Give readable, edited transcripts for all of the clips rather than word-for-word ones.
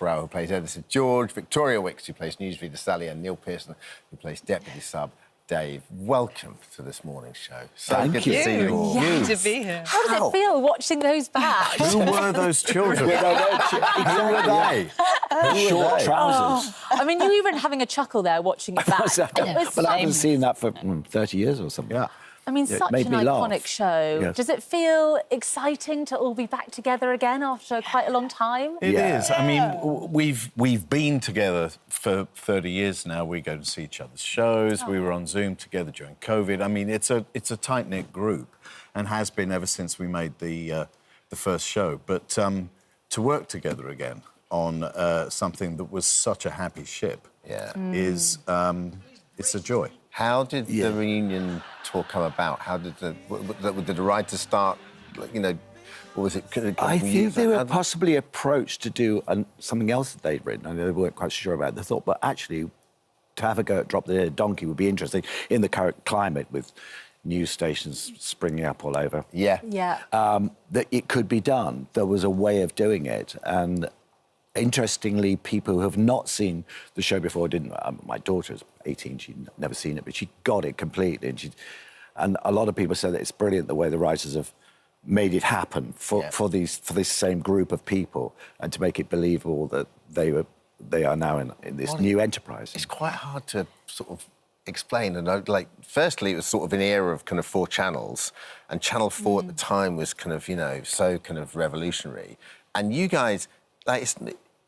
Farrell, who plays Editor George, Victoria Wicks, who plays Newsreader Sally, and Neil Pearson, who plays Deputy Sub Dave. Welcome to this morning's show. So Thank good you. to see you all. Good to be here. How does it feel watching those back? Who were those children? Who were they? Short trousers. I mean, you were even having a chuckle there watching it back. But I haven't seen that for 30 years or something. Yeah. I mean, Yeah, it such made an me laugh. iconic show. Yes. Does it feel exciting to all be back together again after quite a long time? It Yeah. is. I mean, we've been together for 30 years now. We go to see each other's shows. We were on Zoom together during COVID. I mean, it's a tight-knit group and has been ever since we made the first show. But to work together again on something that was such a happy ship is it's a joy. How did the reunion tour come about? How did the writers start, you know, or was it... I think they were possibly approached to do something else that they'd written, and they weren't quite sure about it. They thought, but actually, to have a go at Drop the Dead Donkey would be interesting in the current climate with news stations springing up all over. Yeah. That it could be done. There was a way of doing it, and interestingly, people who have not seen the show before didn't. My daughter's 18; she'd never seen it, but she got it completely, and a lot of people said that it's brilliant the way the writers have made it happen for this same group of people, and to make it believable that they are now in this new enterprise. It's quite hard to sort of explain. And like, firstly, it was sort of an era of kind of 4 channels, and Channel 4 at the time was kind of, you know, so kind of revolutionary. And you guys, like,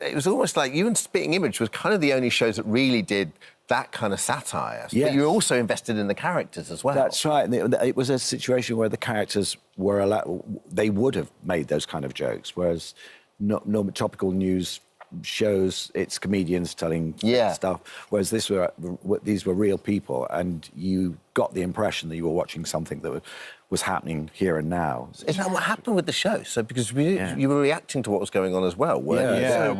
it was almost like you and Spitting Image was kind of the only shows that really did that kind of satire. Yes. But you were also invested in the characters as well. That's right. And it was a situation where the characters were allowed... They would have made those kind of jokes, whereas no topical news shows, it's comedians telling stuff, whereas these were real people, and you got the impression that you were watching something that was happening here and now. Is that what happened with the show? So because you were reacting to what was going on as well, weren't you? Yeah,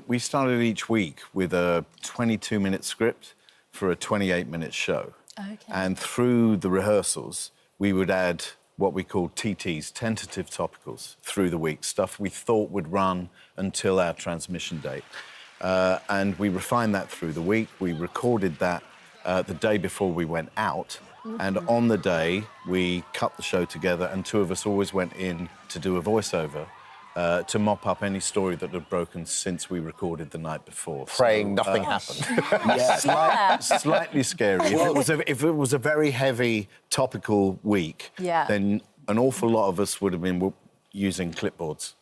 we started each week with a 22-minute script for a 28-minute show. Okay. And through the rehearsals, we would add what we called TTs, tentative topicals, through the week, stuff we thought would run until our transmission date. And we refined that through the week. We recorded that the day before we went out. And on the day, we cut the show together, and 2 of us always went in to do a voiceover to mop up any story that had broken since we recorded the night before. Praying nothing happened. Slightly scary. If it was a very heavy topical week, then an awful lot of us would have been using clipboards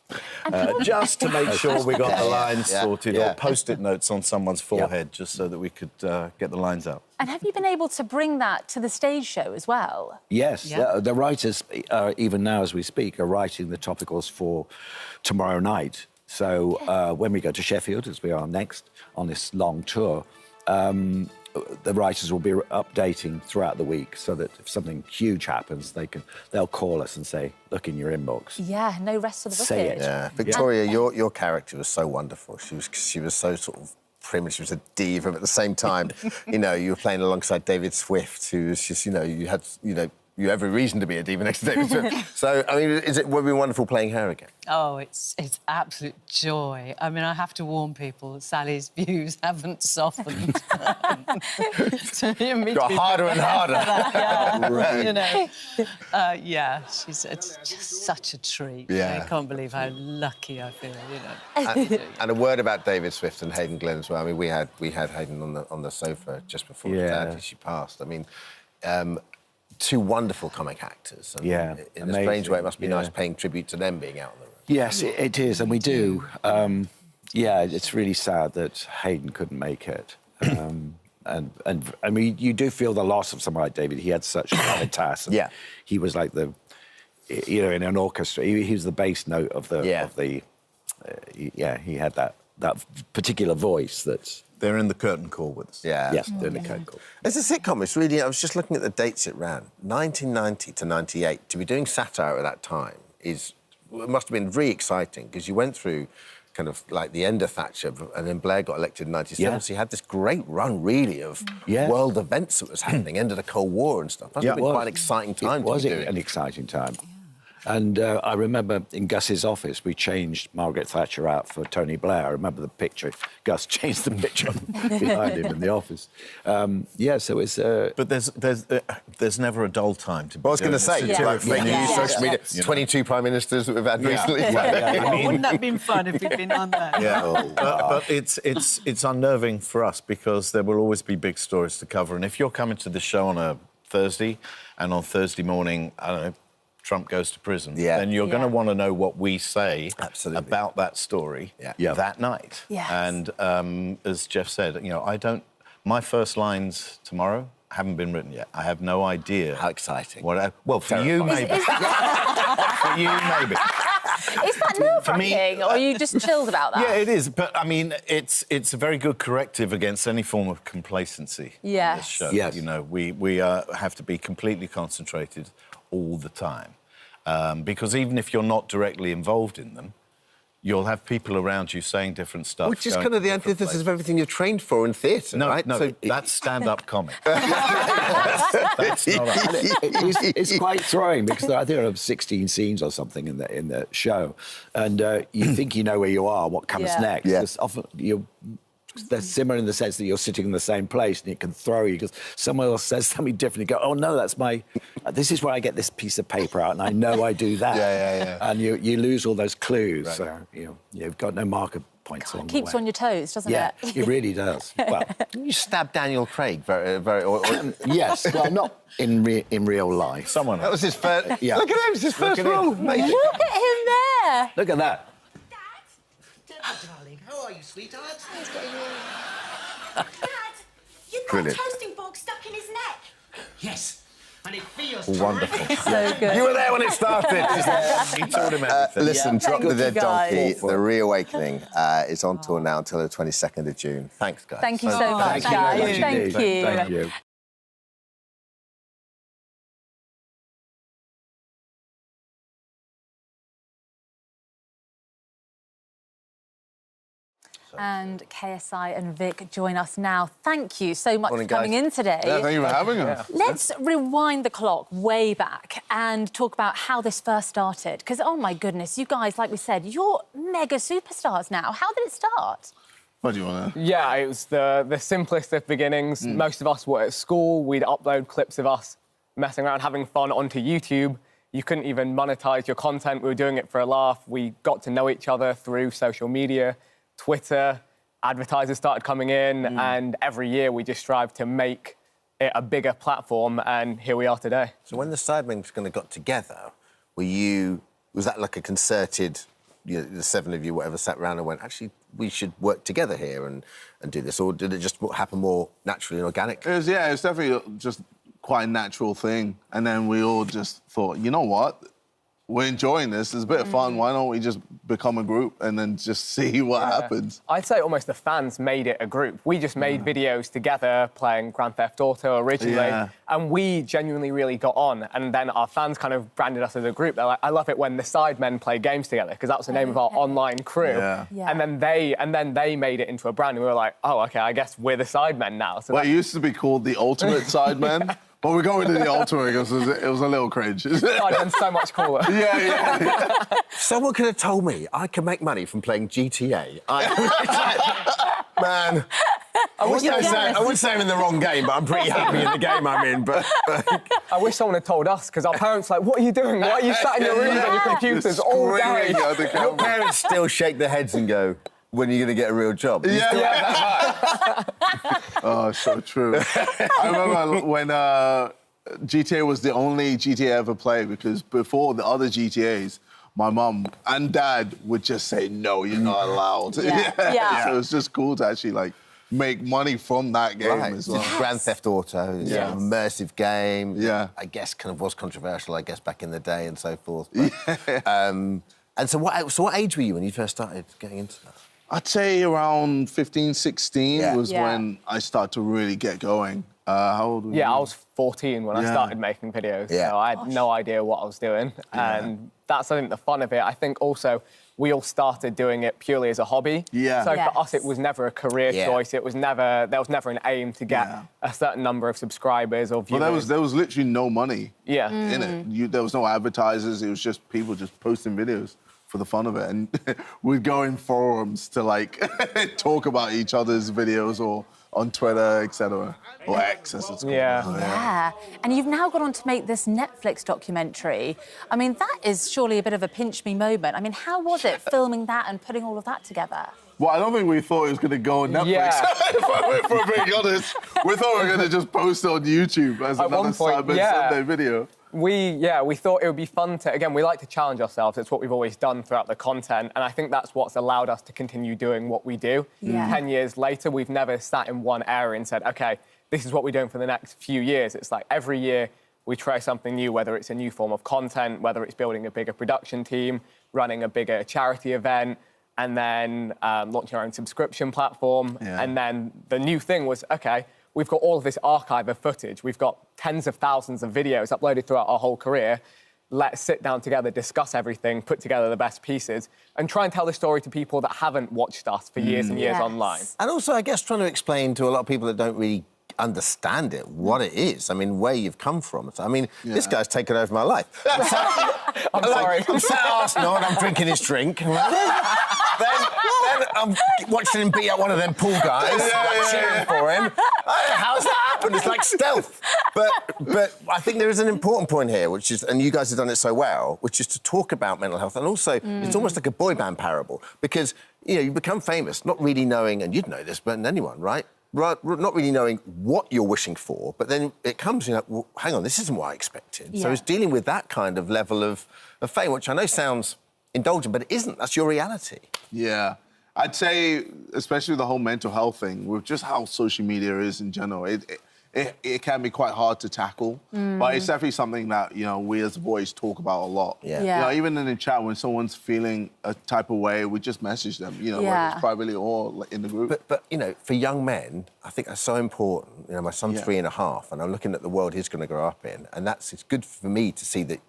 just to make sure we got the lines sorted, or Post-it notes on someone's forehead just so that we could get the lines out. And have you been able to bring that to the stage show as well? Yes, the writers, even now as we speak, are writing the topicals for tomorrow night. So when we go to Sheffield, as we are next on this long tour, the writers will be updating throughout the week, so that if something huge happens, they'll call us and say, "Look in your inbox." Yeah, no rest of the Say bookage. it. Yeah, Victoria, your character was so wonderful. She was so sort of prim, she was a diva, but at the same time, you know, you were playing alongside David Swift, who was just, you know, you had every reason to be a diva next to David Swift. So, I mean, would it be wonderful playing her again? Oh, it's absolute joy. I mean, I have to warn people, Sally's views haven't softened. Got harder and harder. Right. You know, it's just such a treat. Yeah. I can't believe how lucky I feel, you know. And a word about David Swift and Hayden Glenn as well. I mean, we had Hayden on the sofa just before she passed. I mean, 2 wonderful comic actors. And in a strange way, it must be nice paying tribute to them being out on the road. Yes, it is, and we do. It's really sad that Hayden couldn't make it. And I mean, you do feel the loss of someone like David. He had such gravitas. Yeah. He was like in an orchestra, he was the bass note of the... he had that particular voice that's... They're in the curtain call with us. Yeah. Yes, they're in the curtain call. It's a sitcom. It's really... I was just looking at the dates it ran. 1990 to 98. To be doing satire at that time it must have been really exciting, because you went through kind of like the end of Thatcher, and then Blair got elected in 97, so you had this great run, really, of world events that was happening, end of the Cold War and stuff. Must have been quite an exciting time to be doing. It was an exciting time. And I remember in Gus's office, we changed Margaret Thatcher out for Tony Blair. I remember the picture. Gus changed the picture behind him in the office. So it's... But there's never a dull time to be I was going to say, like fake news, social media, 22 prime ministers that we've had recently. Wouldn't that have been fun if you'd been on that? Yeah, but it's unnerving for us because there will always be big stories to cover. And if you're coming to the show on a Thursday, and on Thursday morning, I don't know, Trump goes to prison, then you're going to want to know what we say about that story that night. Yes. And as Jeff said, my first lines tomorrow haven't been written yet. I have no idea. How exciting. For you, maybe. For you, maybe. Is that nerve-wracking, or are you just chilled about that? Yeah, it is. But, I mean, it's a very good corrective against any form of complacency. Yes. In this show. Yes. You know, we have to be completely concentrated all the time. Because even if you're not directly involved in them, you'll have people around you saying different stuff. Which is kind of the antithesis of everything you're trained for in theatre, right? No, So that's stand-up comic. That's not us. It's quite throwing because I think there are 16 scenes or something in the show, and you think you know where you are, what comes next. Yeah. There's often they're similar in the sense that you're sitting in the same place and it can throw you because someone else says something different. You go, oh no, that's this is where I get this piece of paper out, and I know I do that. Yeah. And you lose all those clues. Right. So you've got no marker points on It the keeps way. you on your toes, doesn't Yeah, it? it really does. Well, you stabbed Daniel Craig yes, well, not in real life. Someone That was his first... Yeah. Look at him, it's his first role. Amazing. Look at him there. Look at that. Darling, how are you, sweetheart? Dad, you've got Brilliant. a toasting fork stuck in his neck. Yes, and it feels Wonderful. So good. You were there when it started. He told him everything. Listen, Drop Thank the Dead you, guys. Donkey, The Reawakening is on tour now until the 22nd of June. Thanks, guys. Thank you so much, Thank you very guys. much indeed. Thank you. And KSI and Vic join us now. Thank you so much Morning, for coming guys. in today. Yeah, thank you for having us. Let's rewind the clock way back and talk about how this first started. Because, oh my goodness, you guys, like we said, you're mega superstars now. How did it start? What do you want to... Yeah, it was the simplest of beginnings. Most of us were at school. We'd upload clips of us messing around, having fun onto YouTube. You couldn't even monetize your content. We were doing it for a laugh. We got to know each other through social media, Twitter. Advertisers started coming in, and every year we just strive to make it a bigger platform, and here we are today. So when the Sidemen kind of got together, was that like a concerted, the seven of you, whatever, sat around and went, actually, we should work together here and do this? Or did it just happen more naturally and organic? It's definitely just quite a natural thing. And then we all just thought, you know what? We're enjoying this. It's a bit of fun. Why don't we just become a group and then just see what happens? I'd say almost the fans made it a group. We just made videos together playing Grand Theft Auto originally, and we genuinely really got on. And then our fans kind of branded us as a group. They're like, I love it when the Sidemen play games together, because that was the name of our online crew. Yeah. And then they made it into a brand, and we were like, oh, OK, I guess we're the Sidemen now. So Well, it used to be called the Ultimate Sidemen. But we're going to the ultimate because it was a little cringe. Sidemen's so much cooler. Yeah. Someone could have told me I can make money from playing GTA. Man, I would say I'm in the wrong game, but I'm pretty happy in the game I'm in. But I wish someone had told us, because our parents were like, what are you doing? Why are you sat in your rooms on your computers all day? your parents still shake their heads and go, when are you going to get a real job? Oh, so true. I remember when GTA was the only GTA I ever played, because before the other GTAs, my mum and dad would just say, no, you're not allowed. Yeah. So it was just cool to actually, make money from that game as well. Grand Theft Auto, it's an immersive game. Yeah. I guess kind of was controversial, back in the day and so forth. But, and so what age were you when you first started getting into that? I'd say around 15, 16 was when I started to really get going. How old were you? Yeah, I was 14 when I started making videos, so I had no idea what I was doing. And that's, I think, the fun of it. I think also we all started doing it purely as a hobby. Yeah. So Yes. for us, it was never a career choice. There was never an aim to get a certain number of subscribers or viewers. Well, there was literally no money Yeah. in it. There was no advertisers. It was just people just posting videos for the fun of it. And we'd go in forums to, like, talk about each other's videos or on Twitter, etc. Or X, as it's called. Yeah. And you've now gone on to make this Netflix documentary. I mean, that is surely a bit of a pinch me moment. I mean, how was it filming that and putting all of that together? Well, I don't think we thought it was going to go on Netflix. Yeah. if we're being honest. We thought we were going to just post it on YouTube as At another one point, Sunday video. We thought it would be fun to, again, we like to challenge ourselves. It's what we've always done throughout the content. And I think that's what's allowed us to continue doing what we do. Yeah. 10 years later, we've never sat in one area and said, OK, this is what we're doing for the next few years. It's like every year we try something new, whether it's a new form of content, whether it's building a bigger production team, running a bigger charity event, and then launching our own subscription platform. Yeah. And then the new thing was, OK, we've got all of this archive of footage. We've got tens of thousands of videos uploaded throughout our whole career. Let's sit down together, discuss everything, put together the best pieces, and try and tell the story to people that haven't watched us for years and years online. And also, I guess, trying to explain to a lot of people that don't really understand it, what it is. I mean, where you've come from. I mean, this guy's taken over my life. I'm sorry. I'm sat at Arsenal and I'm drinking his drink. then I'm watching him beat up one of them pool guys, cheering for him. How's that happened? It's like stealth. But I think there is an important point here, which is, and you guys have done it so well, which is to talk about mental health. And also, it's almost like a boy band parable because, you become famous not really knowing, and you'd know this better than anyone, right? Not really knowing what you're wishing for, but then it comes, well, hang on, this isn't what I expected. Yeah. So it's dealing with that kind of level of fame, which I know sounds indulgent, but it isn't. That's your reality. Yeah. I'd say, especially the whole mental health thing, with just how social media is in general, it can be quite hard to tackle. But it's definitely something that, we as boys talk about a lot. Yeah. Even in the chat, when someone's feeling a type of way, we just message them, whether it's privately or in the group. But for young men, I think that's so important. My son's 3.5, and I'm looking at the world he's going to grow up in, and it's good for me to see that,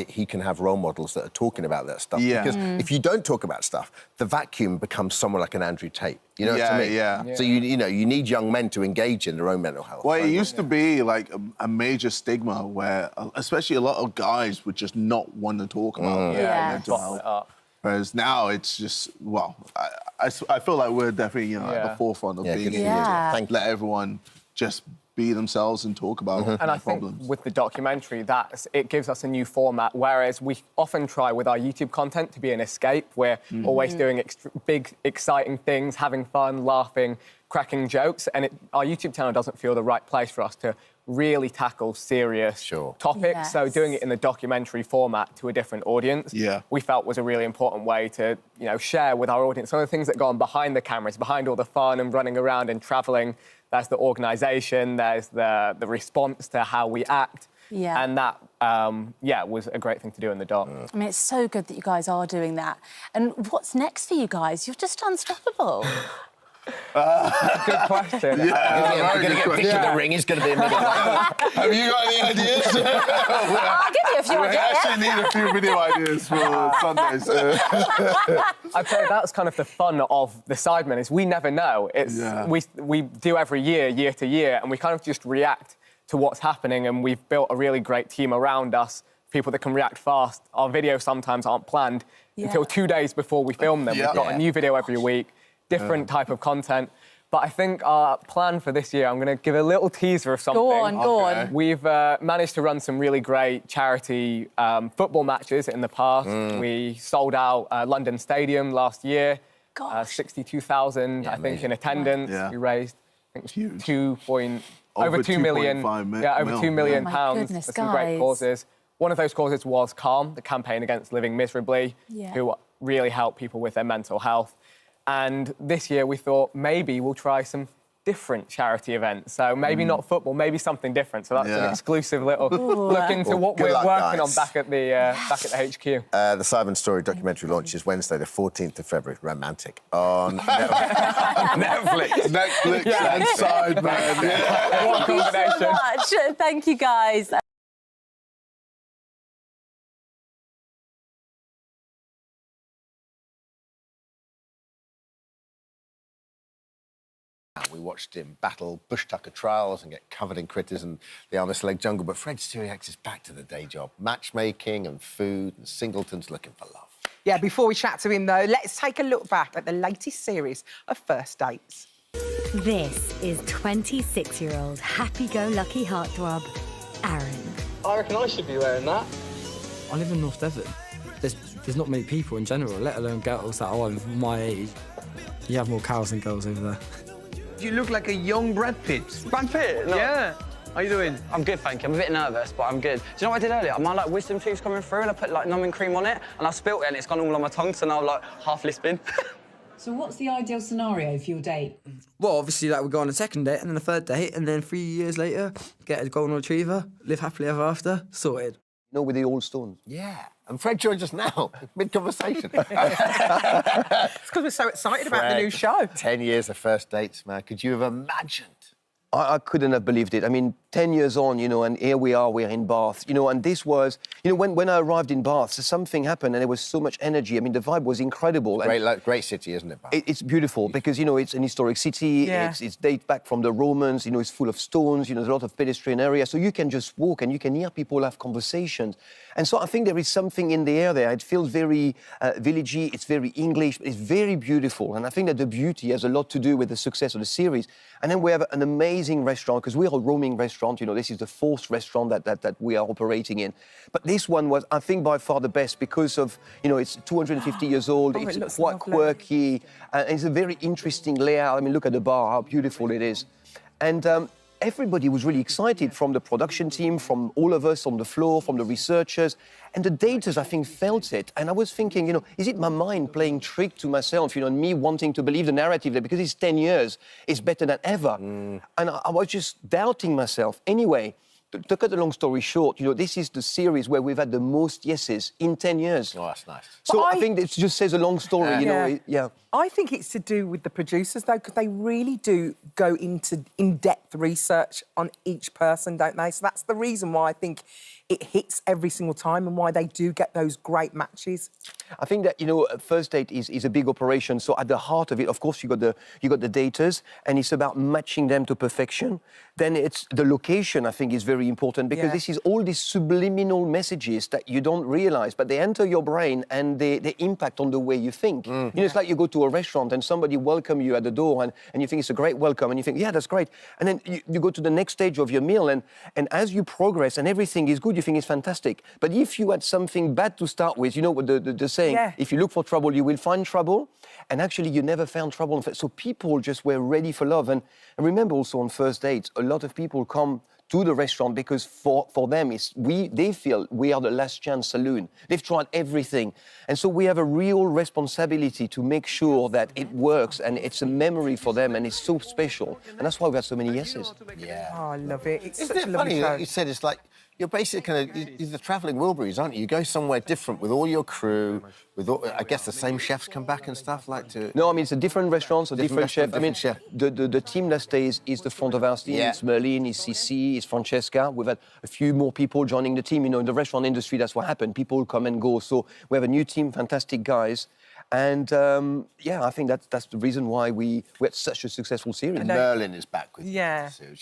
he can have role models that are talking about that stuff. Yeah. Because if you don't talk about stuff, the vacuum becomes someone like an Andrew Tate. You know what I mean? Yeah. So, you need young men to engage in their own mental health. Well, it used to be like a major stigma where, especially a lot of guys would just not want to talk about mental health. Whereas now it's just, I feel like we're definitely, at the forefront of being able to let everyone just be themselves and talk about And I think problems. with the documentary, it gives us a new format, whereas we often try with our YouTube content to be an escape. We're always doing big, exciting things, having fun, laughing, cracking jokes, and our YouTube channel doesn't feel the right place for us to really tackle serious topics. Yes. So doing it in the documentary format to a different audience, we felt was a really important way to, share with our audience some of the things that go on behind the cameras, behind all the fun and running around and travelling. There's the organisation, there's the response to how we act. Yeah. And that, was a great thing to do in the doc. I mean, it's so good that you guys are doing that. And what's next for you guys? You're just unstoppable. Good question. I'm going to get picked in the ring. He's going to be a million. Have you got any ideas? I'll give you a few We ideas. actually need a few video ideas for Sundays. I'd say that's kind of the fun of the Sidemen, is we never know. We do every year to year, and we kind of just react to what's happening, and we've built a really great team around us, people that can react fast. Our videos sometimes aren't planned until 2 days before we film them. We've got a new video every week, different type of content. But I think our plan for this year, I'm going to give a little teaser of something. Go on. We've managed to run some really great charity football matches in the past. We sold out London Stadium last year. 62,000, I think, in attendance. We raised, I think, over 2 million. Over 2 million pounds for some great causes. One of those causes was Calm, the campaign against living miserably, who really help people with their mental health. And this year we thought maybe we'll try some different charity events. So maybe not football, maybe something different. So that's an exclusive little look into what we're working on back at the HQ. The Sidemen Story documentary launches Wednesday, the 14th of February. Romantic. On Netflix. Netflix and Sidemen. Thank you so much. Thank you, guys. We watched him battle bush tucker trials and get covered in critters and the Armistice Lake jungle. But Fred Styriax is back to the day job. Matchmaking and food and singletons looking for love. Yeah, before we chat to him, though, let's take a look back at the latest series of First Dates. This is 26-year-old happy-go-lucky heartthrob, Aaron. I reckon I should be wearing that. I live in North Devon. There's not many people in general, let alone girls that are my age. You have more cows than girls over there. You look like a young Brad Pitt. Brad Pitt? No. Yeah. How you doing? I'm good, thank you. I'm a bit nervous, but I'm good. Do you know what I did earlier? My wisdom tooth's coming through and I put numbing cream on it and I spilt it and it's gone all on my tongue, so now I'm half lisping. So what's the ideal scenario for your date? Well, obviously, we go on a second date and then a third date, and then 3 years later, get a golden retriever, live happily ever after, sorted. You know, with the old stones. Yeah. And Fred joins us now, mid-conversation. It's because we're so excited about the new show. 10 years of First Dates, man. Could you have imagined? I couldn't have believed it. I mean, 10 years on, and here we are, we're in Bath, and this was, when I arrived in Bath, something happened and there was so much energy. I mean, the vibe was incredible. Great city, isn't it, Bath? It's beautiful because, it's an historic city. Yeah. It's dates back from the Romans, it's full of stones, there's a lot of pedestrian area. So you can just walk and you can hear people have conversations. And so I think there is something in the air there. It feels very villagey, it's very English, but it's very beautiful. And I think that the beauty has a lot to do with the success of the series. And then we have an amazing restaurant, because we're a roaming restaurant. This is the fourth restaurant that we are operating in. But this one was, I think, by far the best because of, it's 250 years old, it's quite quirky, and it's a very interesting layout. I mean, look at the bar, how beautiful it is. And everybody was really excited, from the production team, from all of us on the floor, from the researchers. And the daters, I think, felt it. And I was thinking, is it my mind playing trick to myself, and me wanting to believe the narrative that because it's 10 years, it's better than ever. And I was just doubting myself. Anyway, to cut a long story short, this is the series where we've had the most yeses in 10 years. Oh, that's nice. So I think it just says a long story, yeah. I think it's to do with the producers, though, because they really do go into in-depth research on each person, don't they? So that's the reason why I think it hits every single time and why they do get those great matches. I think that, First Date is a big operation. So at the heart of it, of course, you got the daters, and it's about matching them to perfection. Then it's the location, I think, is very important, because this is all these subliminal messages that you don't realise, but they enter your brain and they impact on the way you think. It's like you go to a restaurant and somebody welcome you at the door and you think it's a great welcome and you think, yeah, that's great. And then you go to the next stage of your meal and as you progress and everything is good, you think it's fantastic. But if you had something bad to start with, what the saying, if you look for trouble, you will find trouble. And actually, you never found trouble. So people just were ready for love. And remember also on First Dates, a lot of people come to the restaurant because for them, they feel we are the last chance saloon. They've tried everything. And so we have a real responsibility to make sure that it works and it's a memory for them and it's so special. And that's why we have so many yeses. Yeah. Oh, I love it. It's Isn't such it a lovely funny show. that you said it's like, you're basically you're the travelling Wilburys, aren't you? You go somewhere different with all your crew, with all, I guess the same chefs come back and stuff like to... No, I mean, it's a different restaurant, so different chef. I mean, chef. The team that stays is the front of our team. Yeah. It's Merlin, it's Cici, it's Francesca. We've had a few more people joining the team. In the restaurant industry, that's what happened. People come and go. So we have a new team, fantastic guys. And, I think that's the reason why we had such a successful series. And Merlin is back with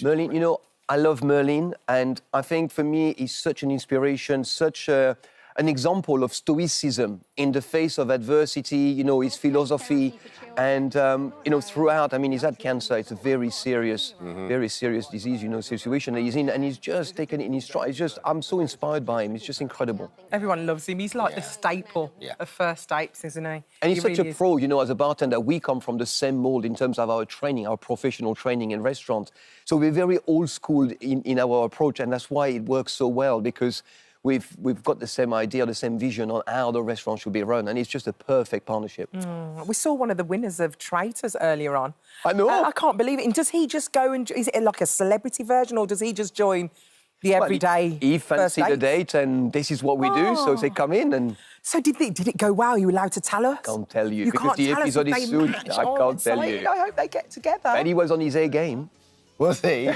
Merlin, I love Merlin, and I think for me he's such an inspiration, such an example of stoicism in the face of adversity, his philosophy, and, throughout, I mean, he's had cancer. It's a very serious disease, situation that he's in, and he's just taken it in his stride. I'm so inspired by him. It's just incredible. Everyone loves him. He's like the staple of First Dates, isn't he? And he's such a pro, as a bartender. We come from the same mould in terms of our training, our professional training in restaurants. So we're very old school in our approach, and that's why it works so well, because we've got the same idea, the same vision on how the restaurant should be run, and it's just a perfect partnership. We saw one of the winners of Traitors earlier on. I know. I can't believe it. And does he just go and... Is it like a celebrity version, or does he just join the everyday He fancied a date, and this is what we do, so they come in and... So did it go well? Are you allowed to tell us? I can't tell you, You because can't the tell us episode if is they soon. match. I Oh, can't tell exciting. you. I hope they get together. And he was on his A game. Was he?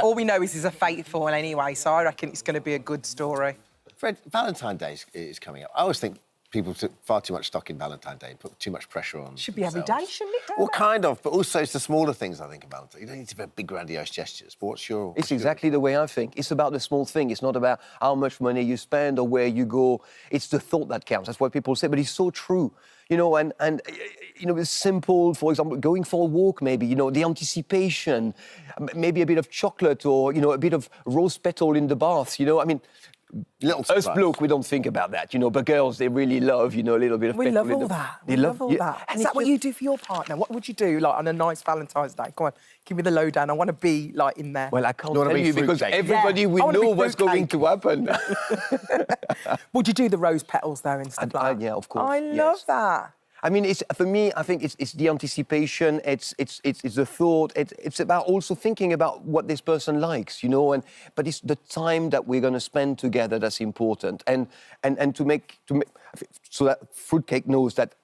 All we know is he's a faithful anyway, so I reckon it's going to be a good story. Fred, Valentine's Day is coming up. I always think people took far too much stock in Valentine's Day and put too much pressure on. Should be every day, shouldn't it? Well, kind of, but also it's the smaller things I think about Valentine's. You don't need to have big grandiose gestures. But It's exactly the way I think. It's about the small thing. It's not about how much money you spend or where you go. It's the thought that counts. That's what people say, but it's so true. You know, and you know, it's simple. For example, going for a walk, maybe. You know, the anticipation, maybe a bit of chocolate or you know, a bit of rose petal in the bath. You know, I mean. Us bloke, we don't think about that, you know, but girls, they really love, you know, a little bit of We petrol love in all the- that. They We love all that. And Is that it's what just- you do for your partner? What would you do, like, on a nice Valentine's Day? Come on, give me the lowdown. I want to be, like, in there. Well, I can't tell you because everybody Yeah, I will wanna be know what's going to happen. Would you do the rose petals, though, and stuff like that? Yeah, of course. I love that. I mean, it's for me. I think it's the anticipation. It's the thought. It's about also thinking about what this person likes, you know. But it's the time that we're going to spend together that's important. And to make so that fruitcake knows that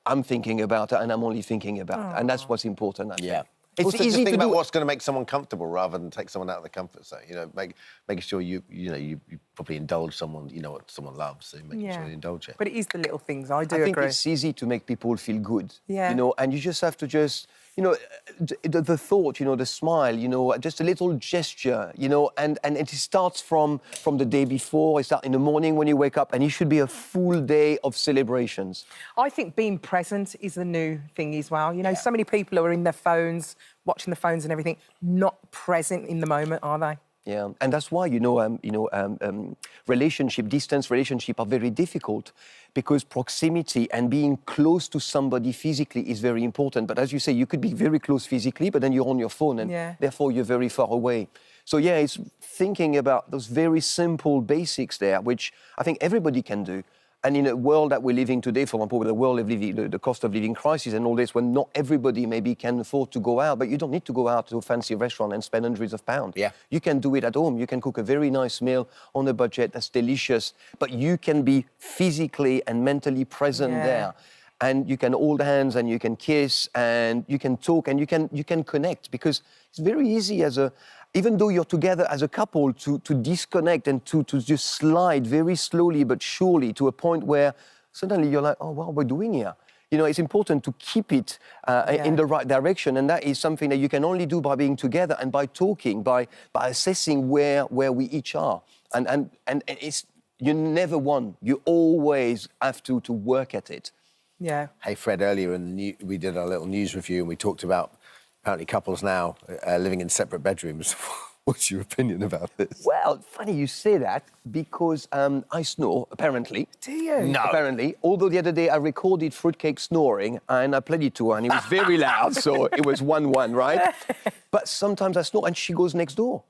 I'm thinking about it and I'm only thinking about it, and that's what's important. I think. It's also, easy just think to about do. what's going to make someone comfortable rather than take someone out of the comfort zone. You know, making sure you probably indulge someone. You know what someone loves, so making sure you indulge it. But it is the little things. I do I think agree. it's easy to make people feel good. Yeah. You know, and you just have to you know, the thought, you know, the smile, you know, just a little gesture, you know, and it starts from the day before. It starts in the morning when you wake up, and it should be a full day of celebrations. I think being present is the new thing as well. You know, so many people are in their phones, watching the phones and everything, not present in the moment, are they? Yeah, and that's why distance relationship are very difficult, because proximity and being close to somebody physically is very important. But as you say, you could be very close physically, but then you're on your phone, and therefore you're very far away. So yeah, it's thinking about those very simple basics there, which I think everybody can do. And in a world that we're living today, for example, with the world of living, the cost of living crisis and all this, when not everybody maybe can afford to go out, but you don't need to go out to a fancy restaurant and spend hundreds of pounds. Yeah. You can do it at home. You can cook a very nice meal on a budget that's delicious, but you can be physically and mentally present there. And you can hold hands and you can kiss and you can talk and you can connect, because it's very easy even though you're together as a couple, to disconnect and to just slide very slowly but surely to a point where suddenly you're like, oh, what are we doing here? You know, it's important to keep it in the right direction, and that is something that you can only do by being together and by talking, by assessing where we each are. And it's, you never won. You always have to work at it. Yeah. Hey, Fred, earlier we did our little news review and we talked about apparently couples now living in separate bedrooms. What's your opinion about this? Well, funny you say that, because I snore, apparently. Do you? No. Apparently. Although the other day I recorded Fruitcake snoring and I played it to her and it was very loud, so it was 1-1, right? But sometimes I snore and she goes next door.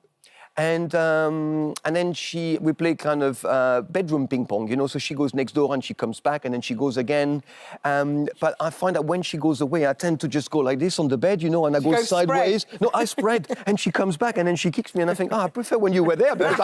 And then we play kind of bedroom ping pong, you know, so she goes next door and she comes back and then she goes again. But I find that when she goes away, I tend to just go like this on the bed, you know, and I go sideways. Spread. No, I spread and she comes back and then she kicks me and I think, I prefer when you were there because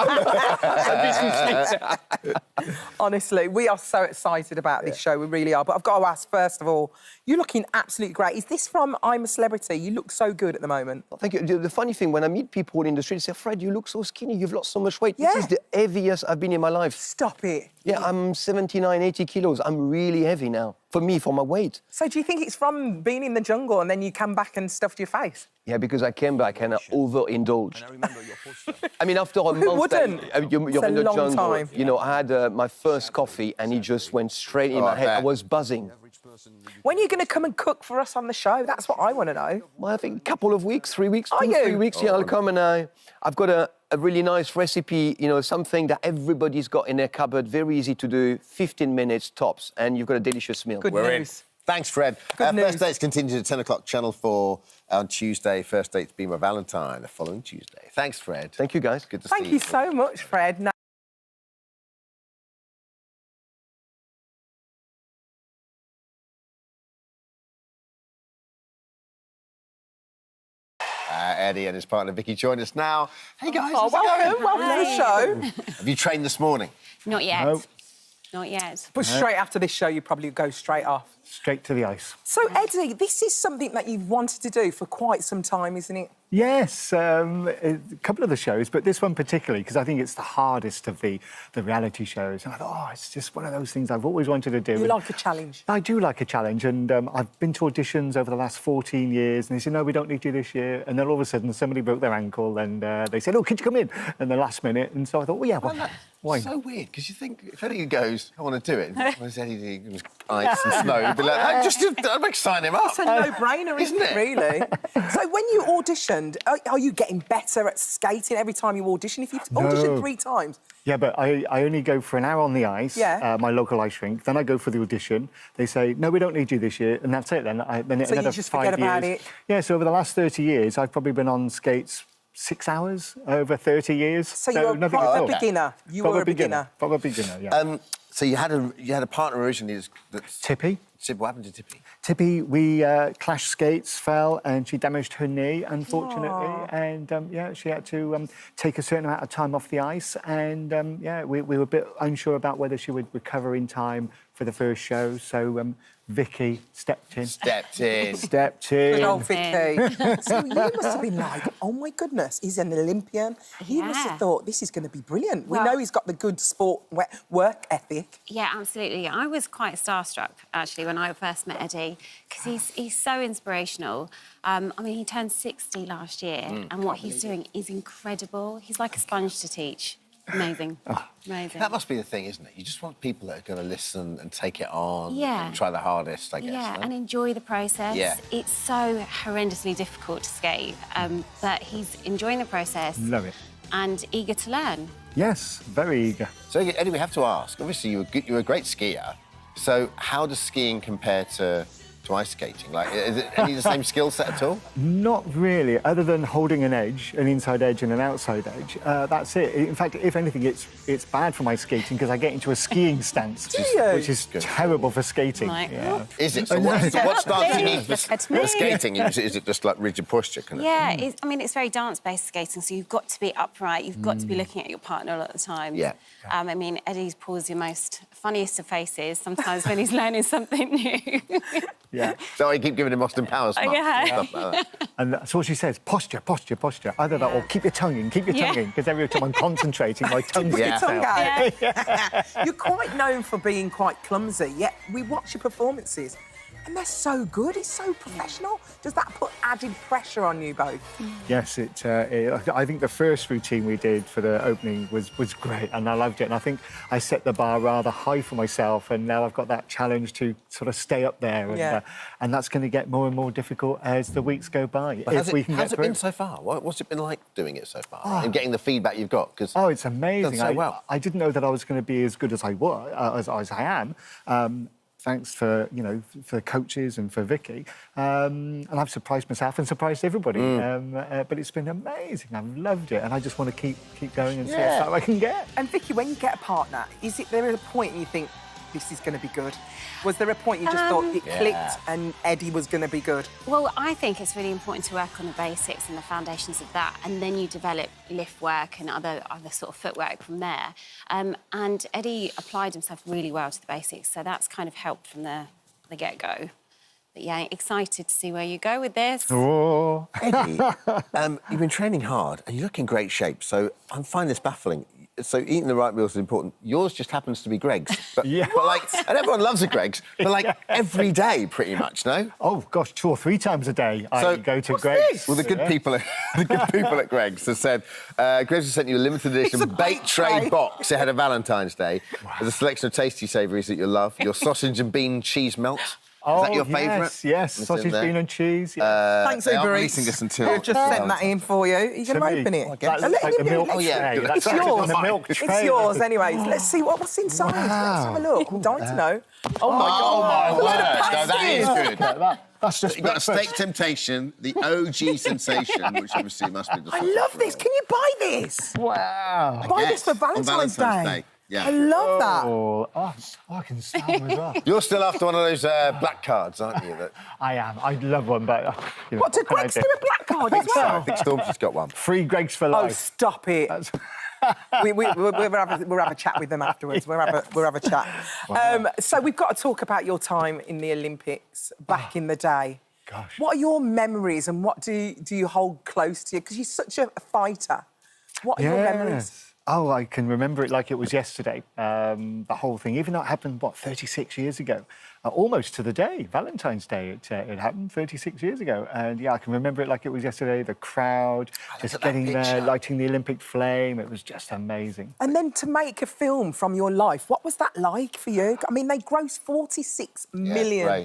Honestly, we are so excited about this show, we really are. But I've got to ask, first of all, you're looking absolutely great. Is this from I'm a Celebrity? You look so good at the moment. Thank you. The funny thing, when I meet people in the street, they say, Fred, you look so skinny, you've lost so much weight. This is the heaviest I've been in my life. Stop it. Yeah, I'm 79, 80 kilos. I'm really heavy now, for my weight. So do you think it's from being in the jungle and then you come back and stuffed your face? Yeah, because I came back and I overindulged. I mean, after a month, wouldn't? You're It's a in the long jungle. time. You know, I had my first coffee and it just went straight in my head. I was buzzing. When are you going to come and cook for us on the show? That's what I want to know. Well, I think a couple of weeks, 3 weeks, Are 2, you? 3 weeks. Yeah, I'll come and I've got a really nice recipe, you know, something that everybody's got in their cupboard, very easy to do, 15 minutes tops, and you've got a delicious meal. Good news. Thanks, Fred. First dates continue at 10 o'clock, Channel 4 on Tuesday. First dates Be My Valentine the following Tuesday. Thanks, Fred. Thank you, guys. Good to see you. Thank you so much, Fred. Now Eddie and his partner Vicky join us now. Hey, guys. Oh, welcome to the show. Have you trained this morning? Not yet. No. Not yet. But straight after this show, you probably go straight off. Straight to the ice. So, Eddie, this is something that you've wanted to do for quite some time, isn't it? Yes, a couple of the shows, but this one particularly, because I think it's the hardest of the reality shows. And I thought, it's just one of those things I've always wanted to do. You like a challenge? I do like a challenge, and I've been to auditions over the last 14 years, and they said, no, we don't need you this year. And then all of a sudden, somebody broke their ankle, and they said, oh, could you come in? And the last minute, and so I thought, well, yeah, why? So weird, because you think if Eddie goes, I want to do it, what does Eddie do? It was ice and snow. He'd be like, I'd sign him up. It's a no-brainer, isn't it? Really? So when you auditioned, are you getting better at skating every time you audition? If you've auditioned 3 times? Yeah, but I only go for an hour on the ice, Yeah. My local ice rink. Then I go for the audition. They say, no, we don't need you this year, and that's it. Then So you just forget about it? Yeah, so over the last 30 years, I've probably been on skates 6 hours over 30 years. So you're a proper beginner. You were a beginner. Proper beginner, yeah. So you had a partner originally that's... Tippy. What happened to Tippy? Tippy, we clashed skates, fell, and she damaged her knee, unfortunately. And, she had to take a certain amount of time off the ice. And, we were a bit unsure about whether she would recover in time for the first show. So Vicky stepped in. Stepped in. Good old Vicky. So you must have been like, oh, my goodness, he's an Olympian. He must have thought, this is going to be brilliant. We know he's got the good sport work ethic. Yeah, absolutely. I was quite starstruck, actually, when I first met Eddie, because he's so inspirational. I mean, he turned 60 last year, and what he's doing is incredible. He's like a sponge to teach. Amazing. Amazing. That must be the thing, isn't it? You just want people that are going to listen and take it on Yeah. and try the hardest, I guess. Yeah, no? and enjoy the process. Yeah. It's so horrendously difficult to skate, but he's enjoying the process. Love it. And eager to learn. Yes, very eager. So, Eddie, we have to ask, obviously you're a great skier, so how does skiing compare to ice skating? Like, is it any of the same skill set at all? Not really, other than holding an edge, an inside edge and an outside edge. That's it. In fact, if anything, it's bad for my skating because I get into a skiing stance, which is terrible for skating. Yeah. Is it? So what stance do you need for skating? Is it just like rigid posture? Kind of? Yeah, I mean, it's very dance-based skating, so you've got to be upright, you've got to be looking at your partner a lot of the time. Yeah. I mean, Eddie's pulls your most funniest of faces sometimes when he's learning something new. Yeah. So I keep giving him Austin Powers smarts and stuff like that. And that's what she says, posture, posture, posture. Either that or keep your tongue in, because every time I'm concentrating, my tongue sticks out. You're quite known for being quite clumsy, yet we watch your performances and they're so good, it's so professional. Does that put added pressure on you both? Yes, I think the first routine we did for the opening was great, and I loved it. And I think I set the bar rather high for myself, and now I've got that challenge to sort of stay up there. And that's going to get more and more difficult as the weeks go by. How's it been so far? What's it been like doing it so far and getting the feedback you've got? Oh, it's amazing. Done so well. I didn't know that I was going to be as good as I was, as I am. Thanks for coaches and for Vicky, and I've surprised myself and surprised everybody. But it's been amazing. I've loved it, and I just want to keep going and see how far I can get. And Vicky, when you get a partner, there a point you think this is going to be good? Was there a point you just thought it clicked and Eddie was going to be good? Well, I think it's really important to work on the basics and the foundations of that, and then you develop lift work and other sort of footwork from there. And Eddie applied himself really well to the basics, so that's kind of helped from the get-go. But yeah, excited to see where you go with this. Oh. Eddie, you've been training hard and you look in great shape, so I find this baffling. So eating the right meals is important. Yours just happens to be Greg's. But and everyone loves a Greg's, but like every day, pretty much, no? Oh gosh, 2 or 3 times a day I go to Greg's. Well, the good people at Greg's have said Greg's has sent you a limited edition bake tray box ahead of Valentine's Day. There's a selection of tasty savouries that you love. Your sausage and bean cheese melt. Is that your favourite? Yes, sausage, bean and cheese. Thanks, they Uber are Eats. releasing this until... They've just sent that in for you. Are you going to open it? That's like the milk tray. It's yours. The milk tray. It's yours, anyways. Let's see what's inside. Let's have a look. I'm dying to know. Oh, my God. Oh, my word. No, that is good. That's just You've got a steak temptation, the OG sensation, which obviously must be the... I love this. Can you buy this? Wow. Buy this for Valentine's Day. Yeah. I love that. Oh, I can smell them as well. You're still after one of those black cards, aren't you? I am. I'd love one, but... What, did Greg's do a black card as well? I think Stormzy's got one. 3 Greg's for life. Oh, stop it. We'll have a chat with them afterwards. We'll have a chat. Wow. So we've got to talk about your time in the Olympics back in the day. Gosh. What are your memories and what do you hold close to you? Because you're such a fighter. What are your memories? Oh, I can remember it like it was yesterday, the whole thing, even though it happened, 36 years ago? Almost to the day, Valentine's Day, it happened 36 years ago. And, yeah, I can remember it like it was yesterday, the crowd, just getting there, lighting the Olympic flame. It was just amazing. And then to make a film from your life, what was that like for you? I mean, they grossed £46 million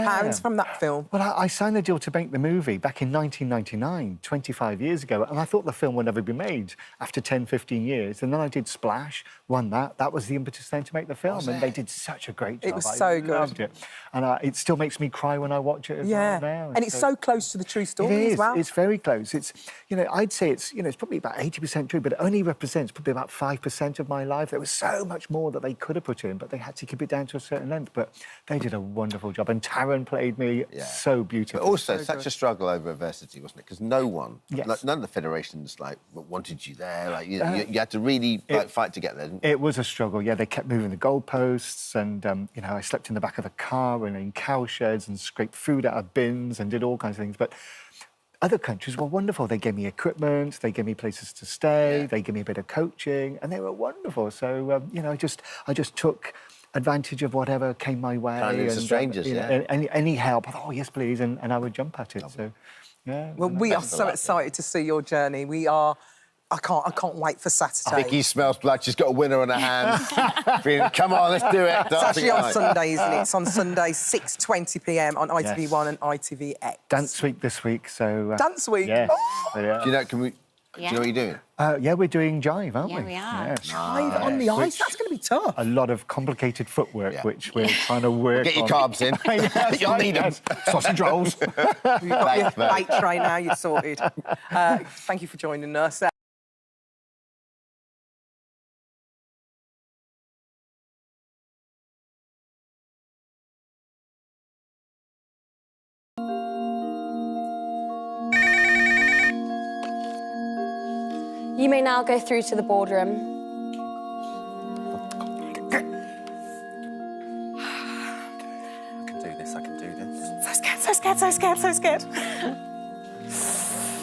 pounds from that film. Well, I signed the deal to make the movie back in 1999, 25 years ago, and I thought the film would never be made after 10, 15 years. And then I did Splash, won that. That was the impetus then to make the film, and they did such a great job. It was so good. I loved it. And it still makes me cry when I watch it as well now. And it's so close to the true story as well. It's very close. It's, I'd say it's probably about 80% true, but it only represents probably about 5% of my life. There was so much more that they could have put in, but they had to keep it down to a certain length. But they did a wonderful job, and Taron played me so beautifully. But also such a struggle over adversity, wasn't it? Because no one, none of the federations, wanted you there. You had to really fight to get there, didn't you? It was a struggle, yeah. They kept moving the goalposts, and, I slept in the back of the car and in cow sheds and scraped food out of bins and did all kinds of things. But other countries were wonderful. They gave me equipment, they gave me places to stay, they gave me a bit of coaching, and they were wonderful. So, I just took advantage of whatever came my way. Kind of strangers, any help, I thought, oh, yes, please, and I would jump at it. So, yeah. Well, we are so excited to see your journey. We are... I can't wait for Saturday. Vicky smells blood. She's got a winner on her hands. Come on, let's do it. It's actually on Sunday, isn't it? It's on Sunday, 6:20 p.m. on ITV1 and ITVX. Dance week this week, so... Dance week? Yes. Oh. Yeah. Do you know what you're doing? Yeah, we're doing jive, aren't we? Yeah, we are. Yes. Jive on the ice? That's going to be tough. A lot of complicated footwork, which we're trying to work Get your on. carbs in. You'll need them. Sausage rolls. You've got your bake tray now, you're sorted. Thank you for joining us. You may now go through to the boardroom. I can do this, I can do this. So scared, so scared, so scared, so scared.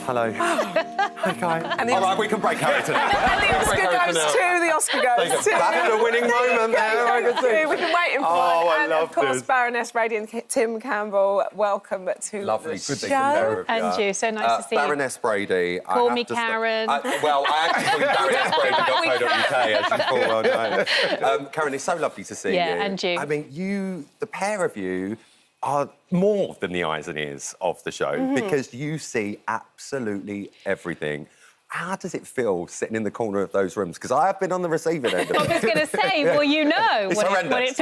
Hello. Hi, Kai. All right, we can break character now. And the Oscar goes to, the Oscar goes to. That's the winning moment there, I can see. We've been waiting for I and love of course, this. Baroness Brady and Tim Campbell, welcome to Lovely the to show. And you, so nice to see you. Baroness Brady. Call me Karen. Well, I actually call you Baroness Brady.co.uk, as you full well know. Karen, it's so lovely to see you. Yeah, and you. I mean, the pair of you are more than the eyes and ears of the show because you see absolutely everything. How does it feel sitting in the corner of those rooms? Because I have been on the receiving end of it. I was going to say, well, you know It's horrendous.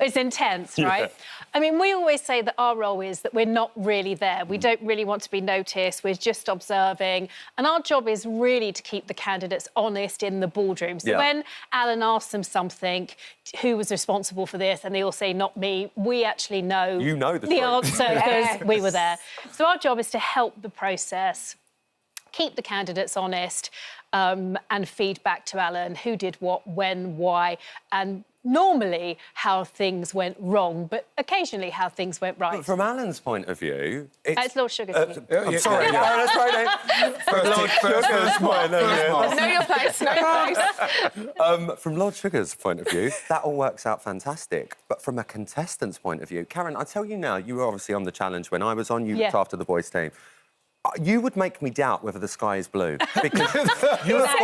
it's intense, right? I mean, we always say that our role is that we're not really there. We don't really want to be noticed. We're just observing. And our job is really to keep the candidates honest in the boardroom. So when Alan asks them something, who was responsible for this, and they all say, not me, we actually know, the answer because we were there. So our job is to help the process, keep the candidates honest, and feed back to Alan who did what, when, why, and normally how things went wrong, but occasionally how things went right. But from Alan's point of view... It's Lord Sugar's I'm sorry. That's right. Lord Sugar's point of view. Know your place, know your place. From Lord Sugar's point of view, that all works out fantastic. But from a contestant's point of view, Karen, I tell you now, you were obviously on the challenge when I was on. You looked after the boys' team. You would make me doubt whether the sky is blue because you have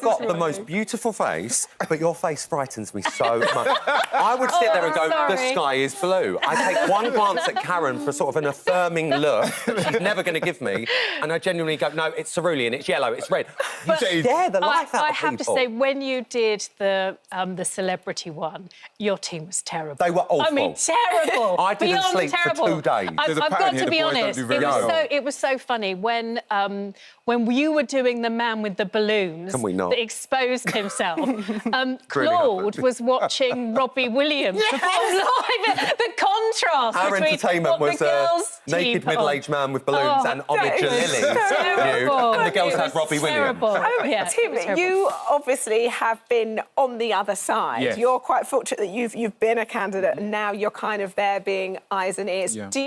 got the most beautiful face, but your face frightens me so much. I would sit there and go, the sky is blue. I take one glance at Karen for sort of an affirming look that she's never going to give me, and I genuinely go, no, it's cerulean, it's yellow, it's red. You scare the life out of people. I have to say, when you did the celebrity one, your team was terrible. They were awful. I mean, terrible. I didn't Beyond sleep terrible. for 2 days. I've got to be honest. It was so funny when you were doing the man with the balloons that exposed himself. Claude was watching Robbie Williams perform live. The contrast Our between entertainment what was the girls a naked middle-aged man with balloons Oh, and Omid Jalili, and the girls had Robbie Williams. Tim, you obviously have been on the other side. Yes. You're quite fortunate that you've been a candidate and now you're kind of there being eyes and ears. Yeah. Do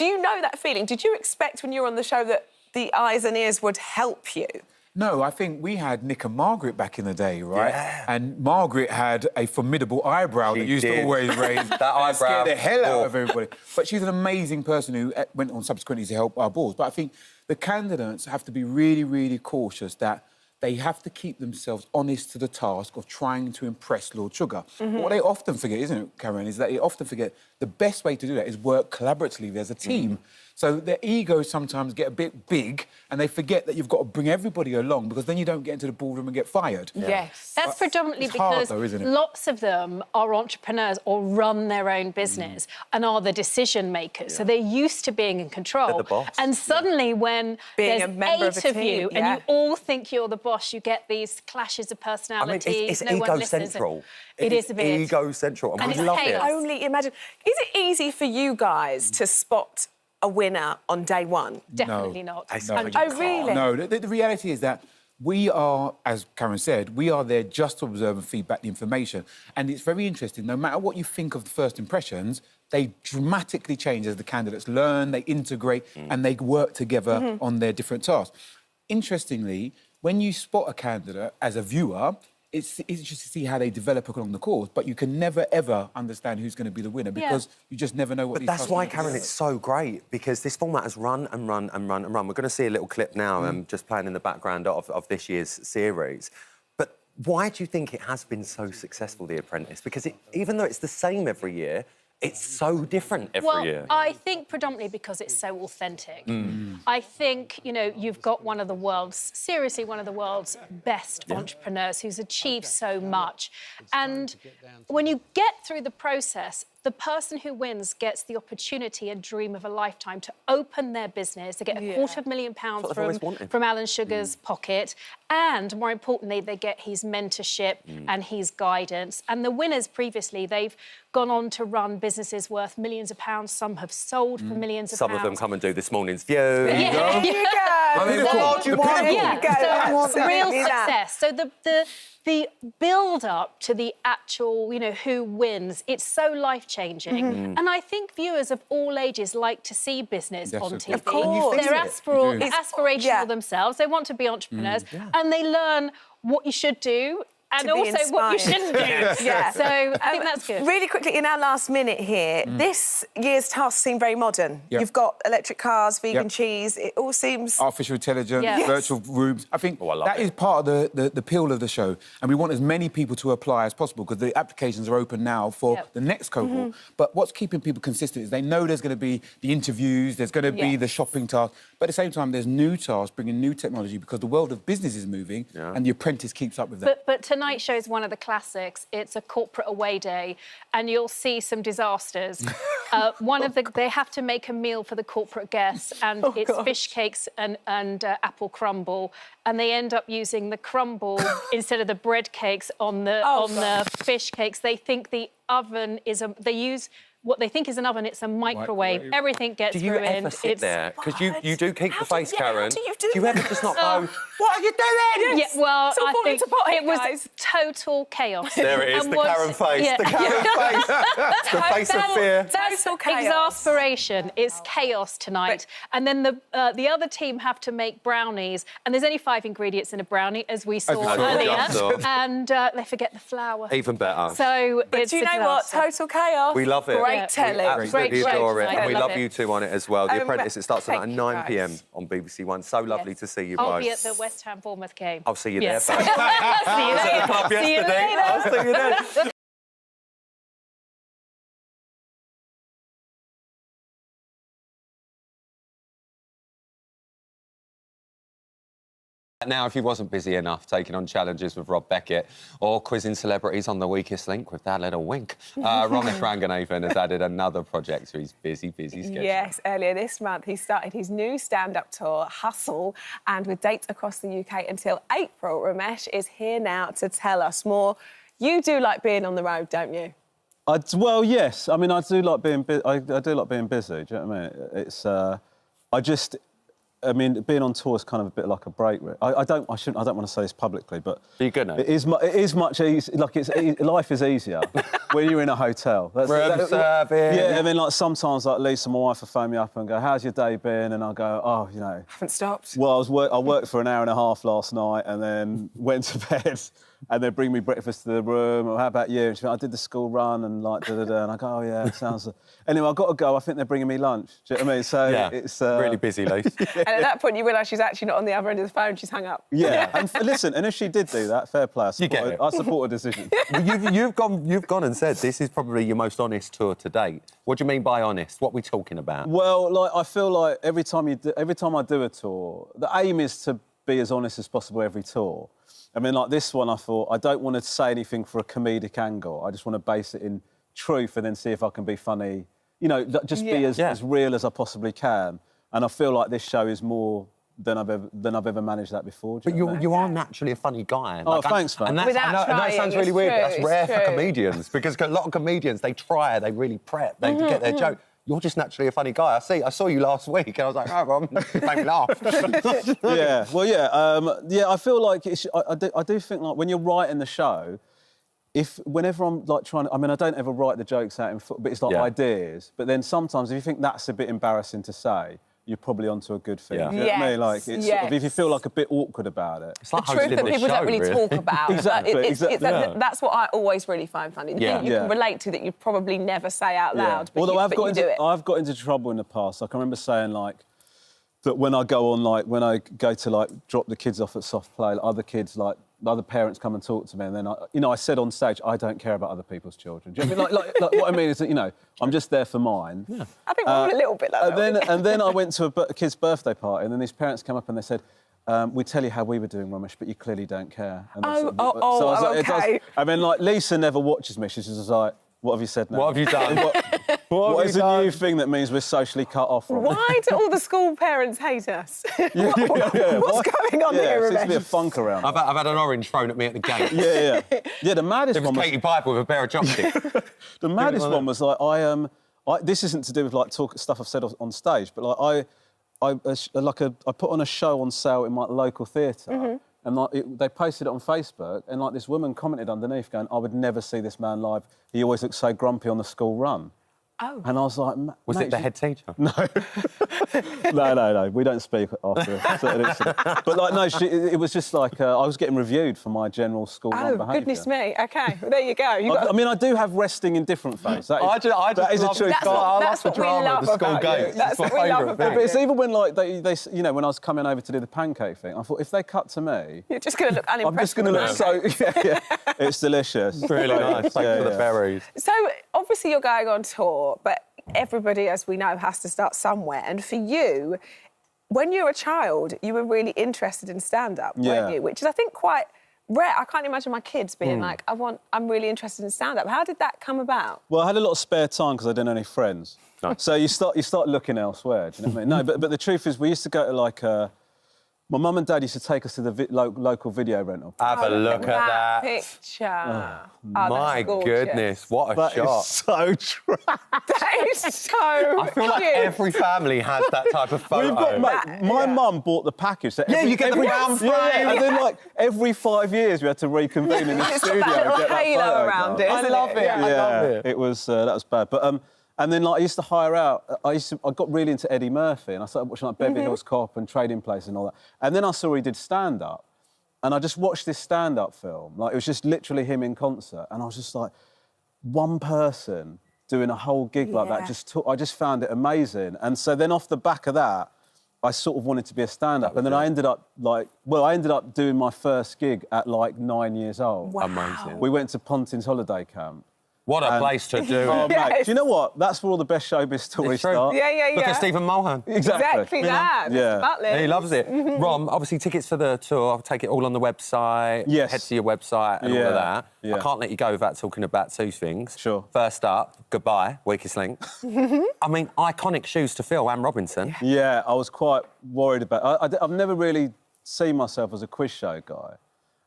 you know that feeling? Did you expect when you were on the show that the eyes and ears would help you? No, I think we had Nick and Margaret back in the day, right? Yeah. And Margaret had a formidable eyebrow that used to always raise that eyebrow. Scared the hell out of everybody. But she's an amazing person who went on subsequently to help our boards. But I think the candidates have to be really, really cautious that they have to keep themselves honest to the task of trying to impress Lord Sugar. What they often forget, isn't it, Karen, is that they often forget the best way to do that is work collaboratively as a team. So their egos sometimes get a bit big and they forget that you've got to bring everybody along because then you don't get into the boardroom and get fired. Yes. That's predominantly It's hard, because though, isn't it? lots of them are entrepreneurs or run their own business and are the decision makers. So they're used to being in control. They're the boss. And suddenly when Being there's a member of 8 a of you team, and you all think you're the boss, you get these clashes of I mean, personality. it's no one listens. ego-central. It is a bit. Ego-central, and And we it's love chaos. it. Only imagine. Is it easy for you guys to spot a winner on day one? Definitely not. Oh, really? No, the reality is that we are, as Karen said, we are there just to observe and feedback the information. And it's very interesting, no matter what you think of the first impressions, they dramatically change as the candidates learn, they integrate, and they work together on their different tasks. Interestingly, when you spot a candidate as a viewer, it's just to see how they develop along the course, but you can never, ever understand who's going to be the winner because you just never know what But that's why, Karen, it's so great, because this format has run and run and run and run. We're going to see a little clip now, just playing in the background of this year's series. But why do you think it has been so successful, The Apprentice? Because even though it's the same every year, it's so different every year. I think predominantly because it's so authentic. I think, you know, you've got one of the world's best entrepreneurs who's achieved so much. And when you get through the process, the person who wins gets the opportunity and dream of a lifetime to open their business. They get £250,000 from Alan Sugar's pocket. And more importantly, they get his mentorship and his guidance. And the winners previously, they've gone on to run businesses worth millions of pounds. Some have sold for millions of pounds. Some of them come and do this morning's View. Yeah. You go. I mean, what more do you want? Yeah, so real Absolutely that. success. So the build-up to the actual, you know, who wins, it's so life-changing. And I think viewers of all ages like to see business on TV. Of course. They're aspirational themselves. They want to be entrepreneurs. And they learn what you should do and To be also what you shouldn't do. Yeah. So I think that's good. Really quickly, in our last minute here, this year's tasks seem very modern. Yep. You've got electric cars, vegan cheese. It all seems... Artificial intelligence, Yes. virtual rooms. I think that is part of the appeal of the show. And we want as many people to apply as possible because the applications are open now for the next cohort. But what's keeping people consistent is they know there's going to be the interviews, there's going to be the shopping task. But at the same time, there's new tasks, bringing new technology because the world of business is moving and The Apprentice keeps up with that. But tonight's show is one of the classics. It's a corporate away day, and you'll see some disasters. They have to make a meal for the corporate guests, and it's fish cakes and apple crumble, and they end up using the crumble instead of the bread cakes on the fish cakes. They think the oven is they use what they think is an oven, it's a microwave. Everything gets ruined. Do you ever sit there? Because you do keep the face, Karen. do you do you ever just not go, what are you doing? Yeah, well, It's all I falling think to pot here, it was guys. total chaos. There it is, And the what's- Karen face, yeah. the Karen face. The face of fear. That's Total chaos. exasperation. It's chaos tonight. And then the other team have to make brownies, and there's only 5 ingredients in a brownie, as we saw earlier. And they forget the flour. Even better. So But it's do you a know what? disaster. Total chaos. We love it. Great telly. We absolutely Great adore show it. tonight. And we I love love it. you two on it as well. The Apprentice, it starts tonight at thank you, 9 guys. p.m. on BBC One. So lovely to see you guys. I'll be at the West Ham Bournemouth game. I'll see you Yes. there. Babe. See you I was at later. the club See you yesterday. later. I'll see you then. Now, if he wasn't busy enough taking on challenges with Rob Beckett or quizzing celebrities on the weakest link with that little wink, Ramesh Ranganathan has added another project to his busy schedule. Yes, earlier this month he started his new stand-up tour, Hustle, and with dates across the UK until April, Ramesh is here now to tell us more. You do like being on the road, don't you? Well, yes. I mean, I do like being I do like being busy. Do you know what I mean? It's I mean, being on tour is kind of a bit like a break. I don't want to say this publicly, but you could know. It is much easier. Like life is easier when you're in a hotel. Room service. Yeah, I mean, like sometimes, like Lisa, my wife, will phone me up and go, "How's your day been?" And I'll go, "Oh, you know, haven't stopped." Well, I worked for an hour and a half last night, and then went to bed. And they bring me breakfast to the room. Or how about you? And she went, I did the school run and like da-da-da. And I go, oh, yeah, it sounds... Anyway, I've got to go. I think they're bringing me lunch. Do you know what I mean? So yeah, it's... really busy, Lise. And at that point, you realise she's actually not on the other end of the phone. She's hung up. Yeah. And listen, and if she did do that, fair play. I support her decision. Well, you've gone and said this is probably your most honest tour to date. What do you mean by honest? What are we talking about? Well, like, I feel like every time I do a tour, the aim is to be as honest as possible every tour. I mean, like this one, I thought, I don't want to say anything for a comedic angle. I just want to base it in truth and then see if I can be funny. You know, just be as real as I possibly can. And I feel like this show is more than I've ever managed that before. But you are naturally a funny guy. Oh, thanks, man. And that sounds really weird. But that's rare for comedians because a lot of comedians, they really prep, they get their joke. You're just naturally a funny guy. I saw you last week, and I was like, oh, well, you made me laugh. Yeah, well, yeah. I feel like I do think like when you're writing the show, whenever I'm like trying to, I mean, I don't ever write the jokes out in foot, but it's like ideas. But then sometimes if you think that's a bit embarrassing to say, you're probably onto a good thing. Yeah. Do you know what I mean? Like, it's sort of, if you feel like a bit awkward about it. It's like the truth that people don't really talk about. Exactly. That's what I always really find funny. The thing you can relate to that you'd probably never say out loud, but Although I've you do it. I've got into trouble in the past. Like, I remember saying, like, that when I go on, like, when I go to, like, drop the kids off at soft play, like, other parents come and talk to me, and then, I said on stage, I don't care about other people's children. Do you know what I mean? Like what I mean is that, I'm just there for mine. Yeah. I think we're all a little bit like that. And then I went to a kid's birthday party, and then these parents came up and they said, we tell you how we were doing, Ramesh, but you clearly don't care. And okay. I mean, like, Lisa never watches me. She's just like, what have you said now? What have you done? What is a new thing that means we're socially cut off from? Why do all the school parents hate us? What's going on here, Ramesh? Seems to be a funk around. I've had an orange thrown at me at the gate. Yeah, the maddest one was... Katie Piper with a pair of chopsticks. The maddest one was, like, this isn't to do with, like, stuff I've said on stage, but, like, I put on a show on sale in my local theatre, and like, they posted it on Facebook, and like this woman commented underneath going, I would never see this man live. He always looks so grumpy on the school run. Oh. And I was like... Was it the head teacher? No. No. We don't speak after certain incident. But, like, no, it was just like... I was getting reviewed for my general school run behaviour. Oh, goodness me. OK, well, there you go. I mean, I do have resting in different face. That is a truth. That's what we love about you. That's what we love about you. But it's even when, like, they when I was coming over to do the pancake thing, I thought, if they cut to me... You're just going to look unimpressed. I'm just going to look so... Yeah. It's delicious. It's really nice. Thanks for the berries. So, obviously, you're going on tour, but everybody, as we know, has to start somewhere. And for you, when you were a child, you were really interested in stand-up, weren't you? Which is, I think, quite rare. I can't imagine my kids being like, I'm really interested in stand-up. How did that come about? Well, I had a lot of spare time because I didn't have any friends. No. So you start looking elsewhere, do you know what I mean? No, but the truth is, we used to go to, like... my mum and dad used to take us to the local video rental. Have a look at that picture. Oh, my goodness, what a shot. That is so true. That is so I feel like every family has that type of photo. My mum bought the package. So you get the round frame. And then, like, every 5 years we had to reconvene in the studio. That little halo around it. I love it. Yeah, I love it. It was, that was bad. But, and then, like, I used to hire out... I got really into Eddie Murphy, and I started watching, like, Beverly Hills Cop and Trading Places and all that. And then I saw he did stand-up, and I just watched this stand-up film. Like, it was just literally him in concert, and I was just like, one person doing a whole gig like that, I just found it amazing. And so then off the back of that, I sort of wanted to be a stand-up. And then I ended up, doing my first gig at, like, 9 years old. Wow. Amazing. We went to Pontin's holiday camp. What a place to do Oh, it. mate, do you know what? That's where all the best showbiz stories It's true. start. Look at Stephen Mulhern. Exactly that. Yeah. Butlers. He loves it. Rom, obviously tickets for the tour, I'll take it all on the website. Yes. Head to your website and all of that. Yeah. I can't let you go without talking about two things. Sure. First up, Goodbye, Weakest Link. I mean, iconic shoes to fill, Anne Robinson. Yeah, I was quite worried about... I've never really seen myself as a quiz show guy.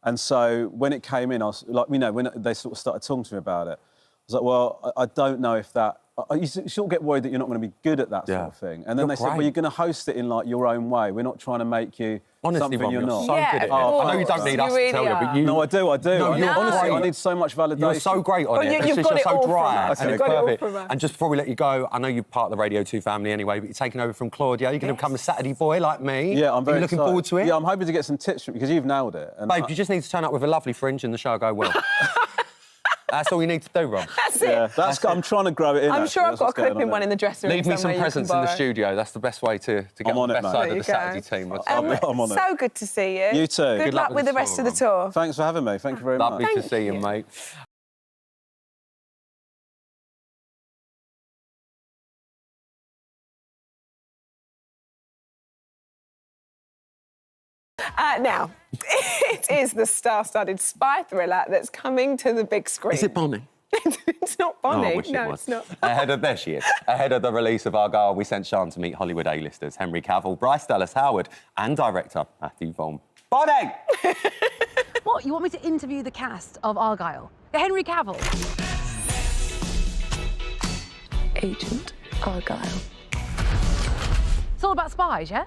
And so when it came in, I was like, you know, when they sort of started talking to me about it, I was like, well, I don't know if that... You sort of get worried that you're not going to be good at that sort of thing. And then they said, well, you're going to host it in, like, your own way. We're not trying to make you something Rom, you're not. so good at it. I know you don't need us to tell you, but you... No, I do. No, you're honestly, great. I need so much validation. You're so great on it. You've got it all so dry. from us. And You've it's got it all perfect. from us. And just before we let you go, I know you're part of the Radio 2 family anyway, but you're taking over from Claudia. You're going to become a Saturday boy like me. Yeah, I'm very looking excited. forward to it. Yeah, I'm hoping to get some tips from you, because you've nailed it. And Babe, you just need to turn up with a lovely fringe and the show will go well. That's all you need to do, Rob. That's it. Yeah, I'm trying to grow it in. I'm sure I've got a clipping one in the dressing room. Leave me some somewhere you presents can in the borrow. studio. That's the best way to get I'm on the on it, best mate. side There of the you Saturday go. team. I'm on it. So good to see you. You too. Good luck with the rest of the tour. Thanks for having me. Thank you very much. Lovely to see you, mate. Now, it is the star-studded spy thriller that's coming to the big screen. Is it Bonnie? It's not Bonnie. Oh, I wish no, it was. it's not. There she is. Ahead of the release of Argylle, we sent Sian to meet Hollywood A-listers Henry Cavill, Bryce Dallas Howard and director Matthew Vaughn. Bonnie! What, you want me to interview the cast of Argylle? Henry Cavill? Agent Argylle. It's all about spies, yeah?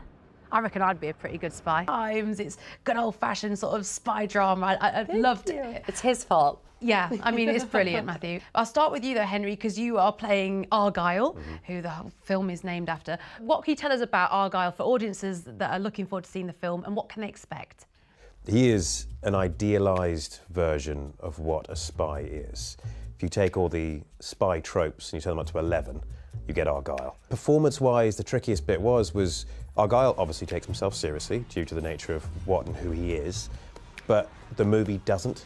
I reckon I'd be a pretty good spy. It's good old-fashioned sort of spy drama. I've loved it. It's his fault. Yeah, I mean, it's brilliant, Matthew. I'll start with you, though, Henry, because you are playing Argylle, who the whole film is named after. What can you tell us about Argylle for audiences that are looking forward to seeing the film, and what can they expect? He is an idealised version of what a spy is. If you take all the spy tropes and you turn them up to 11, you get Argylle. Performance-wise, the trickiest bit was Argylle obviously takes himself seriously due to the nature of what and who he is, but the movie doesn't.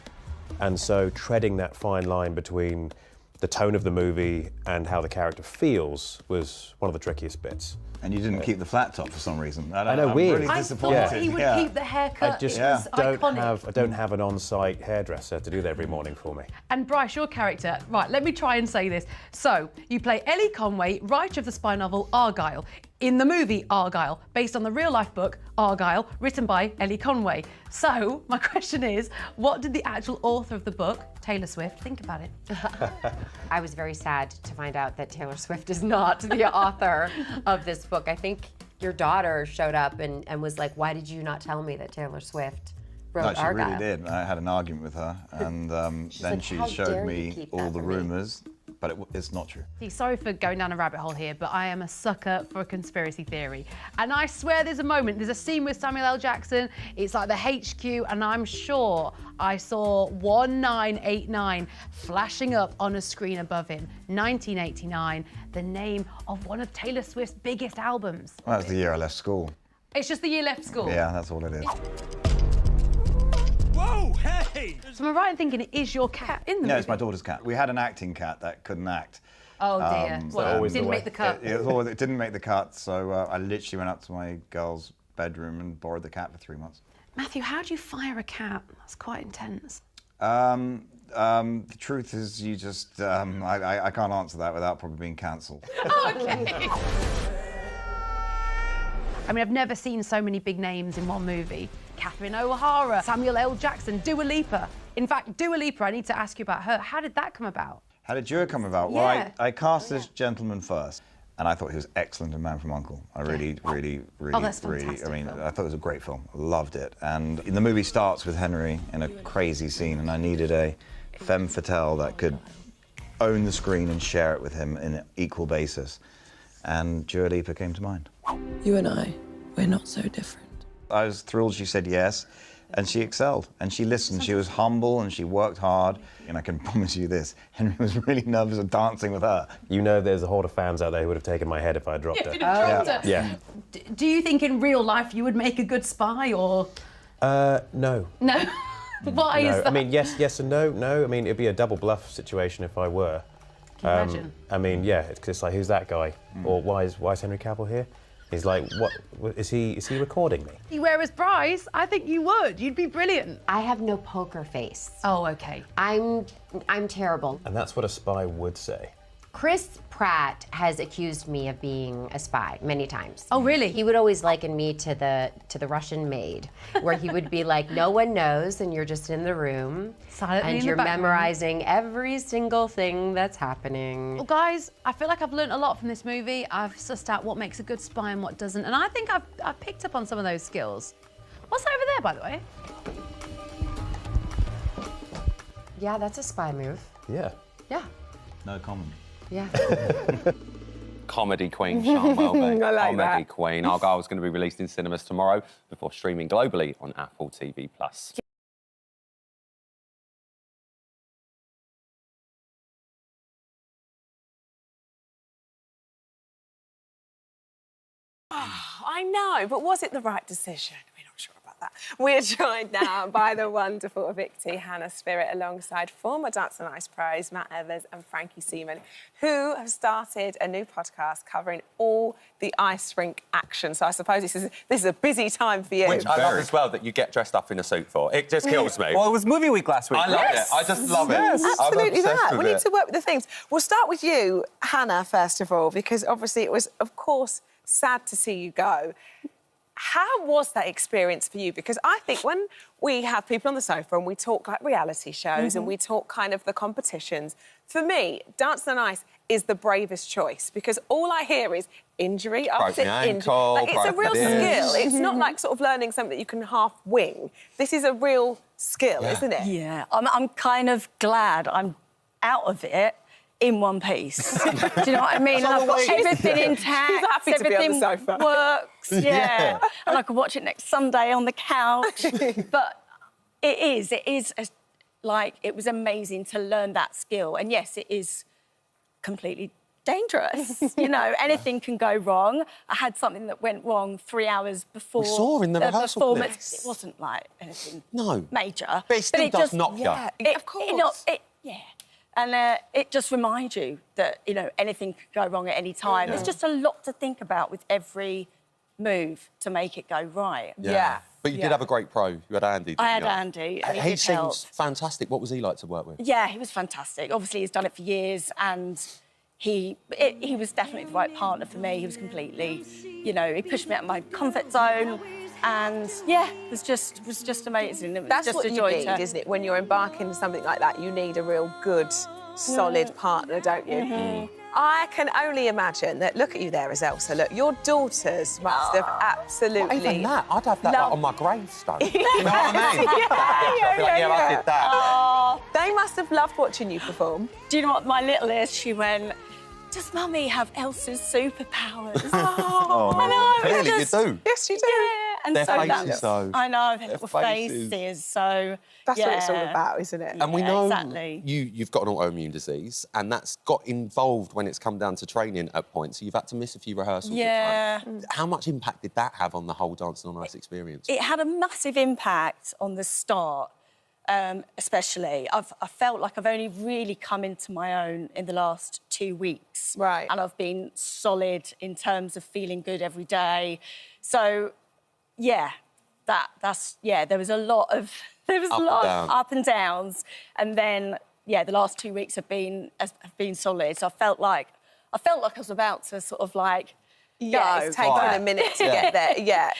And so treading that fine line between the tone of the movie and how the character feels was one of the trickiest bits. And you didn't keep the flat top for some reason. I know, I'm weird. really I disappointed. thought he would keep the haircut. I just was iconic. I don't have an on-site hairdresser to do that every morning for me. And Bryce, your character, right, let me try and say this. So, you play Ellie Conway, writer of the spy novel Argylle, in the movie Argylle, based on the real-life book Argylle, written by Ellie Conway. So, my question is, what did the actual author of the book, Taylor Swift, think about it? I was very sad to find out that Taylor Swift is not the author of this book. I think your daughter showed up and was like, why did you not tell me that Taylor Swift wrote No, she Argylle? really did. I had an argument with her, and then like, she "How showed dare you me keep all that the from me?" rumours, but it's not true. Sorry for going down a rabbit hole here, but I am a sucker for a conspiracy theory. And I swear there's a scene with Samuel L. Jackson, it's like the HQ, and I'm sure I saw 1989 flashing up on a screen above him. 1989, the name of one of Taylor Swift's biggest albums. Well, that was the year I left school. It's just the year left school. Yeah, that's all it is. Whoa, hey! So am I right in thinking it is your cat in the No, movie? it's my daughter's cat. We had an acting cat that couldn't act. Oh dear. Well, it didn't make the cut. It didn't make the cut, so I literally went up to my girl's bedroom and borrowed the cat for 3 months. Matthew, how do you fire a cat? That's quite intense. The truth is, you just I can't answer that without probably being cancelled. Oh, okay. I mean, I've never seen so many big names in one movie. Catherine O'Hara, Samuel L. Jackson, Dua Lipa. In fact, Dua Lipa, I need to ask you about her. How did that come about? How did Dua come about? Yeah. Well, I cast this gentleman first, and I thought he was excellent in Man from U.N.C.L.E. I really, that's I mean, I thought it was a great film. Loved it. And the movie starts with Henry in a crazy scene, and I needed a femme fatale that could own the screen and share it with him in an equal basis. And Dua Lipa came to mind. You and I, we're not so different. I was thrilled she said yes, and she excelled, and she listened. She was humble, and she worked hard. And I can promise you this, Henry was really nervous of dancing with her. You know there's a horde of fans out there who would have taken my head if I dropped it. If you'd have dropped her. Yeah. Do you think in real life you would make a good spy, or...? No. No? Why is that? I mean, yes and no. No, I mean, it'd be a double bluff situation if I were. Can you imagine? I mean, yeah, it's like, who's that guy? Or why is Henry Cavill here? He's like, what is he recording me? Whereas Bryce, I think you would. You'd be brilliant. I have no poker face. Oh, okay. I'm terrible. And that's what a spy would say. Chris Pratt has accused me of being a spy many times. Oh, really? He would always liken me to the Russian maid, where he would be like, no one knows, and you're just in the room, silently and in the you're background. memorizing every single thing that's happening. Well, guys, I feel like I've learned a lot from this movie. I've sussed out what makes a good spy and what doesn't, and I think I've picked up on some of those skills. What's that over there, by the way? Yeah, that's a spy move. Yeah. Yeah. No comment. Yeah. Comedy queen, Sean Welbeck. I like Comedy that. queen. Argyle is going to be released in cinemas tomorrow before streaming globally on Apple TV+. I know, but was it the right decision? We're not sure about that. We're joined now by the wonderful Victi Hannah Spirit alongside former Dance on Ice pros Matt Evers and Frankie Seaman, who have started a new podcast covering all the ice rink action. So I suppose this is a busy time for you. Which I love as well that you get dressed up in a suit for. It just kills me. Well, it was movie week last week. I love it. I just love it. Yes, I'm absolutely obsessed that. with We need it. to work with the themes. We'll start with you, Hannah, first of all, because obviously it was, of course, sad to see you go. How was that experience for you? Because I think when we have people on the sofa and we talk like reality shows and we talk kind of the competitions, for me, Dancing on Ice is the bravest choice because all I hear is injury after Broken injury. ankle, Like, it's a real broken skill. this. It's not like sort of learning something that you can half wing. This is a real skill, isn't it? Yeah, I'm kind of glad I'm out of it in one piece. Do you know what I mean? And I've got everything intact. She's happy to be on the everything sofa. works. Yeah. And I could watch it next Sunday on the couch. But it is like, it was amazing to learn that skill. And yes, it is completely dangerous. You know, anything can go wrong. I had something that went wrong 3 hours before We saw in the rehearsal performance. clips. It wasn't like anything No. major. But it still does knock you. Of course. And it just reminds you that, you know, anything could go wrong at any time. Yeah. There's just a lot to think about with every move to make it go right. But you did have a great pro. You had Andy. I had didn't you? Andy, and he He did seems help. fantastic. What was he like to work with? Yeah, he was fantastic. Obviously, he's done it for years, and he was definitely the right partner for me. He was completely, you know, he pushed me out of my comfort zone. And yeah, it was just amazing. It was That's just what a you joy need, to... isn't it? When you're embarking on something like that, you need a real good, solid partner, don't you? I can only imagine that. Look at you there as Elsa. Look, your daughters must have absolutely. Not even that. I'd have that like, on my gravestone. You know what I mean? yeah, I'd be like, yeah, I did that. Oh, they must have loved watching you perform. Do you know what my little is? She went, does Mummy have Elsa's superpowers? Oh, I know. clearly you do. Yes, you do. Yeah, and Their so faces, that's, though. I know, their Their little faces. faces. So That's what it's all yeah. about, isn't it? And we Yeah, know exactly. you've got an autoimmune disease, and that's got involved when it's come down to training at points. So you've had to miss a few rehearsals. Yeah. At times. How much impact did that have on the whole Dancing on Ice experience? It had a massive impact on the start, especially. I felt like I've only really come into my own in the last 2 weeks. Right. And I've been solid in terms of feeling good every day. So, yeah, there was a lot of up and downs. And then, yeah, the last 2 weeks have been solid. So I felt like I was about to sort of like go. It's taken a minute to get there. Yeah.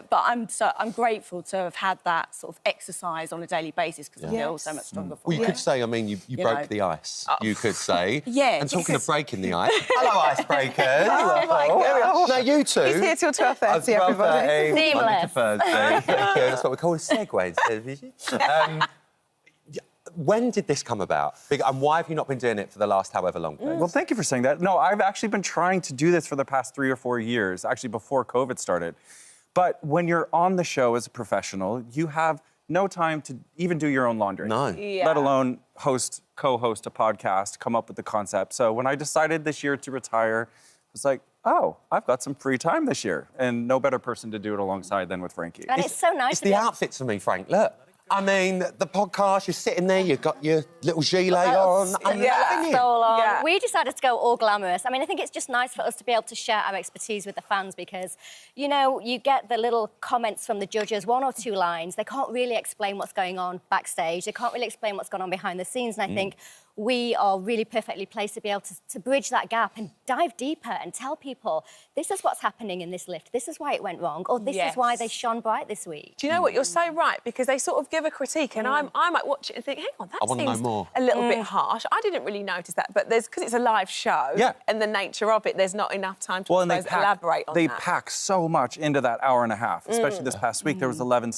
But I'm grateful to have had that sort of exercise on a daily basis because I feel so much stronger for Well, you it. could say, I mean, you broke know. the ice. You could say. Yeah. And talking of breaking the ice, hello, icebreakers. Oh, my gosh. Now, you two. He's here till 12:30, everybody. 12:30, Monday to Seamless. Thursday. That's what we call a segue television. When did this come about? And why have you not been doing it for the last however long? Well, thank you for saying that. No, I've actually been trying to do this for the past 3 or 4 years, actually before COVID started. But when you're on the show as a professional, you have no time to even do your own laundry. No. Yeah. Let alone co-host a podcast, come up with the concept. So when I decided this year to retire, I was like, oh, I've got some free time this year. And no better person to do it alongside than with Frankie. And it's so nice It's to be the able- outfits for me, Frank. Look. I mean, the podcast, you're sitting there, you've got your little gilet on. I'm loving it. Yeah. We decided to go all glamorous. I mean, I think it's just nice for us to be able to share our expertise with the fans because, you know, you get the little comments from the judges, 1 or 2 lines. They can't really explain what's going on backstage. They can't really explain what's going on behind the scenes. And I think we are really perfectly placed to be able to bridge that gap and dive deeper and tell people, this is what's happening in this lift, this is why it went wrong, or this is why they shone bright this week. Do you know what? You're so right, because they sort of give a critique, and I might watch it and think, hang on, that seems a little bit harsh. I didn't really notice that, but because it's a live show and the nature of it, there's not enough time to elaborate on that. They pack so much into that hour and a half, especially this past week. There was 11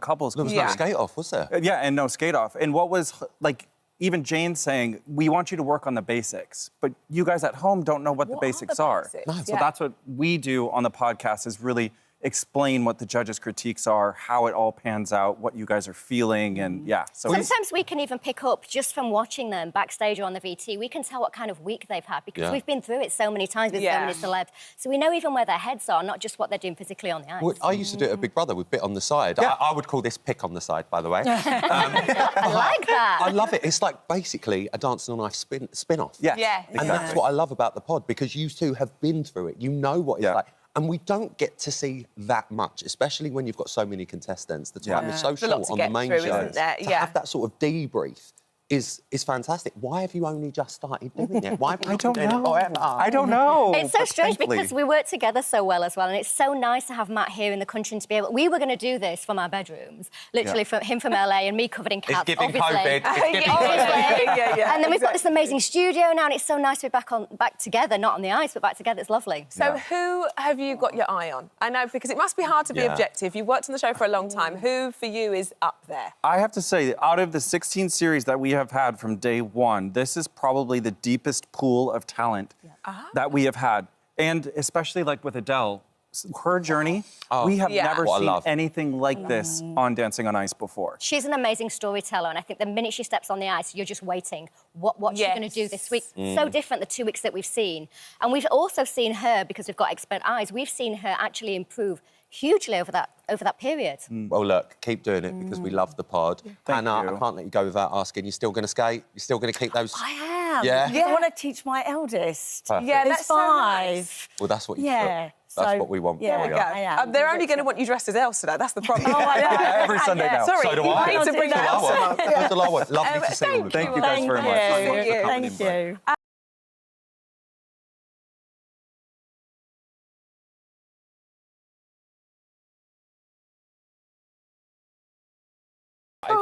couples. There was no skate-off, was there? Yeah, and no skate-off. And what was, like, even Jane saying, we want you to work on the basics, but you guys at home don't know what the basics are. So that's what we do on the podcast, is really explain what the judges' critiques are, how it all pans out, what you guys are feeling, and So sometimes we can even pick up, just from watching them backstage or on the VT, we can tell what kind of week they've had, because we've been through it so many times with so many celebs. So we know even where their heads are, not just what they're doing physically on the ice. Well, I used to do it at Big Brother with Bit on the Side. I would call this Pick on the Side, by the way. I like that. I love it. It's like basically a Dancing on Ice spin-off. And that's what I love about the pod, because you two have been through it. You know what it's like. And we don't get to see that much, especially when you've got so many contestants. The time is so short on the main show. To have that sort of debrief is fantastic. Why have you only just started doing it? Why have you I don't know. I don't know. It's so strange because we work together so well as well, and it's so nice to have Matt here in the country and to be able... We were going to do this from our bedrooms, literally from him from LA and me covered in cats, It's giving obviously. COVID. It's giving COVID. And then we've got this amazing studio now, and it's so nice to be back together, not on the ice, but back together. It's lovely. So who have you got your eye on? I know, because it must be hard to be objective. You've worked on the show for a long time. Who, for you, is up there? I have to say, out of the 16 series that we have had from day one, this is probably the deepest pool of talent that we have had. And especially like with Adele, her journey, we have never seen anything like this on Dancing on Ice before. She's an amazing storyteller, and I think the minute she steps on the ice, you're just waiting. What's she going to do this week? So different the 2 weeks that we've seen. And we've also seen her, because we've got expert eyes, we've seen her actually improve hugely over that period. Well, look, keep doing it, because we love the pod. Hannah, I can't let you go without asking, you still going to skate? You still going to keep those... I am. Yeah? I want to teach my eldest. Perfect. Yeah, who's that's so 5. nice. Well, that's what you Yeah. That's what we want for you. They're only going to want you dressed as Elsa, though. That's the problem. Every Sunday now. Sorry, So do I. you need to bring that Elsa. That's all I want. Lovely to see all of you. Thank you guys very much. Thank you. The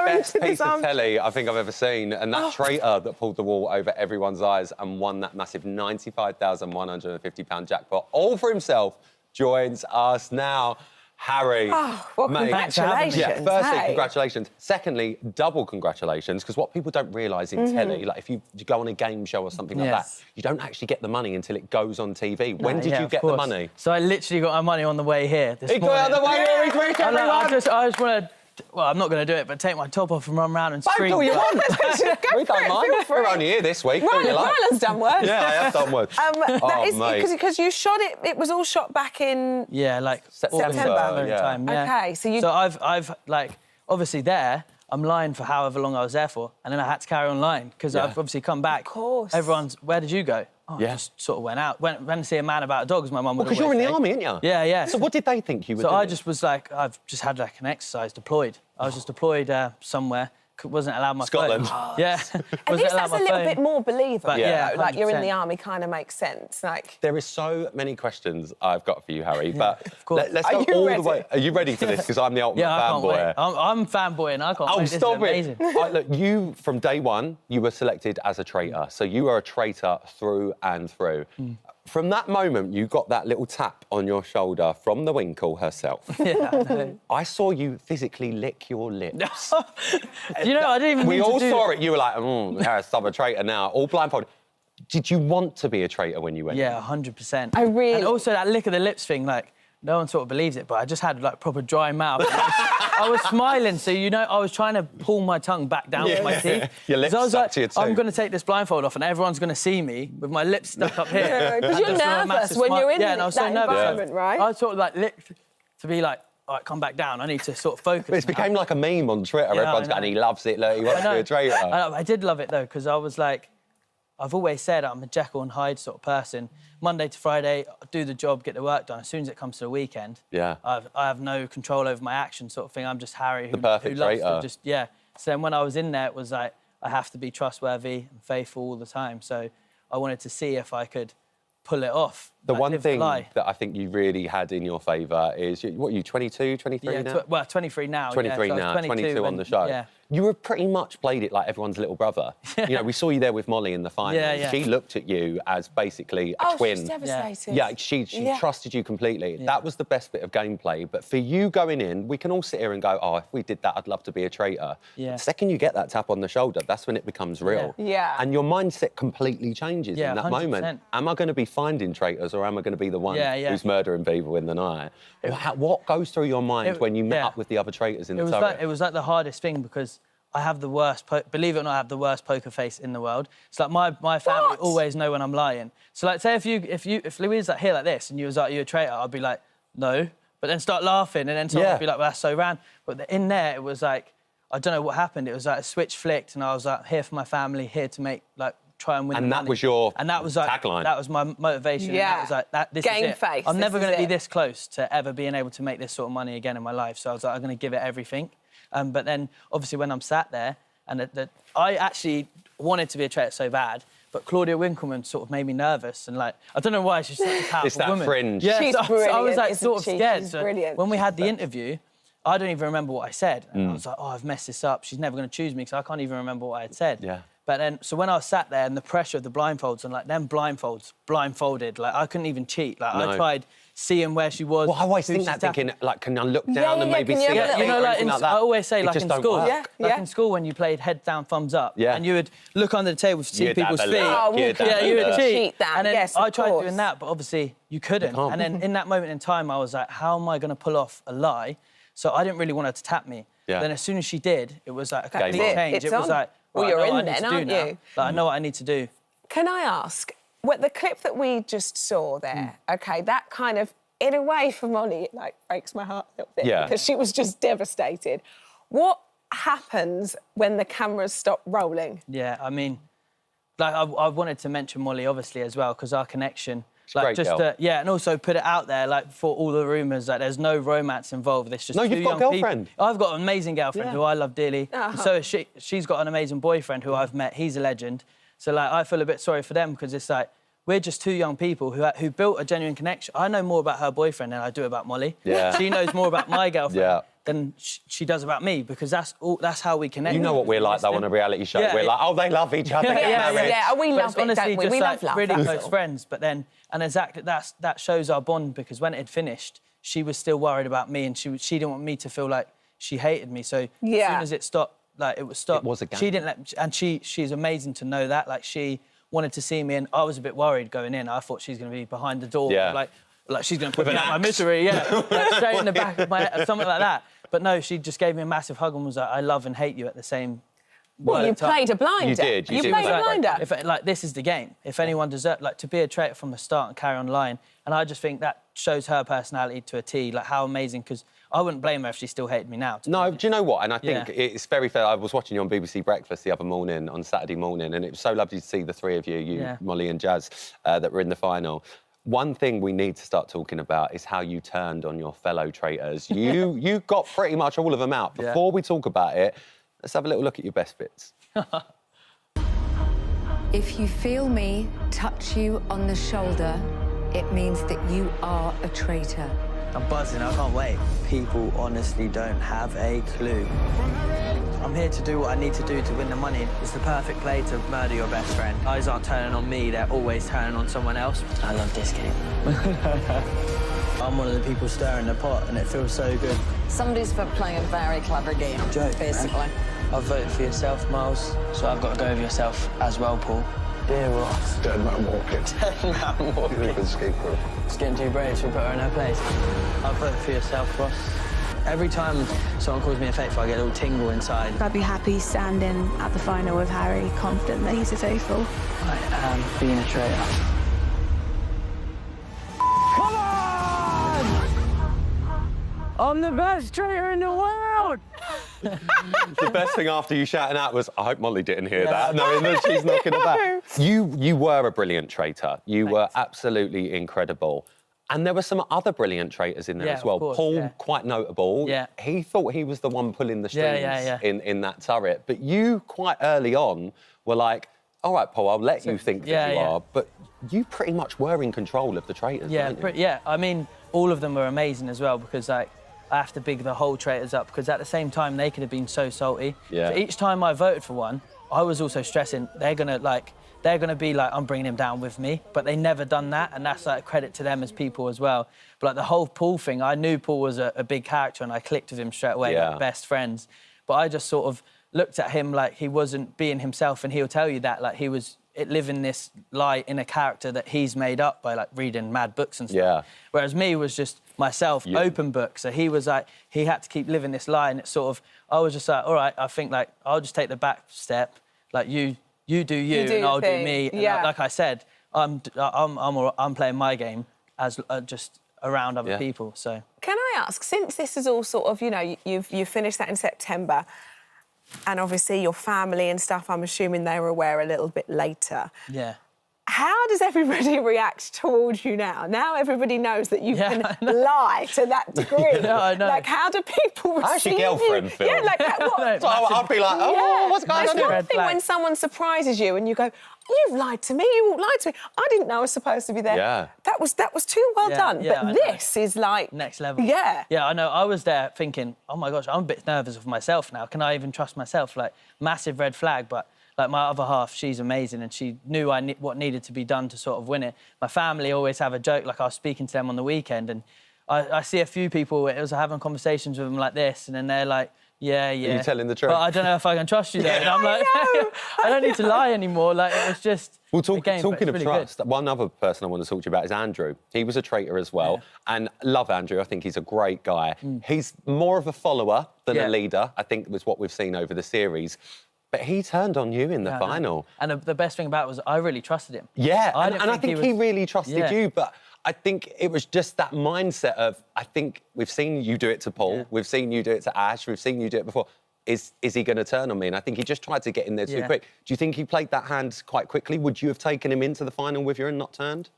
best piece of telly I think I've ever seen, and that traitor that pulled the wool over everyone's eyes and won that massive £95,150 jackpot all for himself joins us now. Harry. Oh, well, mate, congratulations. Yeah, firstly, hey. congratulations. Secondly, double congratulations, because what people don't realise in telly, like if you go on a game show or something like that, you don't actually get the money until it goes on TV. When did you get the money? So I literally got my money on the way here this morning. Got the money here, he's rich, everyone! I just want to... Well, I'm not going to do it, but take my top off and run around and scream. Don't do what you want. We don't mind. We're only here this week. Ryland's done work. Yeah, I have done work. Because you shot it. It was all shot back in. Yeah, like September. Time. Yeah. Okay, so you. So I've like obviously there. I'm lying for however long I was there for, and then I had to carry on lying because I've obviously come back. Of course. Everyone's. Where did you go? Oh, I just sort of went out. Went to see a man about dogs. My mum would. Because you're in the army, aren't you? Yeah, yeah. So what did they think you were doing? So I just was like, I've just had like an exercise deployed. I was just deployed somewhere. Wasn't allowed my Scotland. phone. Yeah. At least that's a little bit more believable. But, yeah, like you're in 100%. the army kind of makes sense. Like there is so many questions I've got for you, Harry. But of course. let's go all the way. Are you ready for this? Because I'm the ultimate fanboy. I'm fanboying. I can't wait. This Stop is amazing. it! Look, you from day one, you were selected as a traitor. So you are a traitor through and through. From that moment, you got that little tap on your shoulder from the Winkle herself. Yeah, I know. I saw you physically lick your lips. You know, I didn't even. We all saw it. You were like, Harris, I'm a traitor now. All blindfolded. Did you want to be a traitor when you went? Yeah, 100%. I really. And also that lick of the lips thing, like. No one sort of believes it, but I just had like proper dry mouth. I was smiling, so you know, I was trying to pull my tongue back down with my teeth. Your lips so I was stuck like, to your I'm tooth. going to take this blindfold off, and everyone's going to see me with my lips stuck up here. Because you're nervous when you're in that environment, right? I sort of like licked to be like, all right, come back down. I need to sort of focus. But it's became like a meme on Twitter. Yeah, Everyone's going, he loves it, look, he wants to be a traitor. I did love it, though, because I was like, I've always said I'm a Jekyll and Hyde sort of person. Monday to Friday, do the job, get the work done. As soon as it comes to the weekend, I have no control over my actions sort of thing. I'm just Harry who loves to just, So then when I was in there, it was like, I have to be trustworthy and faithful all the time. So I wanted to see if I could pull it off. The one thing that I think you really had in your favour is, what are you, 22, 23 now? Well, 23 now. 23 now, 22 on the show. Yeah. You were pretty much played it like everyone's little brother. You know, we saw you there with Molly in the final. She looked at you as basically a twin. She's devastated. Yeah, she trusted you completely. That was the best bit of gameplay. But for you going in, we can all sit here and go, oh, if we did that, I'd love to be a traitor. The second you get that tap on the shoulder, that's when it becomes real. And your mindset completely changes in that 100%. Moment. Am I going to be finding traitors or am I going to be the one who's murdering people in the night? What goes through your mind when you met up with the other traitors in the turret? It was like the hardest thing because I have the worst, believe it or not, I have the worst poker face in the world. It's like my family always know when I'm lying. So like, say if Louise like here like this and you was like, you're a traitor, I'd be like, no, but then start laughing and then someone would be like, well, that's so random. But in there, it was like, I don't know what happened. It was like a switch flicked and I was like, here for my family, here to make, like, try and win and the that money. Was your and that was like tagline. That was my motivation. And that was like, this Game is it. face. I'm never going to be this close to ever being able to make this sort of money again in my life. So I was like, I'm going to give it everything. But then, obviously, when I'm sat there, and I actually wanted to be a traitor so bad, but Claudia Winkleman sort of made me nervous. And, like, I don't know why, she's such a powerful it's that woman. fringe. Yeah, She's so brilliant, I was, like, sort of isn't she? scared. She's so brilliant. when we had the interview, I don't even remember what I said. And I was like, oh, I've messed this up. She's never going to choose me because I can't even remember what I had said. Yeah. But then, so when I was sat there and the pressure of the blindfolds and, like, them blindfolded, like, I couldn't even cheat. Like, I tried seeing where she was. Well, I always think that, thinking, like, can I look down and maybe see it? You know, like, I always say, like, in school. Like in school, when you played head down, thumbs up, and you would look under the table to see people's feet. You would cheat. And then I tried doing that, but obviously you couldn't. And then in that moment in time, I was like, how am I going to pull off a lie? So I didn't really want her to tap me. Then as soon as she did, it was like a complete change. It was like, well, you're in then, aren't you? Like, I know what I need to do. Can I ask, the clip that we just saw there, OK, that kind of, in a way, for Molly, it, like, breaks my heart a little bit because she was just devastated. What happens when the cameras stop rolling? Yeah, I mean, like, I wanted to mention Molly, obviously, as well, because our connection... Like, just and also put it out there, like, for all the rumours that there's no romance involved. There's just you've got a girlfriend. I've got an amazing girlfriend who I love dearly. So is she. She's got an amazing boyfriend who I've met. He's a legend. So, like, I feel a bit sorry for them because it's like we're just two young people who built a genuine connection. I know more about her boyfriend than I do about Molly. Yeah. She knows more about my girlfriend than she does about me because that's how we connect. You know what we're like, though, on a reality show. We're like, oh, they love each other. We love it, honestly, don't we? Just We like love really love. close friends. But then, and exactly that shows our bond because when it had finished, she was still worried about me and she didn't want me to feel like she hated me. So as soon as it stopped, like, it was stopped. It was a game. She didn't let, and she's amazing to know that. Like, she wanted to see me and I was a bit worried going in. I thought she's going to be behind the door, like she's going to put me out my misery, like, straight in the back of my head, something like that. But no, she just gave me a massive hug and was like, I love and hate you at the same Well, you played a blinder. You did. You played a blinder. This is the game. If anyone deserves, like, to be a traitor from the start and carry on lying, and I just think that shows her personality to a T, like, how amazing, because I wouldn't blame her if she still hated me now. No, do you know what? And I think it's very fair. I was watching you on BBC Breakfast the other morning, on Saturday morning, and it was so lovely to see the three of you, Molly and Jazz, that were in the final. One thing we need to start talking about is how you turned on your fellow traitors. You got pretty much all of them out. Before we talk about it, let's have a little look at your best bits. If you feel me touch you on the shoulder, it means that you are a traitor. I'm buzzing, I can't wait. People honestly don't have a clue. I'm here to do what I need to do to win the money. It's the perfect play to murder your best friend. Eyes aren't turning on me, they're always turning on someone else. I love this game. I'm one of the people stirring the pot, and it feels so good. Somebody's playing a very clever game, basically. I've voted for yourself, Miles, so I've got to go with yourself as well, Paul. Dear Ross. Dead man walking. Dead man walking. You're a good scapegoat. It's getting too brave, so we put her in her place. I'll vote for yourself, Ross. Every time someone calls me a faithful, I get a little tingle inside. I'd be happy standing at the final with Harry, confident that he's a faithful. I am being a traitor. I'm the best traitor in the world. The best thing after you shouting out was, I hope Molly didn't hear that, knowing that she's knocking about. You were a brilliant traitor. You were absolutely incredible. And there were some other brilliant traitors in there as well. Course, Paul, quite notable. Yeah. He thought he was the one pulling the strings in that turret. But you, quite early on, were like, all right, Paul, I'll let you think that you are. But you pretty much were in control of the traitors, weren't you? Yeah, I mean, all of them were amazing as well because, like, I have to big the whole traitors up because at the same time, they could have been so salty. Yeah. So each time I voted for one, I was also stressing, they're going to be like, I'm bringing him down with me, but they never done that, and that's like credit to them as people as well. But like the whole Paul thing, I knew Paul was a big character and I clicked with him straight away, like best friends. But I just sort of looked at him like he wasn't being himself, and he'll tell you that, like he was living this lie in a character that he's made up by like reading mad books and stuff. Yeah. Whereas me was just myself, open book. So he was like, he had to keep living this lie, and it's sort of, I was just like, all right, I think like, I'll just take the back step, like you do you and I'll do me. And like I said, I'm playing my game as just around other people. So can I ask, since this is all sort of, you know, you've finished that in September, and obviously your family and stuff, I'm assuming they were aware a little bit later. Yeah. How does everybody react towards you now? Now everybody knows that you can lie to that degree. I know. Like, how do people receive How's your girlfriend feel? Yeah, like that. What? So I'd be like, oh, what's going on? It's one thing when someone surprises you and you go, you've lied to me, you won't lie to me. I didn't know I was supposed to be there. Yeah. That was too well done. But this is like... next level. Yeah. Yeah, I know. I was there thinking, oh, my gosh, I'm a bit nervous of myself now. Can I even trust myself? Like, massive red flag, but... like, my other half, she's amazing, and she knew what needed to be done to sort of win it. My family always have a joke, like I was speaking to them on the weekend, and I see a few people, it was having conversations with them like this, and then they're like, yeah. Are you telling the truth? But I don't know if I can trust you, though. And I'm like, I don't need to lie anymore. Like, it was just... Well, talking of really trust, one other person I want to talk to you about is Andrew. He was a traitor as well, and love Andrew. I think he's a great guy. He's more of a follower than a leader, I think was what we've seen over the series. But he turned on you in the final. And the best thing about it was I really trusted him. Yeah, and I think he really trusted you, but I think it was just that mindset of, I think we've seen you do it to Paul, we've seen you do it to Ash, we've seen you do it before. Is he going to turn on me? And I think he just tried to get in there too quick. Do you think he played that hand quite quickly? Would you have taken him into the final with you and not turned?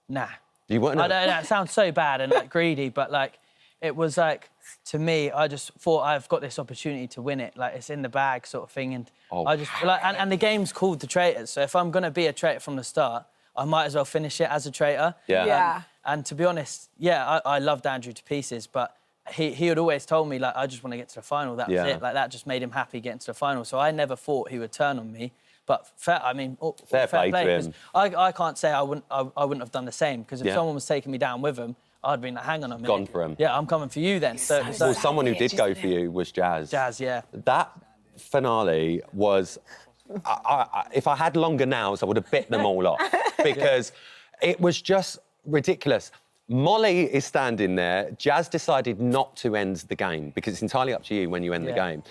Nah. You wouldn't have? I know, it sounds so bad and like greedy, but like, it was like, to me, I just thought I've got this opportunity to win it. Like, it's in the bag sort of thing. And I just, like, and the game's called The Traitors. So if I'm going to be a traitor from the start, I might as well finish it as a traitor. And to be honest, I loved Andrew to pieces, but he had always told me, like, I just want to get to the final. That was it. Like, that just made him happy getting to the final. So I never thought he would turn on me. But fair play to him. I can't say I wouldn't have done the same, because if someone was taking me down with him, I'd been like, hang on a minute. Gone for him. Yeah, I'm coming for you then. So well, someone who did go for you was Jazz. Jazz, yeah. That finale was... if I had longer nails, I would have bit them all off, because it was just ridiculous. Molly is standing there. Jazz decided not to end the game, because it's entirely up to you when you end the game.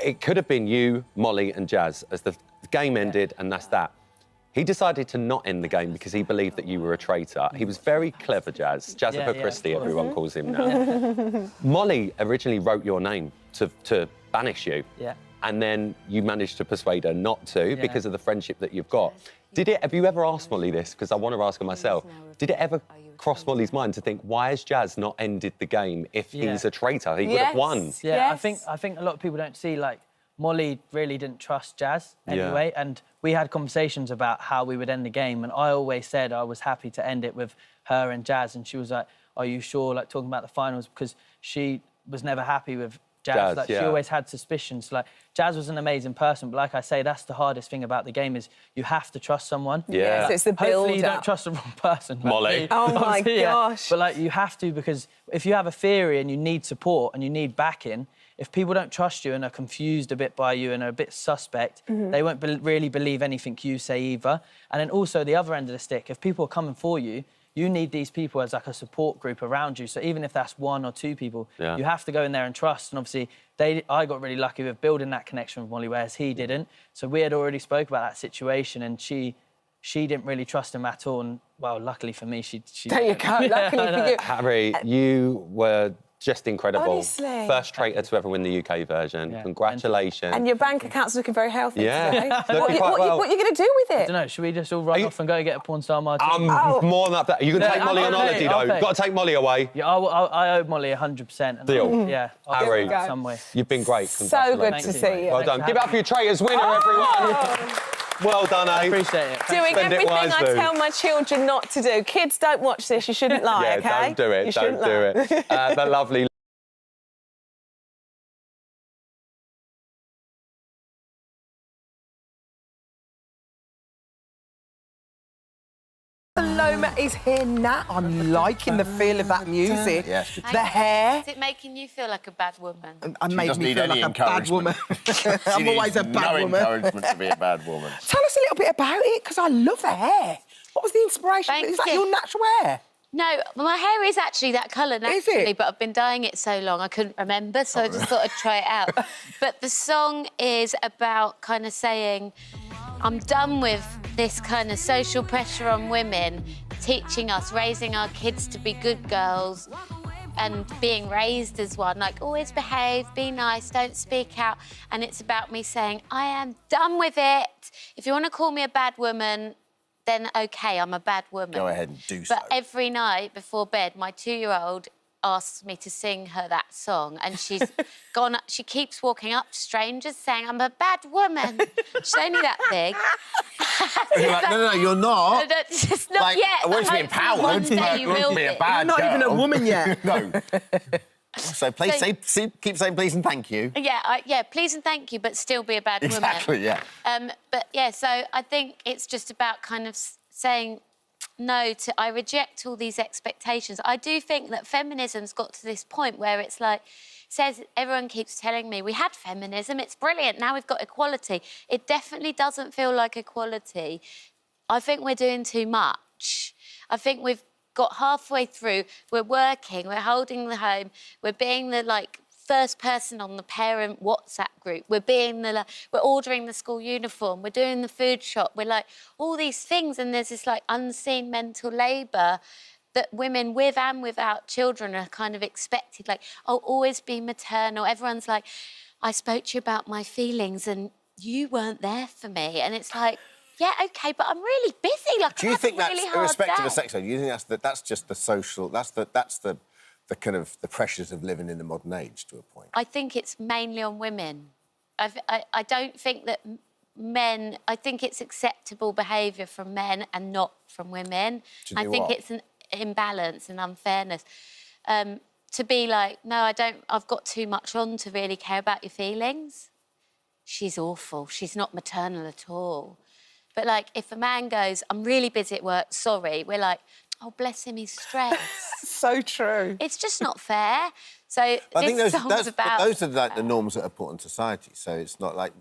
It could have been you, Molly and Jazz as the game ended, and that's that. He decided to not end the game because he believed that you were a traitor. He was very clever, Jazz. Jazzifer Christie, everyone calls him now. Molly originally wrote your name to banish you. Yeah. And then you managed to persuade her not to because of the friendship that you've got. Have you ever asked Molly this? Because I want to ask her myself. Did it ever cross Molly's mind to think, why has Jazz not ended the game if he's a traitor? He would have won. Yeah, I think a lot of people don't see, like, Molly really didn't trust Jazz anyway, and we had conversations about how we would end the game, and I always said I was happy to end it with her and Jazz, and she was like, are you sure, like, talking about the finals, because she was never happy with Jazz. Like, she always had suspicions. Like, Jazz was an amazing person, but like I say, that's the hardest thing about the game is you have to trust someone. Yeah. So it's the build-up. Hopefully you don't trust the wrong person. Molly. Oh, my gosh. But, like, you have to, because if you have a theory and you need support and you need backing, if people don't trust you and are confused a bit by you and are a bit suspect, they won't really believe anything you say either. And then also the other end of the stick, if people are coming for you, you need these people as like a support group around you. So even if that's one or two people, you have to go in there and trust. And obviously, I got really lucky with building that connection with Molly, whereas he didn't. So we had already spoke about that situation, and she didn't really trust him at all. And well, luckily for me, she there you go. Luckily for you, Harry, you were Just incredible. Honestly. First traitor to ever win the UK version. Yeah. Congratulations. And your bank account's looking very healthy today. Looking quite well. What are you going to do with it? I don't know. Should we just all run off and go get a porn star martini? I'm more than up. You can take Molly on holiday, though. Got to take Molly away. Yeah, I owe Molly 100%. Deal. Yeah. Harry, some way. you've been great. So good to see you. Well done. Give it up for your traitors winner, everyone. Well done, eh? I appreciate it. Doing everything I tell my children not to do. Kids, don't watch this. You shouldn't lie, OK? Don't do it. Don't do it. The lovely... Paloma is here now. I'm liking the feel of that music. Yes. The hair. Is it making you feel like a bad woman? It made me feel like a bad woman. I'm always a bad woman. No encouragement to be a bad woman. Tell us a little bit about it, because I love the hair. What was the inspiration? Is that your natural hair? No, my hair is actually that colour naturally, but I've been dyeing it so long I couldn't remember, so I just thought I'd try it out. But the song is about kind of saying, I'm done with this kind of social pressure on women, teaching us, raising our kids to be good girls and being raised as one, like always behave, be nice, don't speak out. And it's about me saying, I am done with it. If you want to call me a bad woman, then OK, I'm a bad woman. Go ahead and do so. But every night before bed, my 2-year-old asks me to sing her that song, and she's gone. She keeps walking up to strangers saying, I'm a bad woman. She's only that big. You're like, no, you're not. Just not like, yet. I want you to be empowered. One day you will be a bad You're not even a woman yet. No. So please keep saying please and thank you. Yeah, please and thank you, but still be a bad woman. Exactly, yeah. But yeah, so I think it's just about kind of saying no to, I reject all these expectations. I do think that feminism's got to this point where it's like, everyone keeps telling me, we had feminism, it's brilliant, now we've got equality. It definitely doesn't feel like equality. I think we're doing too much. I think we've got halfway through, we're working, we're holding the home, we're being the, first person on the parent WhatsApp group, we're ordering the school uniform, we're doing the food shop, we're all these things, and there's this unseen mental labour that women with and without children are kind of expected, always be maternal. Everyone's like, I spoke to you about my feelings and you weren't there for me. And it's like, yeah, OK, but I'm really busy. Do you think that's, irrespective of sex, do you think that's just the social, that's the kind of the pressures of living in the modern age to a point? I think it's mainly on women. I don't think that men, I think it's acceptable behaviour from men and not from women. I think it's an imbalance and unfairness. To be like, no, I've got too much on to really care about your feelings. She's awful. She's not maternal at all. But, if a man goes, I'm really busy at work, sorry, we're like, oh, bless him, he's stressed. So true. It's just not fair. So I think those are about... the norms that are put in society. So it's not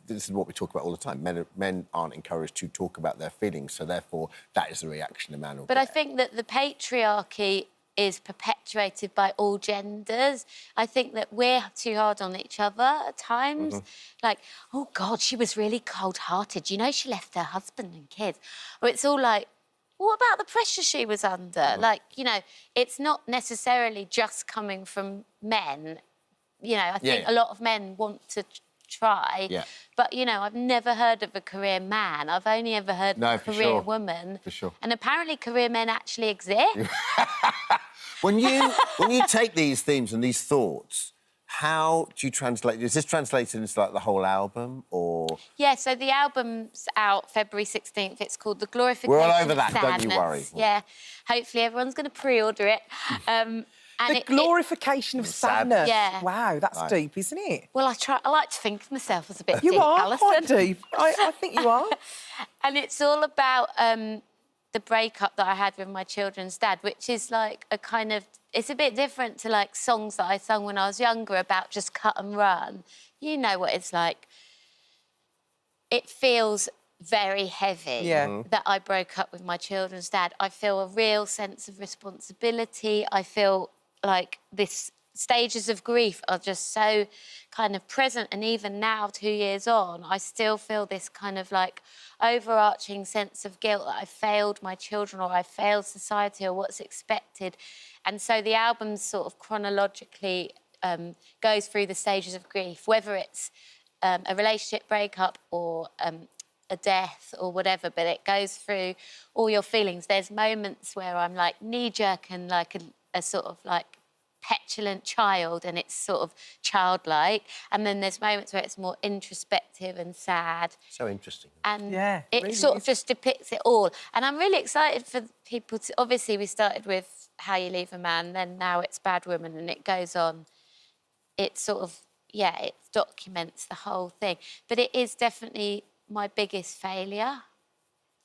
this is what we talk about all the time. Men aren't encouraged to talk about their feelings, so therefore that is the reaction a man will get. I think that the patriarchy is perpetuated by all genders. I think that we're too hard on each other at times. Oh, God, she was really cold-hearted. You know, she left her husband and kids. Or it's all like, what about the pressure she was under? It's not necessarily just coming from men. I think a lot of men want to try. Yeah. But, I've never heard of a career man. I've only ever heard of a career woman. For sure. And apparently career men actually exist. When you take these themes and these thoughts, how do you translate? Is this translated into the whole album, or? Yeah, so the album's out February 16th. It's called The Glorification We're all over of that, Sadness. don't you worry. Yeah, hopefully everyone's going to pre-order it. And the glorification of sadness. Yeah. Wow, that's deep, isn't it? Well, I like to think of myself as a bit you deep, are Alison. quite deep. I think you are. And it's all about the breakup that I had with my children's dad, which is a kind of... It's a bit different to, songs that I sung when I was younger about just cut and run. You know what it's like. It feels very heavy that I broke up with my children's dad. I feel a real sense of responsibility. I feel like this stages of grief are just so kind of present, and even now, 2 years on, I still feel this kind of like overarching sense of guilt that I failed my children or I failed society or what's expected. And so the album sort of chronologically goes through the stages of grief, whether it's a relationship breakup or a death or whatever, but it goes through all your feelings. There's moments where I'm like knee-jerk and like a sort of like petulant child, and it's sort of childlike, and then there's moments where it's more introspective and sad. So interesting. And it really sort of just depicts it all. And I'm really excited for people to... Obviously, we started with How You Leave a Man, then now it's Bad Woman, and it goes on. It sort of, yeah, it documents the whole thing. But it is definitely my biggest failure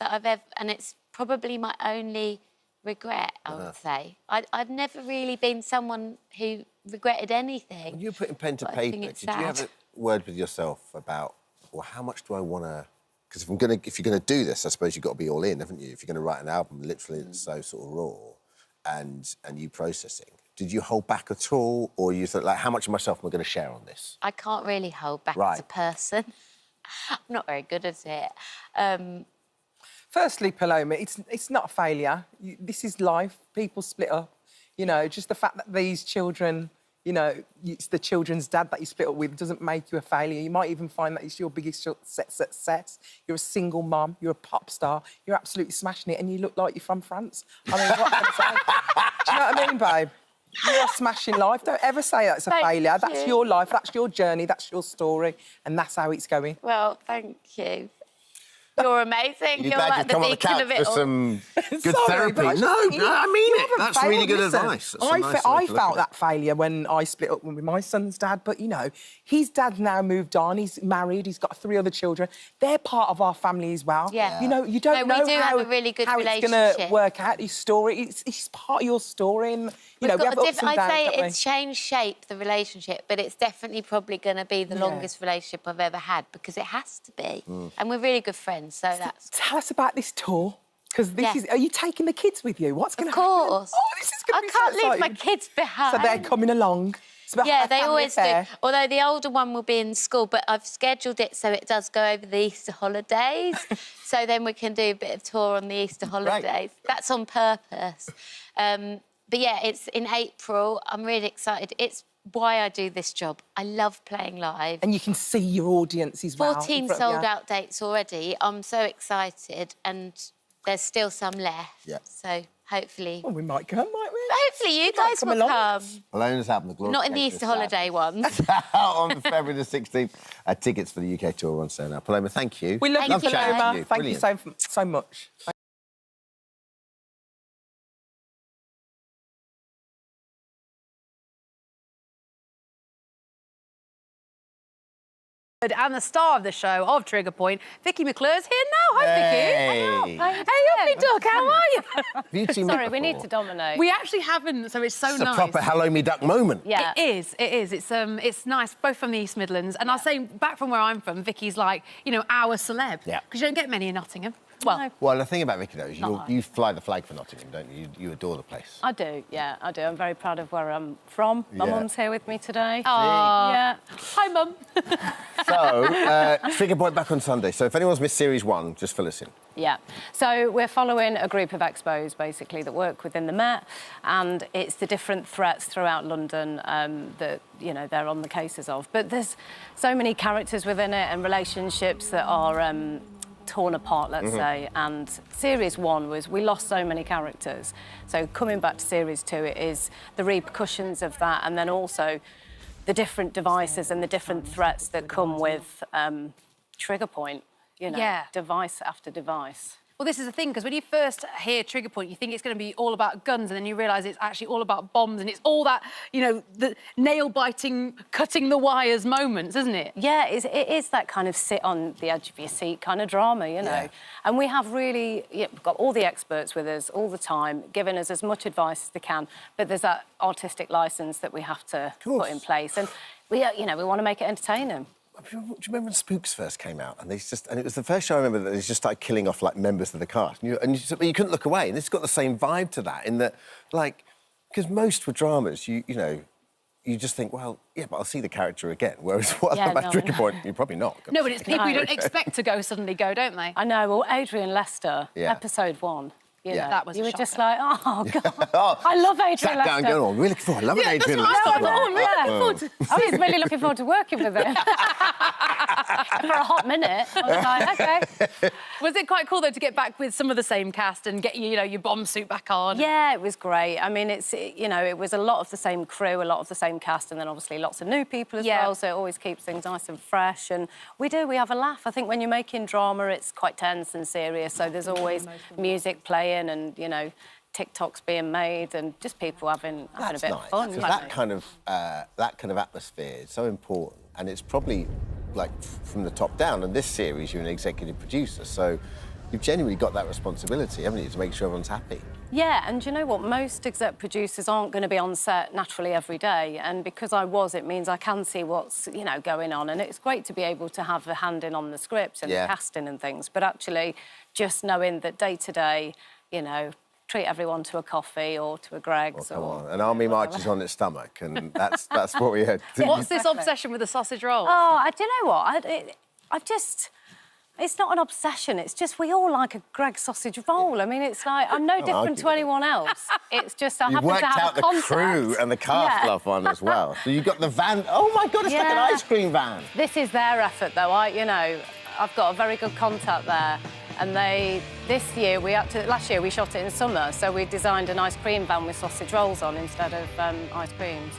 that I've ever... And it's probably my only regret, I would say. I've never really been someone who regretted anything. When you were putting pen to paper, did you have a word with yourself about, well, how much do I want to... Because if you're going to do this, I suppose you've got to be all in, haven't you? If you're going to write an album, literally, it's so sort of raw and you processing. Did you hold back at all, or you thought, like, how much of myself am I going to share on this? I can't really hold back as a person. I'm not very good at it. Firstly, Paloma, it's not a failure. This is life. People split up. You know, just the fact that these children, you know, it's the children's dad that you split up with doesn't make you a failure. You might even find that it's your biggest success. You're a single mum. You're a pop star. You're absolutely smashing it, and you look like you're from France. I mean, what can I say? Do you know what I mean, babe? You're smashing life. Don't ever say that's a failure. That's your life. That's your journey. That's your story, and that's how it's going. Well, thank you. You're amazing. You're like the beacon of it all. Some good therapy. No, I mean it. That's really good advice. I felt that failure when I split up with my son's dad, but, you know, his dad now moved on. He's married. He's got 3 other children. They're part of our family as well. Yeah. You know, you don't know have a really good how it's going to work out, his story. It's part of your story, and, you know, we have ups and downs, I'd say don't we? it's changed shape, the relationship, but it's definitely probably going to be the longest relationship I've ever had, because it has to be. And we're really good friends, so that's... Tell us about this tour, because this is... Are you taking the kids with you? What's going to happen? Of course. Oh, this is going to be so exciting. I can't leave my kids behind. So they're coming along. Yeah, they always do. Although the older one will be in school, but I've scheduled it so it does go over the Easter holidays. So then we can do a bit of tour on the Easter holidays. Right. That's on purpose. But yeah, it's in April. I'm really excited. It's why I do this job. I love playing live. And you can see your audience as well. 14 sold-out dates already. I'm so excited, and there's still some left. Yeah. So hopefully... Well, we might come, might we? Hopefully you guys will come. Alona's having the glory. Not in the Easter holiday ones. On February the 16th. Tickets for the UK tour are on sale now. Paloma, thank you. We love you, Paloma. Thank you so much. And the star of the show, of Trigger Point, Vicky McClure's here now. Hi, Vicky. Hey, Uppy Duck, how are you? Sorry, we need to dominate. We actually haven't, so it's so nice. It's a proper Hello Me Duck moment. Yeah. It is. It's nice, both from the East Midlands. And I'll say, back from where I'm from, Vicky's like, you know, our celeb. Yeah. Because you don't get many in Nottingham. Well, the thing about Vicky, though, is you fly the flag for Nottingham, don't you? You adore the place. I do, yeah, I do. I'm very proud of where I'm from. My mum's here with me today. Oh, yeah. Hi, Mum. So, Trigger Point back on Sunday. So if anyone's missed Series 1, just fill us in. Yeah. So we're following a group of expos, basically, that work within the Met, and it's the different threats throughout London that, you know, they're on the cases of. But there's so many characters within it and relationships that are... torn apart, let's say, and Series 1 was, we lost so many characters. So coming back to Series 2, it is the repercussions of that, and then also the different devices and the different threats that come with Trigger Point, you know, device after device. Well, this is the thing, because when you first hear Trigger Point, you think it's going to be all about guns, and then you realise it's actually all about bombs, and it's all that, you know, the nail-biting, cutting-the-wires moments, isn't it? Yeah, it is that kind of sit-on-the-edge-of-your-seat kind of drama, you know. Yeah. And we have really... we've got all the experts with us all the time, giving us as much advice as they can, but there's that artistic licence that we have to put in place. And, we want to make it entertaining. Do you remember when Spooks first came out? And it was the first show I remember that they just started killing off, like, members of the cast. And you couldn't look away. And it's got the same vibe to that, in that, like... Because most were dramas, you know... you just think, well, yeah, but I'll see the character again. Whereas what about Drinking Point, you're probably not. No, but it's people you don't expect to go suddenly go, don't they? I know. Well, Adrian Lester, episode 1. You know, that was you a were shocker. just like, oh, God. I love Adrian Sat Lester. down going, oh, I'm really looking forward. I love Adrian Lester. I'm really looking forward to working with him. For a hot minute. I was like, OK. Was it quite cool, though, to get back with some of the same cast and get, you know, your bomb suit back on? Yeah, it was great. I mean, it was a lot of the same crew, a lot of the same cast, and then obviously lots of new people as well, so it always keeps things nice and fresh. And we have a laugh. I think when you're making drama, it's quite tense and serious, so there's always music playing and, you know, TikToks being made and just people having a bit of fun. That kind of atmosphere is so important, and it's probably like from the top down. And this series, you're an executive producer, so you've genuinely got that responsibility, haven't you, to make sure everyone's happy. Yeah, and you know what? Most exec producers aren't going to be on set naturally every day, and because I was, it means I can see what's, you know, going on, and it's great to be able to have a hand in on the script and the casting and things, but actually just knowing that day to day, you know, treat everyone to a coffee or to a Greg's. An army marches on its stomach, and that's what we had. What's this obsession with the sausage roll? Oh, do you know what? I've just... It's not an obsession, it's just we all like a Greg's sausage roll. I mean, it's like, I'm no different to anyone else. It's just I happen to have a You worked out the crew and the cast love one as well. So you got the van. Oh, my God, it's like an ice cream van. This is their effort, though. I've got a very good contact there. And last year we shot it in summer, so we designed an ice cream van with sausage rolls on instead of ice creams.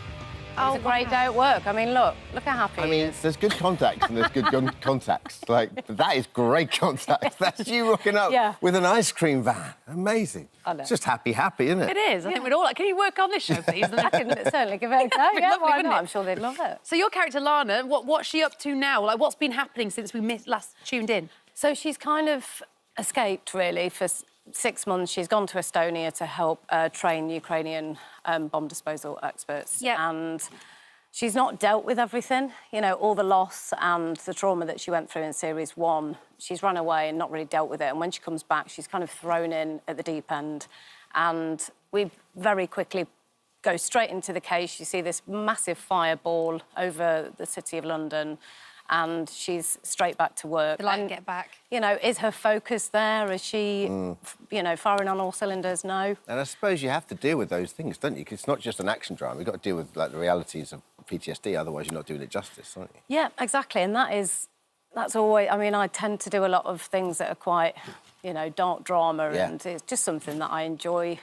It was a great day at work. I mean, look how happy he is. There's good contacts and there's good contacts. Like, that is great contacts. That's you rocking up with an ice cream van. Amazing. I know. It's just happy, isn't it? It is. I think we'd all like, can you work on this show, please? I can certainly give it a go. Yeah, lovely, why not? it? I'm sure they'd love it. So your character, Lana, what's she up to now? Like, what's been happening since we last tuned in? So she's kind of escaped, really, for 6 months. She's gone to Estonia to help train Ukrainian bomb disposal experts. And she's not dealt with everything, you know, all the loss and the trauma that she went through in Series 1. She's run away and not really dealt with it. And when she comes back, she's kind of thrown in at the deep end. And we very quickly go straight into the case. You see this massive fireball over the city of London, and she's straight back to work. The light get back. You know, is her focus there? Is she, you know, firing on all cylinders? No. And I suppose you have to deal with those things, don't you? 'Cause it's not just an action drama. You've got to deal with, like, the realities of PTSD, otherwise you're not doing it justice, aren't you? Yeah, exactly. And that's always... I mean, I tend to do a lot of things that are quite, you know, dark drama, and it's just something that I enjoy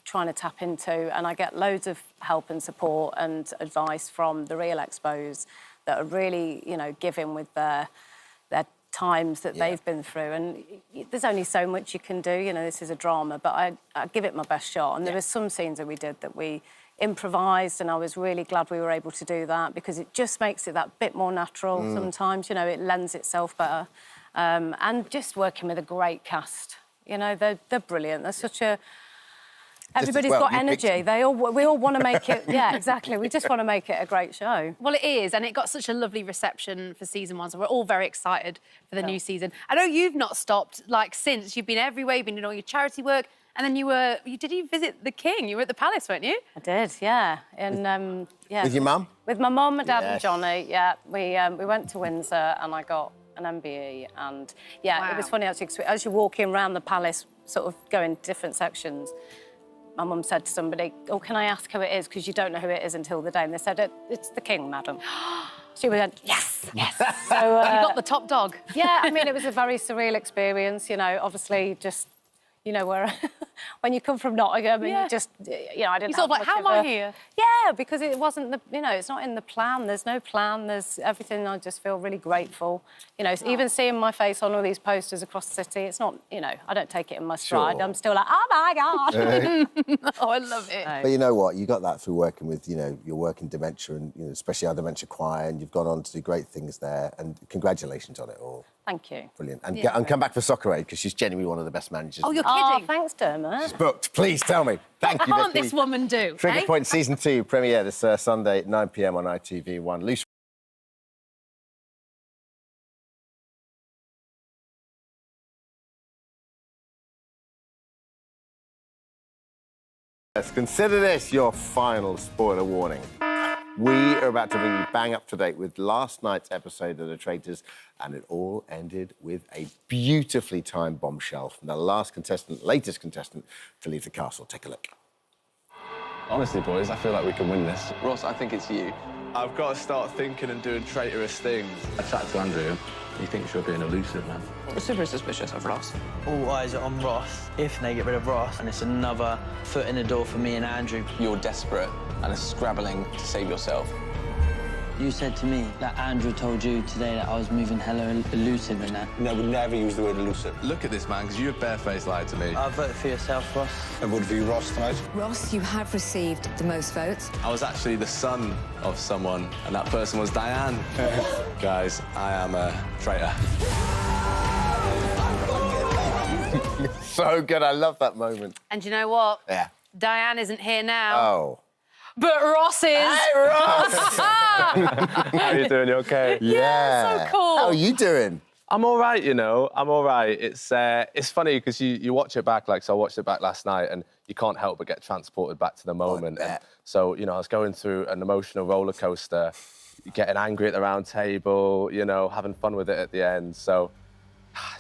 trying to tap into, and I get loads of help and support and advice from the real expos that are really, you know, giving with their times that they've been through. And there's only so much you can do. You know, this is a drama, but I give it my best shot. And there were some scenes that we did that we improvised, and I was really glad we were able to do that because it just makes it that bit more natural sometimes. You know, it lends itself better. And just working with a great cast. You know, they're brilliant. They're such a... Everybody's got energy. We all want to make it... Yeah, exactly. We just want to make it a great show. Well, it is, and it got such a lovely reception for season 1, so we're all very excited for the new season. I know you've not stopped, like, since. You've been everywhere, you've been doing all your charity work, and then did you visit the King? You were at the palace, weren't you? I did, yeah. And, yeah. With your mum? With my mum, my dad and Johnny, yeah. We went to Windsor and I got an MBE, and, yeah, it was funny, actually, 'cause as you're walking around the palace, sort of going different sections, my mum said to somebody, oh, can I ask who it is? Because you don't know who it is until the day. And they said, it's the King, madam. She went, yes, yes. So, you got the top dog. Yeah, I mean, it was a very surreal experience, you know, obviously just, you know, where when you come from Nottingham and you just, you know, I didn't You sort of like, how am I here? Yeah, because it wasn't the, you know, it's not in the plan. There's no plan. There's everything. I just feel really grateful. You know, even seeing my face on all these posters across the city, it's not, you know, I don't take it in my stride. I'm still like, oh, my God. Oh, I love it. But you know what? You got that through working with, you know, your work in dementia and, you know, especially our dementia choir, and you've gone on to do great things there. And congratulations on it all. Thank you. Brilliant. And, and come back for Soccer Aid, because she's genuinely one of the best managers. Oh, you're kidding? Oh, thanks, Dermot. She's booked. Please tell me. Thank you, What can't Vicky. this woman do? Trigger Point Season 2 premiere this Sunday at 9 p.m. on ITV1. Loose. Consider this your final spoiler warning. We are about to bring you bang up to date with last night's episode of The Traitors, and it all ended with a beautifully timed bombshell from the latest contestant to leave the castle. Take a look. Honestly, boys, I feel like we can win this. Ross, I think it's you. I've got to start thinking and doing traitorous things. I chatted to Andrew. He thinks you're being elusive, man. I'm super suspicious of Ross. All eyes are on Ross. If they get rid of Ross, and it's another foot in the door for me and Andrew. You're desperate and are scrabbling to save yourself. You said to me that Andrew told you today that I was moving hella elusive and that. No, we never use the word elusive. Look at this, man, because you have barefaced lied to me. I voted for yourself, Ross. I voted for you, Ross, tonight. Ross, you have received the most votes. I was actually the son of someone, and that person was Diane. Guys, I am a traitor. So good, I love that moment. And you know what? Yeah. Diane isn't here now. Oh. But Ross is. Hey, Ross! How are you doing? You OK? Yeah, so cool. How are you doing? I'm all right, you know. I'm all right. It's funny because you watch it back, so I watched it back last night, and you can't help but get transported back to the moment. And so, you know, I was going through an emotional roller coaster, getting angry at the round table, you know, having fun with it at the end. So,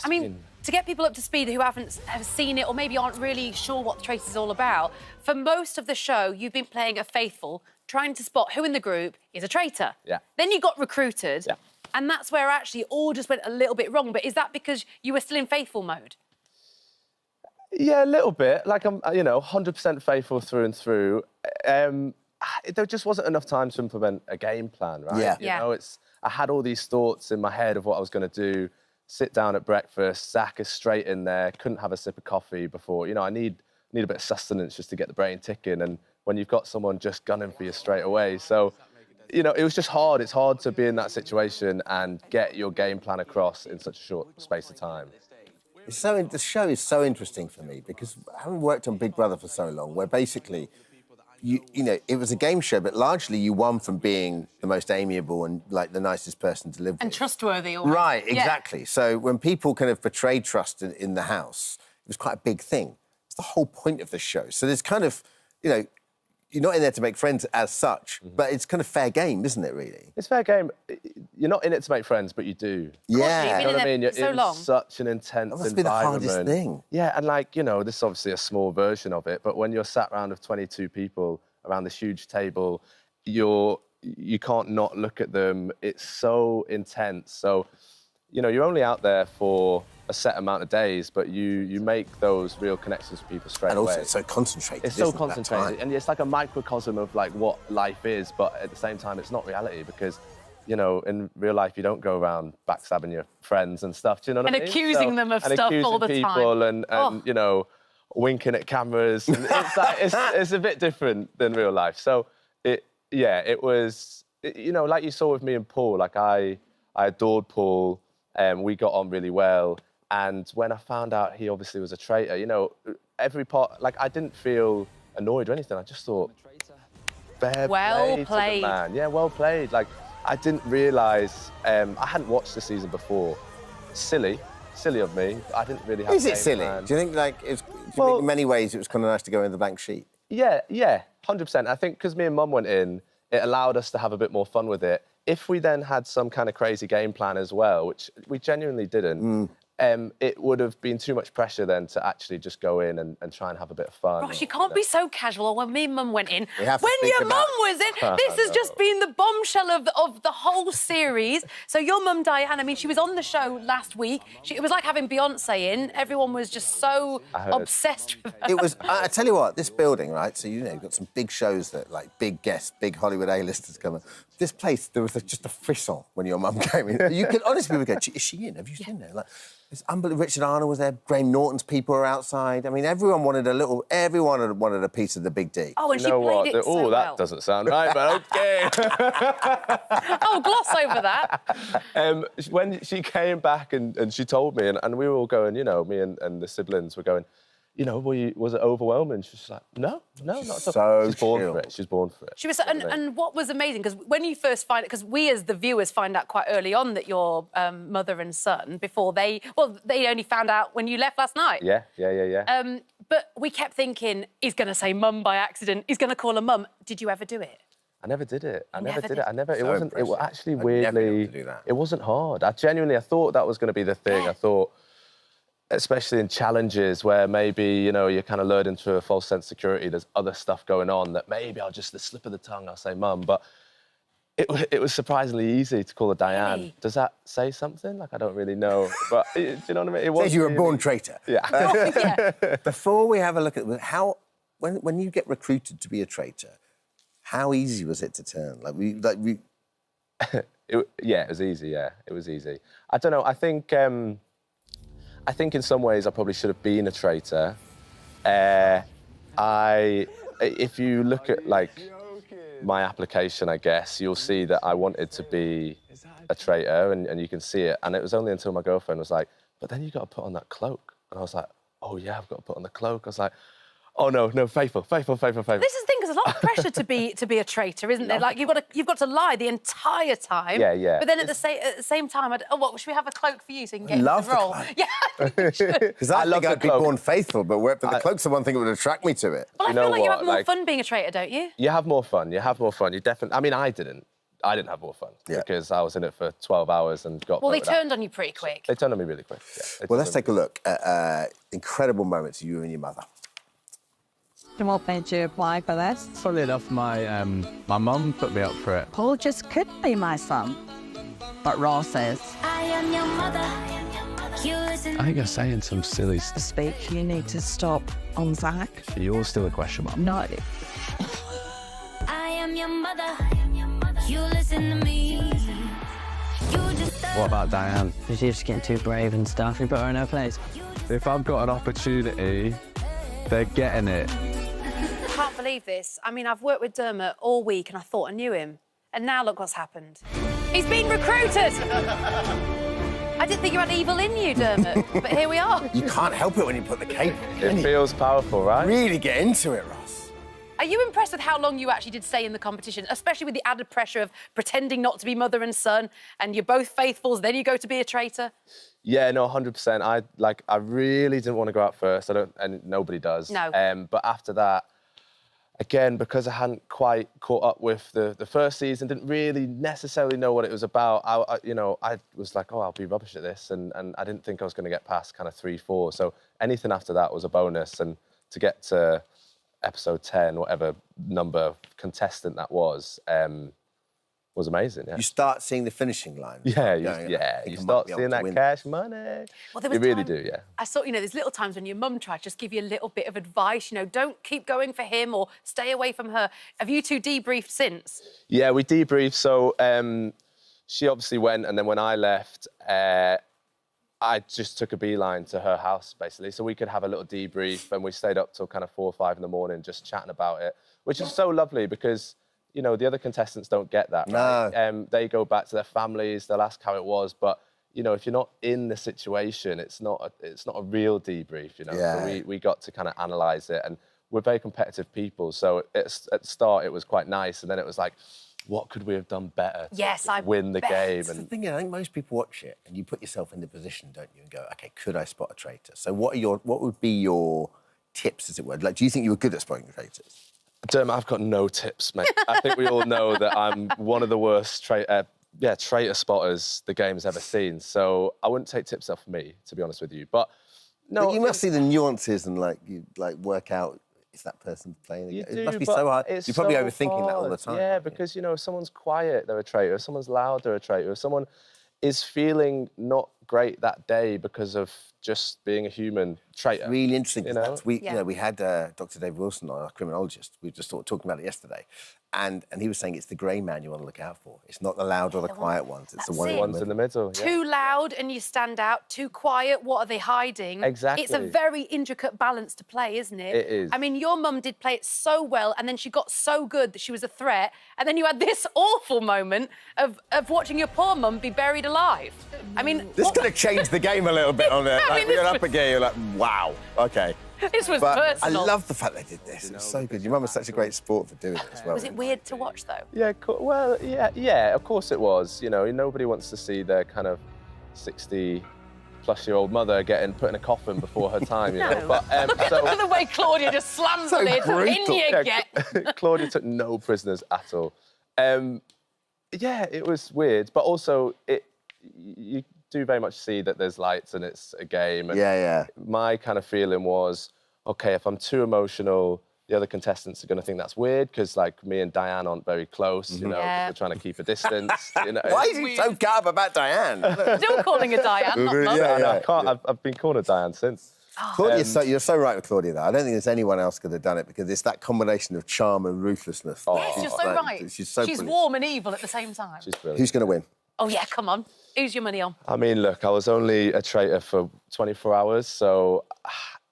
I mean, to get people up to speed who have seen it or maybe aren't really sure what The Traitors is all about, for most of the show, you've been playing a faithful, trying to spot who in the group is a traitor. Yeah. Then you got recruited, and that's where actually all just went a little bit wrong. But is that because you were still in faithful mode? Yeah, a little bit. Like, I'm, you know, 100% faithful through and through. There just wasn't enough time to implement a game plan, right? Yeah. You know, I had all these thoughts in my head of what I was going to do. Sit down at breakfast, Zach is straight in there, couldn't have a sip of coffee before. You know, I need a bit of sustenance just to get the brain ticking, and when you've got someone just gunning for you straight away. So, you know, it was just hard. It's hard to be in that situation and get your game plan across in such a short space of time. The show is so interesting for me because having worked on Big Brother for so long, where basically, you know, it was a game show, but largely you won from being the most amiable and, like, the nicest person to live with. And trustworthy. Always. Right, exactly. Yeah. So when people kind of betrayed trust in the house, it was quite a big thing. It's the whole point of the show. So there's kind of, you know, you're not in there to make friends as such, but it's kind of fair game, isn't it, really? It's fair game. You're not in it to make friends, but you do. Yeah. You know what I mean? You're so in long. such an intense environment. That must be the hardest thing. Yeah, and, like, you know, this is obviously a small version of it, but when you're sat around with 22 people around this huge table, you can't not look at them. It's so intense. So, you know, you're only out there for a set amount of days, but you make those real connections with people straight away. And also, it's so concentrated. It's so concentrated, and it's like a microcosm of, like, what life is, but at the same time, it's not reality because, you know, in real life, you don't go around backstabbing your friends and stuff. Do you know what I mean? And accusing them of stuff all the time. And you know, winking at cameras. And it's like, it's a bit different than real life. So, it was, you know, like you saw with me and Paul, like, I adored Paul, and we got on really well. And when I found out he obviously was a traitor, you know, every part, like, I didn't feel annoyed or anything. I just thought, fair play to the man. Yeah, well played. Like, I didn't realise, I hadn't watched the season before. Silly of me. I didn't really have. Is it silly? Do you think, like, do you think in many ways it was kind of nice to go in the blank sheet? Yeah, 100%. I think because me and Mum went in, it allowed us to have a bit more fun with it. If we then had some kind of crazy game plan as well, which we genuinely didn't, it would have been too much pressure then to actually just go in and try and have a bit of fun. Gosh, you can't be so casual. When me and Mum went in, We have to when speak your about- mum was in, this has just been the bombshell of the whole series. So your mum, Diane, I mean, she was on the show last week. It was like having Beyonce in. Everyone was just so obsessed with her. It was, I tell you what, this building, right, so, you know, you've got some big shows that, like, big guests, big Hollywood A-listers come in. This place, there was just a frisson when your mum came in. You could honestly go, is she in? Have you seen her? Like, it's unbelievable. Richard Arnold was there. Graham Norton's people were outside. I mean, everyone wanted a piece of the big D. Oh, and You she know played what? it so Oh, well. that doesn't sound right, but OK. Oh, gloss over that. When she came back and she told me, and we were all going, you know, me and the siblings were going, you know, was it overwhelming? She was like, no, not at all. She's born for it. She's born for it. She was, and what was amazing, because when you first find it, because we as the viewers find out quite early on that you're mother and son before they only found out when you left last night. Yeah. But we kept thinking, he's going to say mum by accident, he's going to call her mum. Did you ever do it? I never did it. I never did it. It So wasn't. It was impressive. actually I'd never be able weirdly. to do that. It wasn't hard. I thought that was going to be the thing. I thought, especially in challenges where maybe you're kind of lured into a false sense of security. There's other stuff going on that maybe I'll just the slip of the tongue. I'll say mum, but it was surprisingly easy to call her Diane. Really? Does that say something? Like I don't really know, but do you know what I mean? It Says you were a born traitor. Yeah. Before we have a look at how when you get recruited to be a traitor, how easy was it to turn? Yeah, it was easy. Yeah, it was easy. I don't know. I think in some ways I probably should have been a traitor. If you look at my application, I guess you'll see that I wanted to be a traitor, and you can see it. And it was only until my girlfriend was like, "But then you got to put on that cloak," and I was like, "Oh yeah, I've got to put on the cloak." I was like, "Oh no, faithful." This is the thing, there's a lot of pressure to be a traitor, isn't there? Like, you've got to lie the entire time. Yeah. But then at the same time, should we have a cloak for you so you can get into the role? Cloak. Yeah, Because I think I'd be born faithful, but the cloak's the one thing that would attract me to it. Well, I feel like you have more fun being a traitor, don't you? You have more fun. You definitely. I mean, I didn't have more fun because I was in it for 12 hours and got. Well, they turned on you pretty quick. They turned on me really quick. Yeah. Well, let's take a look at incredible moments of you and your mother. What made you apply for this? Funnily enough, my mum put me up for it. Paul just could be my son. But Ross is. I think you're saying some silly To speak, you need to stop on Zach. You're still a question mark. No. I am your mother. You listen to me. What about Diane? She's just getting too brave and stuff. You put her in her place. If I've got an opportunity, they're getting it. I can't believe this. I mean, I've worked with Dermot all week and I thought I knew him. And now look what's happened. He's been recruited! I didn't think you had evil in you, Dermot, but here we are. You can't help it when you put the cape on. It feels powerful, right? Really get into it, Ross. Are you impressed with how long you actually did stay in the competition, especially with the added pressure of pretending not to be mother and son, and you're both faithfuls, then you go to be a traitor? Yeah, no, 100%. I really didn't want to go out first. And nobody does. No. But after that, again, because I hadn't quite caught up with the first season, didn't really necessarily know what it was about. I was like, oh, I'll be rubbish at this, and I didn't think I was going to get past kind of 3, 4. So anything after that was a bonus, and to get to episode 10, whatever number contestant that was amazing. Yeah. You start seeing the finishing line. Yeah, you start seeing that cash money. Well, there was you really do, yeah. I saw, there's little times when your mum tried to just give you a little bit of advice, don't keep going for him or stay away from her. Have you two debriefed since? Yeah, we debriefed. So she obviously went, and then when I left, I just took a beeline to her house, basically, so we could have a little debrief, and we stayed up till kind of 4 or 5 in the morning just chatting about it, which is so lovely because, the other contestants don't get that, right? No. They go back to their families, they'll ask how it was, but, if you're not in the situation, it's not a real debrief, Yeah. So we got to kind of analyse it, and we're very competitive people, so at the start it was quite nice, and then it was like, what could we have done better to win the game? That's the thing, I think most people watch it and you put yourself in the position, don't you, and go, OK, could I spot a traitor? So what would be your tips, as it were? Like, do you think you were good at spotting traitors? Dermot, I've got no tips, mate. I think we all know that I'm one of the worst traitor spotters the game's ever seen. So I wouldn't take tips off me, to be honest with you. But no, but you must see the nuances and work out if that person's playing. It must be so hard. You're probably overthinking that all the time. Yeah, because if someone's quiet, they're a traitor. If someone's loud, they're a traitor. If someone is feeling not great that day because of just being a human, traitor. It's really interesting. We had Dr. David Wilson, our criminologist. We were just talking about it yesterday. And he was saying it's the grey man you want to look out for. It's not the loud or the quiet ones. It's the ones in the middle. Yeah. Too loud and you stand out. Too quiet, what are they hiding? Exactly. It's a very intricate balance to play, isn't it? It is. I mean, your mum did play it so well, and then she got so good that she was a threat, and then you had this awful moment of watching your poor mum be buried alive. I mean... This could have changed the game a little bit on there. You're up again, you're like, wow, OK. This was but personal. I love the fact they did this. It was so good. Your mum was such a great sport for doing it as well. Was it weird to watch, though? Yeah, well, yeah, of course it was. Nobody wants to see their kind of 60-plus-year-old mother put in a coffin before her time, No. know. But, look at the way Claudia just slams the lid. In you get. Claudia took no prisoners at all. Yeah, it was weird, but also you do very much see that there's lights and it's a game. And my kind of feeling was, OK, if I'm too emotional, the other contestants are going to think that's weird because, like, me and Diane aren't very close, you know, we're trying to keep a distance. You know. Why is he so garb about Diane? Still calling her Diane, not Mum. I can't. I've been calling her Diane since. Claudia, you're so right with Claudia, though. I don't think there's anyone else could have done it because it's that combination of charm and ruthlessness. Yes, you're so right. She's so brilliant. warm and evil at the same time. She's brilliant. Who's going to win? Oh, yeah, come on. Who's your money on? I mean, look, I was only a traitor for 24 hours, so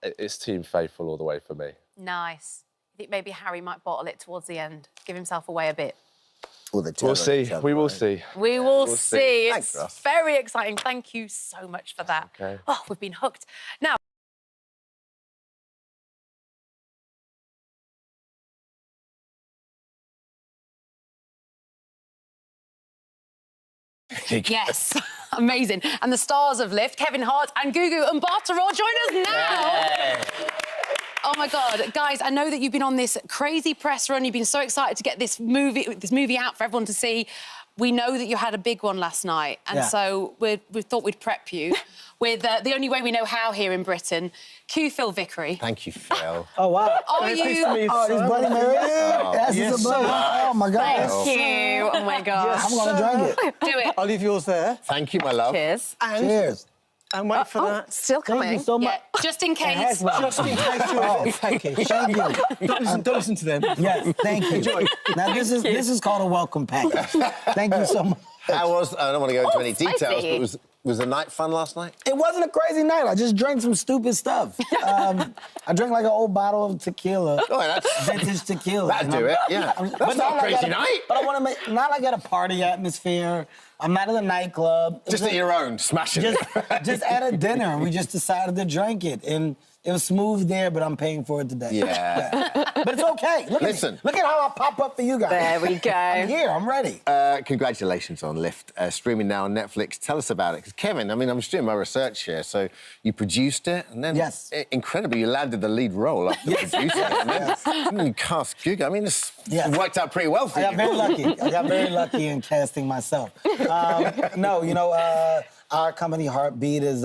it's Team Faithful all the way for me. Nice. I think maybe Harry might bottle it towards the end, give himself away a bit. We'll see. We will see. We will see. Thanks, It's very exciting. Thank you so much for that. Okay. Oh, we've been hooked. Now, yes, amazing. And the stars of Lift, Kevin Hart and Gugu and Barter all join us now. Oh my God, guys! I know that you've been on this crazy press run. You've been so excited to get this movie out for everyone to see. We know that you had a big one last night, and so we thought we'd prep you with the only way we know how here in Britain. Cue Phil Vickery. Thank you, Phil. Oh wow! Are you? Oh, this Bloody Mary. Yes, oh my God! Thank you. Oh my God! I'm gonna drink it. Do it. I'll leave yours there. Thank you, my love. Cheers. Cheers. And wait for that. Still coming. Thank you so much. Yeah, just in case. Just in case. Thank you. Thank you. Don't listen to them. Yes, thank you. Enjoy. Now this is called a welcome package. Thank you so much. How was? I don't want to go into any details, but was the night fun last night? It wasn't a crazy night. I just drank some stupid stuff. I drank like an old bottle of tequila. Oh, that's vintage tequila. That'd do it. Yeah. That's not a crazy night. But I want to make not like at a party atmosphere. I'm not in a nightclub. Just at your own, smashing it. Just at a dinner. We just decided to drink it. And it was smooth there, but I'm paying for it today. Yeah. But it's okay. Listen. Look at how I pop up for you guys. There we go. I'm here. I'm ready. Congratulations on Lift. Streaming now on Netflix. Tell us about it. Because, Kevin, I mean, I'm just doing my research here. So you produced it, and then... Yes. Incredibly, you landed the lead role after producing it. And then you cast Gugu. I mean, this worked out pretty well for you. I got very lucky. I got very lucky in casting myself. No, you know, our company, Heartbeat, is...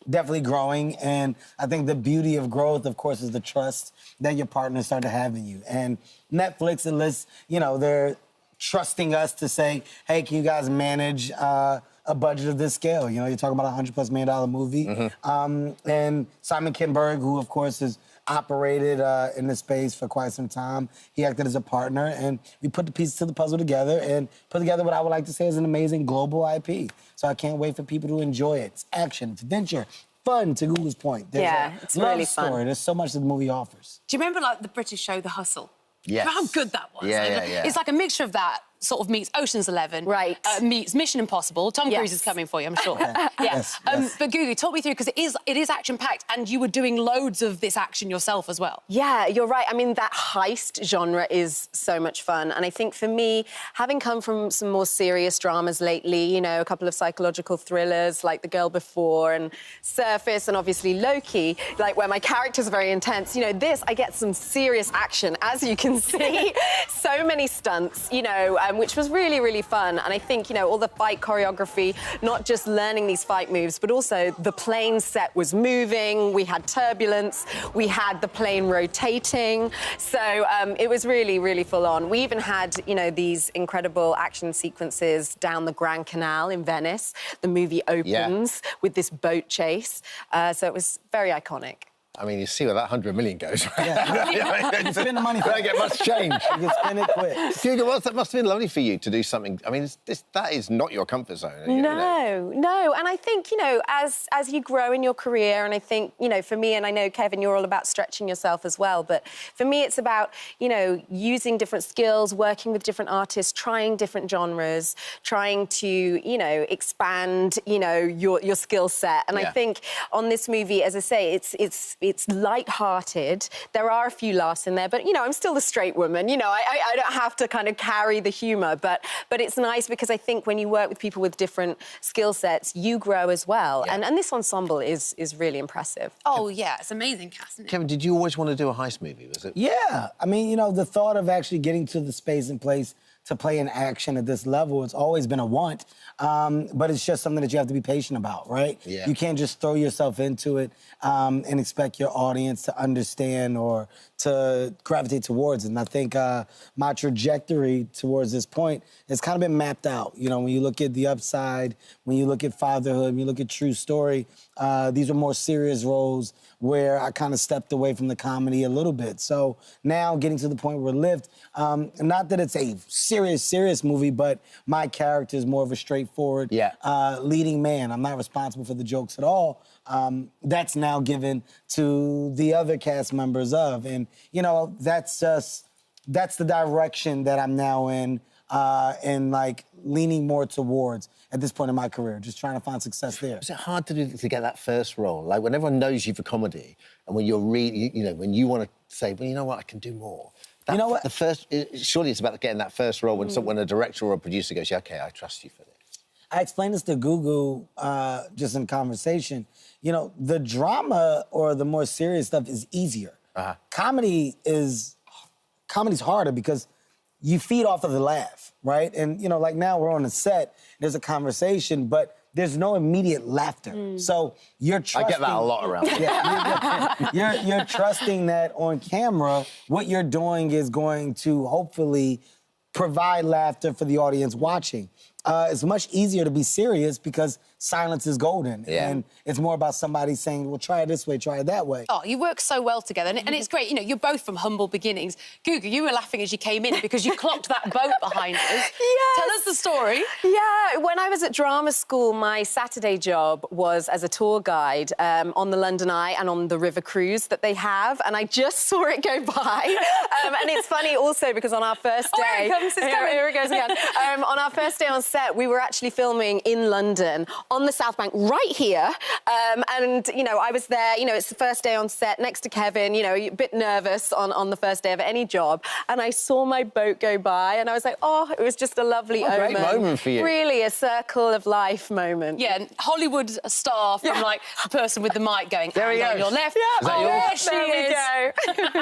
definitely growing, and I think the beauty of growth, of course, is the trust that your partners start to have in you. And Netflix, unless, you know, they're trusting us to say, hey, can you guys manage a budget of this scale? You know, you're talking about a $100+ million movie. And Simon Kinberg, who, of course, has operated in this space for quite some time, he acted as a partner, and we put the pieces to the puzzle together and put together what I would like to say is an amazing global IP. So I can't wait for people to enjoy it. It's action, it's adventure, fun, to Gugu's point. There's it's love really story. fun. There's so much that the movie offers. Do you remember, like, the British show The Hustle? Yes. How good that was. Yeah. It's like a mixture of that sort of meets Ocean's 11. Right. Meets Mission Impossible. Tom Cruise is coming for you, I'm sure. Yes. But Gugu, talk me through, because it is action-packed, and you were doing loads of this action yourself as well. Yeah, you're right. I mean, that heist genre is so much fun. And I think for me, having come from some more serious dramas lately, you know, a couple of psychological thrillers like The Girl Before and Surface and obviously Loki, like where my characters are very intense, you know, this, I get some serious action, as you can see. So many stunts, you know, which was really, really fun. And I think, you know, all the fight choreography, not just learning these fight moves, but also the plane set was moving, we had turbulence, we had the plane rotating. So it was really, really full on. We even had, you know, these incredible action sequences down the Grand Canal in Venice. The movie opens with this boat chase. So it was very iconic. I mean, you see where that 100 million goes, right? You spend the money. Don't get much change. You can spend it quick. Gugu, that must have been lovely for you to do something. I mean, that is not your comfort zone. No. And I think, you know, as you grow in your career, and I think, you know, for me, and I know, Kevin, you're all about stretching yourself as well, but for me, it's about, you know, using different skills, working with different artists, trying different genres, trying to, you know, expand, you know, your skill set. And I think on this movie, as I say, it's light-hearted. There are a few laughs in there, but, you know, I'm still the straight woman. You know, I don't have to kind of carry the humour, but it's nice because I think when you work with people with different skill sets, you grow as well. And this ensemble is really impressive. Oh, yeah, it's amazing casting. Kevin, did you always want to do a heist movie, was it? Yeah. I mean, you know, the thought of actually getting to the space and place to play in action at this level. It's always been a want, but it's just something that you have to be patient about, right? Yeah. You can't just throw yourself into it and expect your audience to understand or to gravitate towards it. And I think my trajectory towards this point has kind of been mapped out. You know, when you look at The Upside, when you look at Fatherhood, when you look at True Story, these are more serious roles where I kind of stepped away from the comedy a little bit. So now getting to the point where Lift, not that it's a serious movie, but my character is more of a straightforward leading man. I'm not responsible for the jokes at all. That's now given to the other cast members of. And, you know, that's the direction that I'm now in and, like, leaning more towards at this point in my career, just trying to find success there. Is it hard to get that first role? Like, when everyone knows you for comedy, and when you're when you want to say, well, you know what, I can do more. You know what? Surely it's about getting that first role when a director or a producer goes, yeah, OK, I trust you for this. I explained this to Gugu just in conversation. You know, the drama or the more serious stuff is easier. Comedy's harder because you feed off of the laugh, right? And, you know, like now we're on a set, there's a conversation, but there's no immediate laughter. So you're trusting... I get that a lot around here. You're trusting that on camera, what you're doing is going to hopefully provide laughter for the audience watching. It's much easier to be serious because silence is golden. Yeah. And it's more about somebody saying, well, try it this way, try it that way. Oh, you work so well together. And it's great. You know, you're both from humble beginnings. Gugu, you were laughing as you came in because you clocked that boat behind us. Yes. Tell us the story. Yeah, when I was at drama school, my Saturday job was as a tour guide on the London Eye and on the river cruise that they have. And I just saw it go by. And it's funny also because on our first day... Oh, here it comes, here it goes again. On our first day on set, we were actually filming in London on the South Bank, right here. And, you know, I was there, you know, it's the first day on set next to Kevin, you know, a bit nervous on the first day of any job. And I saw my boat go by and I was like, oh, it was just a lovely omen. Great moment for you. Really, a circle of life moment. Yeah, and Hollywood star from, like, the person with the mic going, there he on goes. your left. Yeah, there she there is. we go.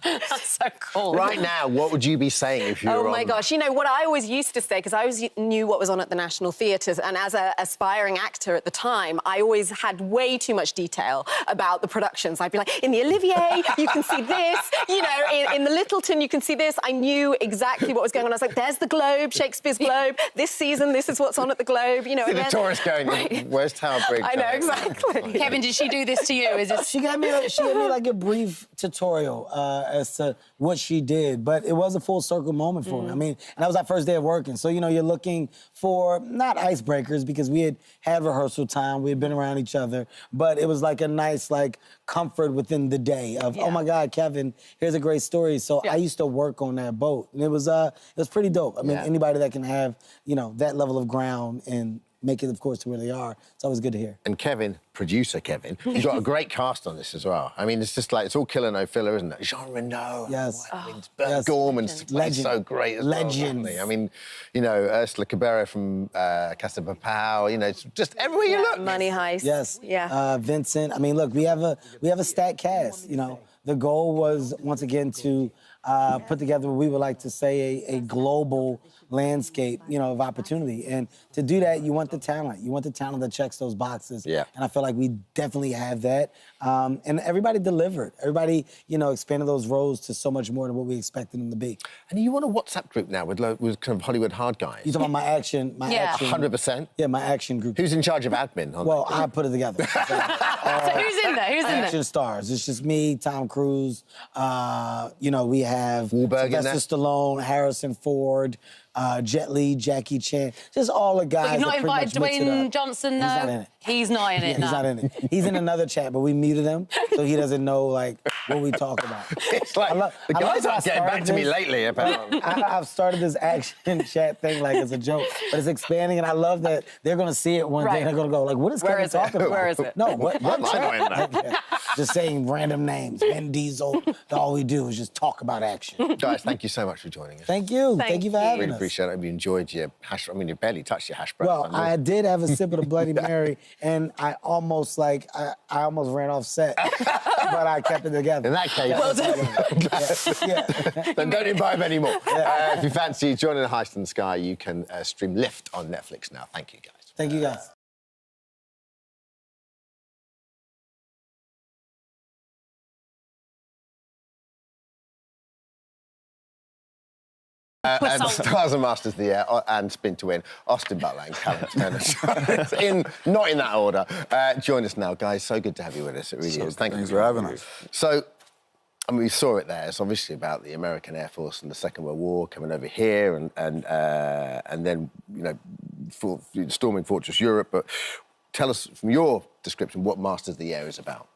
That's so cool. Right now, what would you be saying if you were Oh, my gosh. You know, what I always used to say, because I always knew what was on at the National Theatres, and as an aspiring actor at the time, I always had way too much detail about the productions. I'd be like, in the Olivier, you can see this. You know, in the Littleton, you can see this. I knew exactly what was going on. I was like, there's the Globe, Shakespeare's Globe. This season, this is what's on at the Globe. You know, the tourist going, where's Tower Bridge? I know, exactly. Kevin, did she do this to you? Is this... She gave me like a brief tutorial as to what she did, but it was a full circle moment for me. I mean, and that was our first day of working. So, you know, you're looking for, not icebreakers, because we had rehearsal time, we had been around each other, but it was like a nice, like, comfort within the day of, oh my God, Kevin, here's a great story. So I used to work on that boat, and it was pretty dope. I mean, anybody that can have, you know, that level of ground and make it, of course, to where they are, it's always good to hear. And Kevin, producer Kevin, you've got a great cast on this as well. I mean, it's just like, it's all killer, no filler, isn't it? Jean Reno. Yes. I mean, Bert Gorman's so great as well, isn't he? I mean, you know, Ursula Cabrera from Casa de Papel, you know, it's just everywhere you look. Money Heist. Yes. Yeah. Vincent. I mean, look, we have a stacked cast, you know. The goal was, once again, to put together what we would like to say a global landscape, you know, of opportunity. And to do that, you want the talent. You want the talent that checks those boxes. Yeah. And I feel like we definitely have that. And everybody delivered. Everybody, you know, expanded those roles to so much more than what we expected them to be. And you want a WhatsApp group now with kind of Hollywood hard guys? You talking about my action? Action. 100%? Yeah, my action group. Who's in charge of admin? Well, I put it together. So who's in there? Who's in there? Action stars. It's just me, Tom Cruise. You know, we have Sylvester Stallone, Harrison Ford, Jet Li, Jackie Chan. Just all the guys. But you've not invited Dwayne Johnson, though? He's not in it. He's not in it, He's not in it. He's in another chat, but we muted him, so he doesn't know, like, what we talk about. It's like, the guys aren't getting back to me lately, apparently. I've started this action chat thing, like, as a joke, but it's expanding, and I love that they're going to see it one day, and they're going to go, like, what is Kevin talking about? Where is it? No, what chat? Just saying random names. Vin Diesel. All we do is just talk about action. Guys, thank you so much for joining us. Thank you. Thank you for having us. appreciate it. I hope you enjoyed your hash. I mean, you barely touched your hash brown. Well, I did have a sip of the Bloody Mary, and I almost ran off set, but I kept it together. In that case, then don't imbibe anymore. If you fancy joining Heist in the Sky, you can stream Lift on Netflix now. Thank you, guys. Thank you, guys. And Stars and Masters of the Air and Spin to Win, Austin Butler and Callum Turner. Not in that order. Join us now, guys. So good to have you with us. It really is. Thanks for having us. So, I mean, we saw it there. It's obviously about the American Air Force and the Second World War coming over here and then, you know, storming Fortress Europe. But tell us, from your description, what Masters of the Air is about.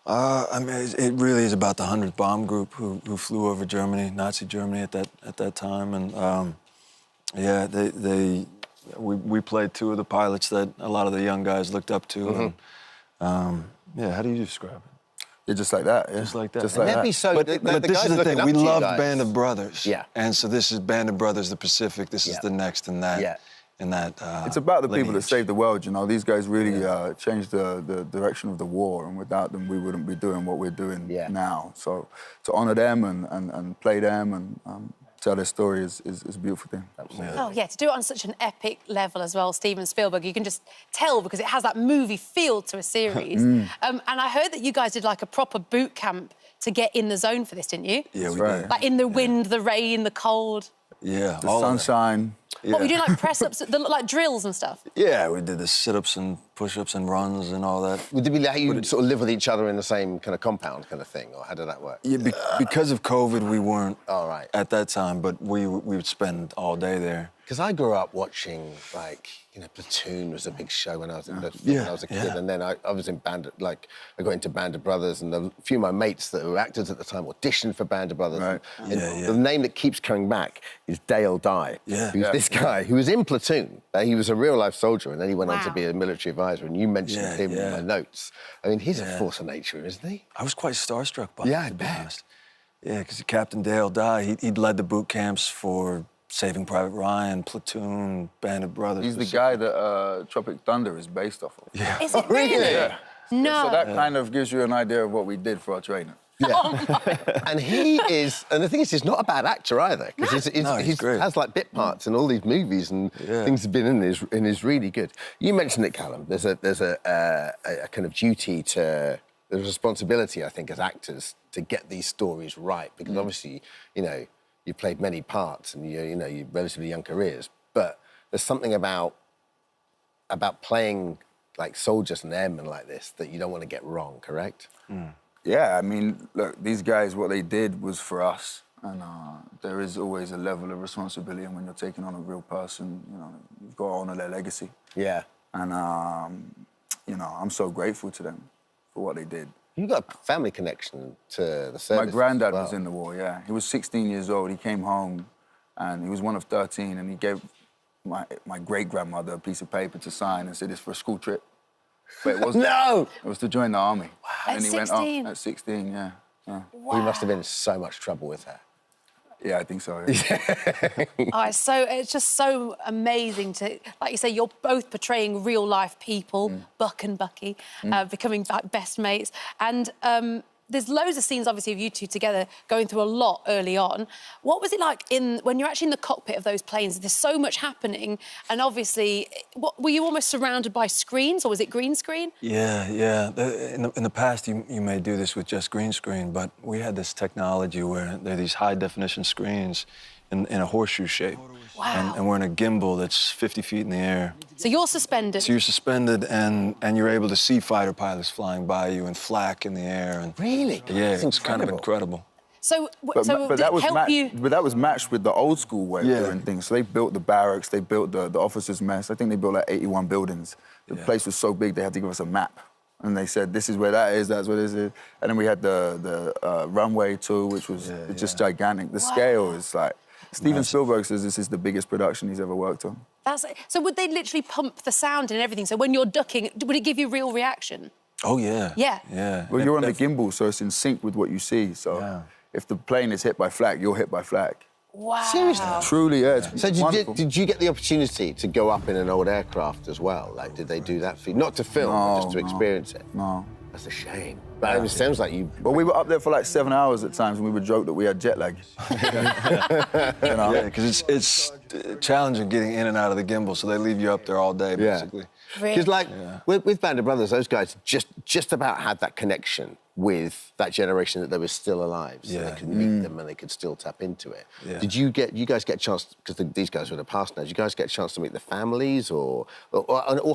I mean, it really is about the 100th Bomb Group who flew over Germany, Nazi Germany at that time, and yeah, we played two of the pilots that a lot of the young guys looked up to. And, yeah, how do you describe it? Yeah, just like that. Yeah. Just like that. Just like that. But this is the thing. We loved Band of Brothers. Yeah. And so this is Band of Brothers, the Pacific. This is the next in that. Yeah. It's about the people that saved the world, you know. These guys really changed the direction of the war, and without them, we wouldn't be doing what we're doing now. So to honour them and play them and tell their story is a beautiful thing. Oh, yeah, to do it on such an epic level as well, Steven Spielberg, you can just tell because it has that movie feel to a series. And I heard that you guys did, like, a proper boot camp to get in the zone for this, didn't you? Yeah, we did. Like, in the wind, the rain, the cold. Yeah, the sunshine. What, were you doing, like, press-ups, like drills and stuff? Yeah, we did the sit-ups and push-ups and runs and all that. Would it be like you sort of live with each other in the same kind of compound kind of thing, or how did that work? Yeah, because of COVID, we weren't at that time, but we would spend all day there. Because I grew up watching, like, you know, Platoon was a big show when I was, when I was a kid, and then I was in I got into Band of Brothers, and a few of my mates that were actors at the time auditioned for Band of Brothers. Right. And the name that keeps coming back is Dale Dye, who's this guy who was in Platoon. He was a real-life soldier, and then he went on to be a military advisor, and you mentioned him in my notes. I mean, he's a force of nature, isn't he? I was quite starstruck by him, to be honest. Yeah, because Captain Dale Dye, he'd led the boot camps for Saving Private Ryan, Platoon, Band of Brothers. He's the guy that Tropic Thunder is based off of. Yeah. Is it really? Yeah. No. So that kind of gives you an idea of what we did for our training. Yeah. And he is, and the thing is, he's not a bad actor either, because he has like bit parts in all these movies and things have been in is really good. You mentioned it, Callum. There's a kind of duty to, there's a responsibility, I think, as actors to get these stories right, because obviously, you know, you played many parts and you know, you relatively young careers, but there's something about playing like soldiers and airmen like this that you don't want to get wrong, correct? Yeah, I mean, look, these guys, what they did was for us, and there is always a level of responsibility, and when you're taking on a real person, you know, you've got to honour their legacy. Yeah. And, you know, I'm so grateful to them for what they did. You've got a family connection to the service. My granddad was in the war, yeah. He was 16 years old. He came home, and he was one of 13, and he gave my great-grandmother a piece of paper to sign and said it's for a school trip. But it wasn't. No! It was to join the army. Wow. And he went up at 16, yeah. Wow. He must have been in so much trouble with her. Yeah, I think so. Yeah. It's just so amazing to, like you say, you're both portraying real life people, Buck and Bucky, becoming like best mates, and there's loads of scenes, obviously, of you two together going through a lot early on. What was it like when you're actually in the cockpit of those planes? There's so much happening, and obviously, were you almost surrounded by screens, or was it green screen? Yeah, yeah. In the past, you may do this with just green screen, but we had this technology where there are these high-definition screens in a horseshoe shape. Wow. And we're in a gimbal that's 50 feet in the air. So you're suspended? So you're suspended, and you're able to see fighter pilots flying by you and flak in the air. And really? Yeah, it's kind of incredible. So, but that was matched with the old school way of doing things. So they built the barracks, they built the officers' mess. I think they built like 81 buildings. The place was so big they had to give us a map. And they said, this is where that is, that's where this is. And then we had the runway too, which was just gigantic. The scale is like... Steven Spielberg says this is the biggest production he's ever worked on. So would they literally pump the sound and everything? So when you're ducking, would it give you real reaction? Oh, yeah. Yeah? Yeah. Well, you're on the gimbal, so it's in sync with what you see. So if the plane is hit by flak, you're hit by flak. Wow. Seriously? Truly, yeah. So did you get the opportunity to go up in an old aircraft as well? Like, did they do that for you? Not to film, but just to experience it? No. That's a shame. But it sounds like you... Well, we were up there for like 7 hours at times, and we would joke that we had jet lag. You know? Yeah, because it's challenging getting in and out of the gimbal, so they leave you up there all day, basically. Because, like, with Band of Brothers, those guys just about had that connection with that generation that they were still alive, so they could meet them and they could still tap into it. Yeah. Did you guys get a chance, because these guys were in the past now, did you guys get a chance to meet the families, or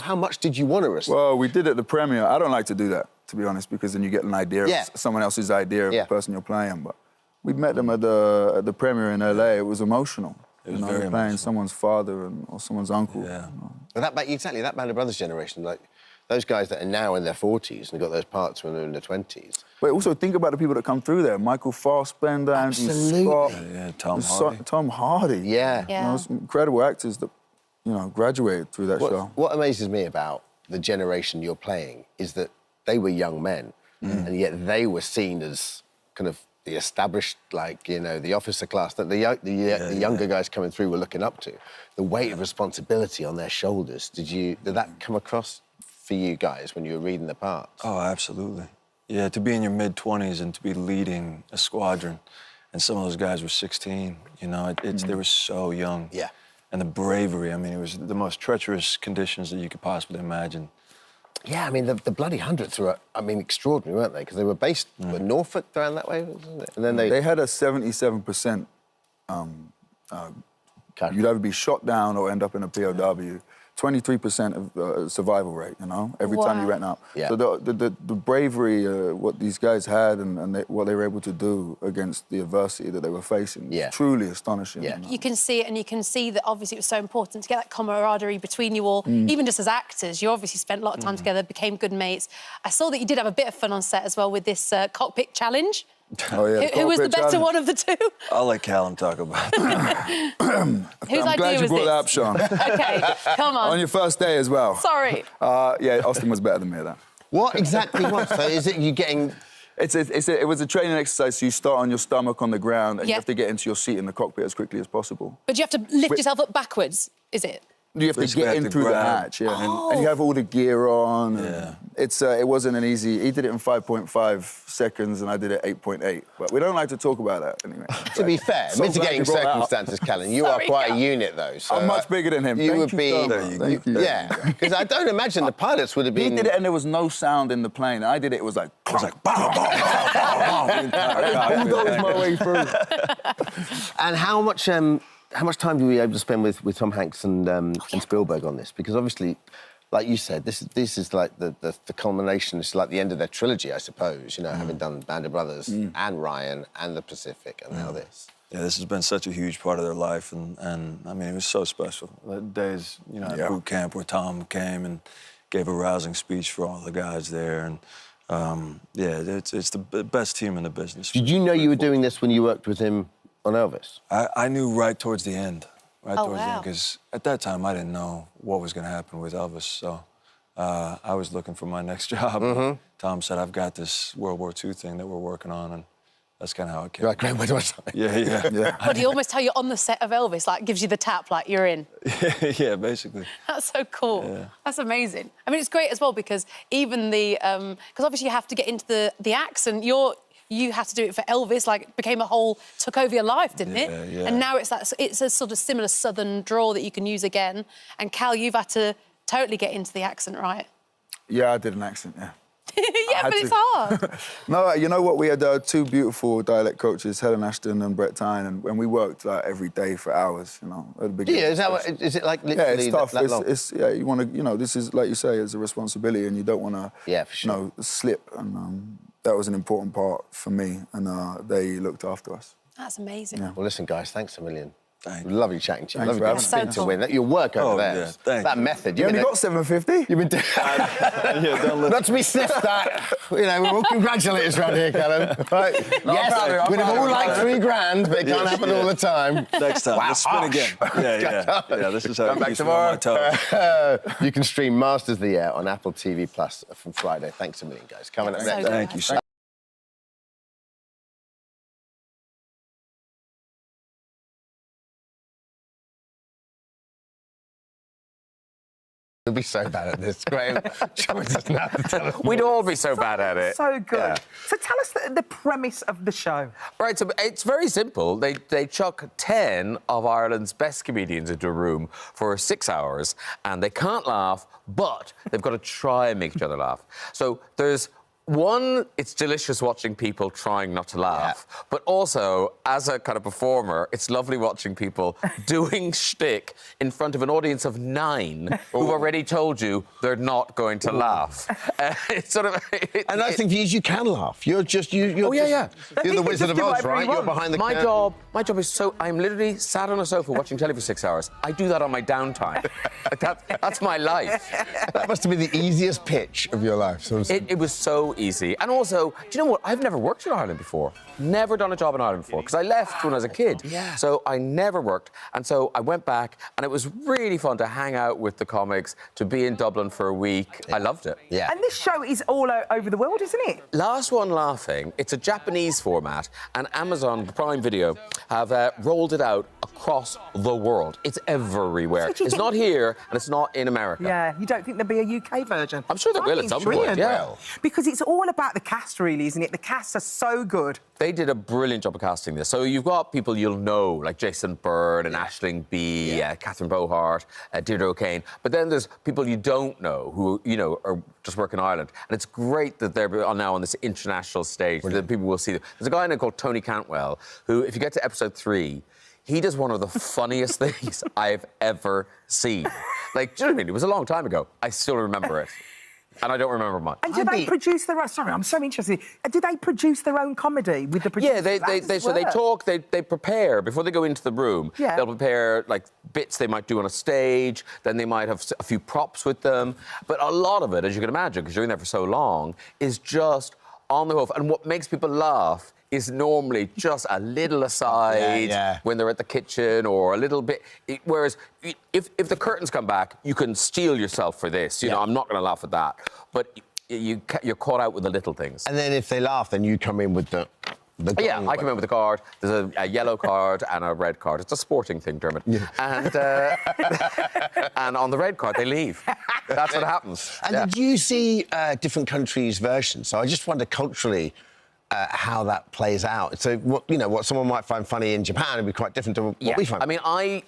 how much did you want to receive? Well, we did at the premiere. I don't like to do that, to be honest, because then you get an idea of someone else's idea of the person you're playing. But we met them at the premiere in LA. It was emotional. It was very playing someone's father or someone's uncle. Yeah. But exactly, that Band of Brothers generation, like, those guys that are now in their 40s and got those parts when they're in their 20s. But also think about the people that come through there. Michael Fassbender, Andrew Scott. Yeah, Tom Hardy. Tom Hardy. Yeah. You know, some incredible actors that, you know, graduated through that show. What amazes me about the generation you're playing is that they were young men, and yet they were seen as kind of the established, like, you know, the officer class that the younger guys coming through were looking up to. The weight of responsibility on their shoulders. Did that come across for you guys when you were reading the parts? Oh, absolutely. Yeah, to be in your mid-20s and to be leading a squadron, and some of those guys were 16, you know, they were so young. Yeah. And the bravery, I mean, it was the most treacherous conditions that you could possibly imagine. Yeah, I mean, the bloody hundreds were, I mean, extraordinary, weren't they? Because they were based in Norfolk, around that way, wasn't it? And then they had a 77% you'd either be shot down or end up in a POW. 23% of survival rate, you know, every time you went up. Yeah. So the bravery, what these guys had and what they were able to do against the adversity that they were facing was truly astonishing. Yeah. You know? You can see it, and you can see that obviously it was so important to get that camaraderie between you all. Even just as actors, you obviously spent a lot of time together, became good mates. I saw that you did have a bit of fun on set as well with this cockpit challenge. Oh, yeah, Who was the better one of the two? I'll let Callum talk about it. Whose I'm glad you brought that up, Sean. OK, come on. On your first day as well. Sorry. Yeah, Austin was better than me at that. What exactly was? So is it you getting... It was a training exercise, so you start on your stomach on the ground and you Yeah. have to get into your seat in the cockpit as quickly as possible. But you have to lift yourself up backwards, is it? You have to get in through the hatch, yeah. And you have all the gear on. Yeah. It wasn't an easy... He did it in 5.5 seconds and I did it 8.8. But we don't like to talk about that anyway. To be fair, mitigating circumstances, Callum, you are quite a unit, though. So I'm much bigger than him. You Thank would be... Thank you. Yeah, because I don't imagine the pilots would have been... He did it and there was no sound in the plane. I did it, it was like... I was like... I bulldozed my way through. And how much time were you able to spend with Tom Hanks and Spielberg on this? Because obviously, like you said, this is like the culmination. It's like the end of their trilogy, I suppose. You know, having done Band of Brothers and Ryan and The Pacific and now this. Yeah, this has been such a huge part of their life, and I mean, it was so special. The days, you know, at boot camp where Tom came and gave a rousing speech for all the guys there, and yeah, it's the best team in the business. Did you know you were doing this when you worked with him on Elvis? I knew right towards the end, because at that time I didn't know what was going to happen with Elvis, so I was looking for my next job. Tom said, I've got this World War II thing that we're working on, and that's kind of how it came. You're like, great, where do I sign? Yeah. But he almost tell you on the set of Elvis, like, gives you the tap, like, you're in. Yeah, basically. That's so cool. Yeah. That's amazing. I mean, it's great as well because even the... Because obviously you have to get into the accent. You had to do it for Elvis, like, it became took over your life, didn't it? Yeah. And now it's a sort of similar southern drawl that you can use again. And Cal, you've had to totally get into the accent, right? Yeah, I did an accent, yeah. Yeah, but it's hard. No, you know what? We had two beautiful dialect coaches, Helen Ashton and Brett Tyne, and we worked like every day for hours, you know, at the beginning. Yeah, is it like literally it's tough. that long? Yeah, you want to, you know, this is, like you say, it's a responsibility and you don't want to, for sure. you know, slip. And that was an important part for me, and they looked after us. That's amazing. Yeah. Well, listen, guys, thanks a million. Thank you. Lovely chatting to you. Thanks Lovely for having to win. Your work over there. Yeah, thank that you. method. You only got 750? You've been doing... Yeah, don't listen. Not to be sniffed at. You know, we're all congratulators around here, Callum. Right? No, yes, we'd have all liked $3,000, but it can't happen all the time. Next time, let's spin again. Yeah, this is how it keeps me on my toes. You can stream Masters of the Air on Apple TV Plus from Friday. Thanks a million, guys. Coming up next. Thank you so We'd be so bad at this. Graham, John doesn't have to tell us. We'd all be so bad at it. So good. Yeah. So tell us the premise of the show. Right, so it's very simple. They chuck 10 of Ireland's best comedians into a room for 6 hours, and they can't laugh, but they've got to try and make each other laugh. So there's one, it's delicious watching people trying not to laugh, but also, as a kind of performer, it's lovely watching people doing shtick in front of an audience of 9 who've already told you they're not going to laugh. It's sort of... And I think you can laugh. You're just... You're yeah. You're the Wizard of Oz, right? You're behind the curtain. My job is so... I'm literally sat on a sofa watching telly for 6 hours. I do that on my downtime. That's my life. That must have been the easiest pitch of your life. So it was so easy. And also, do you know what? I've never worked in Ireland before. Never done a job in Ireland before, because I left when I was a kid. Yeah. So I never worked. And so I went back, and it was really fun to hang out with the comics, to be in Dublin for a week. I loved it. Yeah. And this show is all over the world, isn't it? Last One Laughing, it's a Japanese format, and Amazon Prime Video have rolled it out across the world. It's everywhere. So it's not here, and it's not in America. Yeah, you don't think there'll be a UK version? I'm sure there will at some point, yeah. Because it's all about the cast, really, isn't it? The cast are so good. They did a brilliant job of casting this. So you've got people you'll know, like Jason Byrne and Aisling Bea, Catherine Bohart, Deirdre O'Kane. But then there's people you don't know who, you know, are just work in Ireland. And it's great that they're now on this international stage, that people will see them. There's a guy in there called Tony Cantwell, who, if you get to episode 3, he does one of the funniest things I've ever seen. Like, do you know what I mean? It was a long time ago. I still remember it. And I don't remember much. And do they produce their own... Sorry, I'm so interested. Do they produce their own comedy with the producers? Yeah, so they talk, they prepare. Before they go into the room, they'll prepare, like, bits they might do on a stage, then they might have a few props with them. But a lot of it, as you can imagine, because you're in there for so long, is just on the hoof. And what makes people laugh is normally just a little aside when they're at the kitchen, or a little bit... Whereas if the curtains come back, you can steel yourself for this. You know, I'm not going to laugh at that. But you're caught out with the little things. And then if they laugh, then you come in with the yeah, I come in with a card. There's a yellow card and a red card. It's a sporting thing, Dermot. Yeah. And on the red card, they leave. That's what happens. And did you see different countries' versions? So I just wonder culturally... how that plays out. So, what someone might find funny in Japan would be quite different to what we find. I mean, I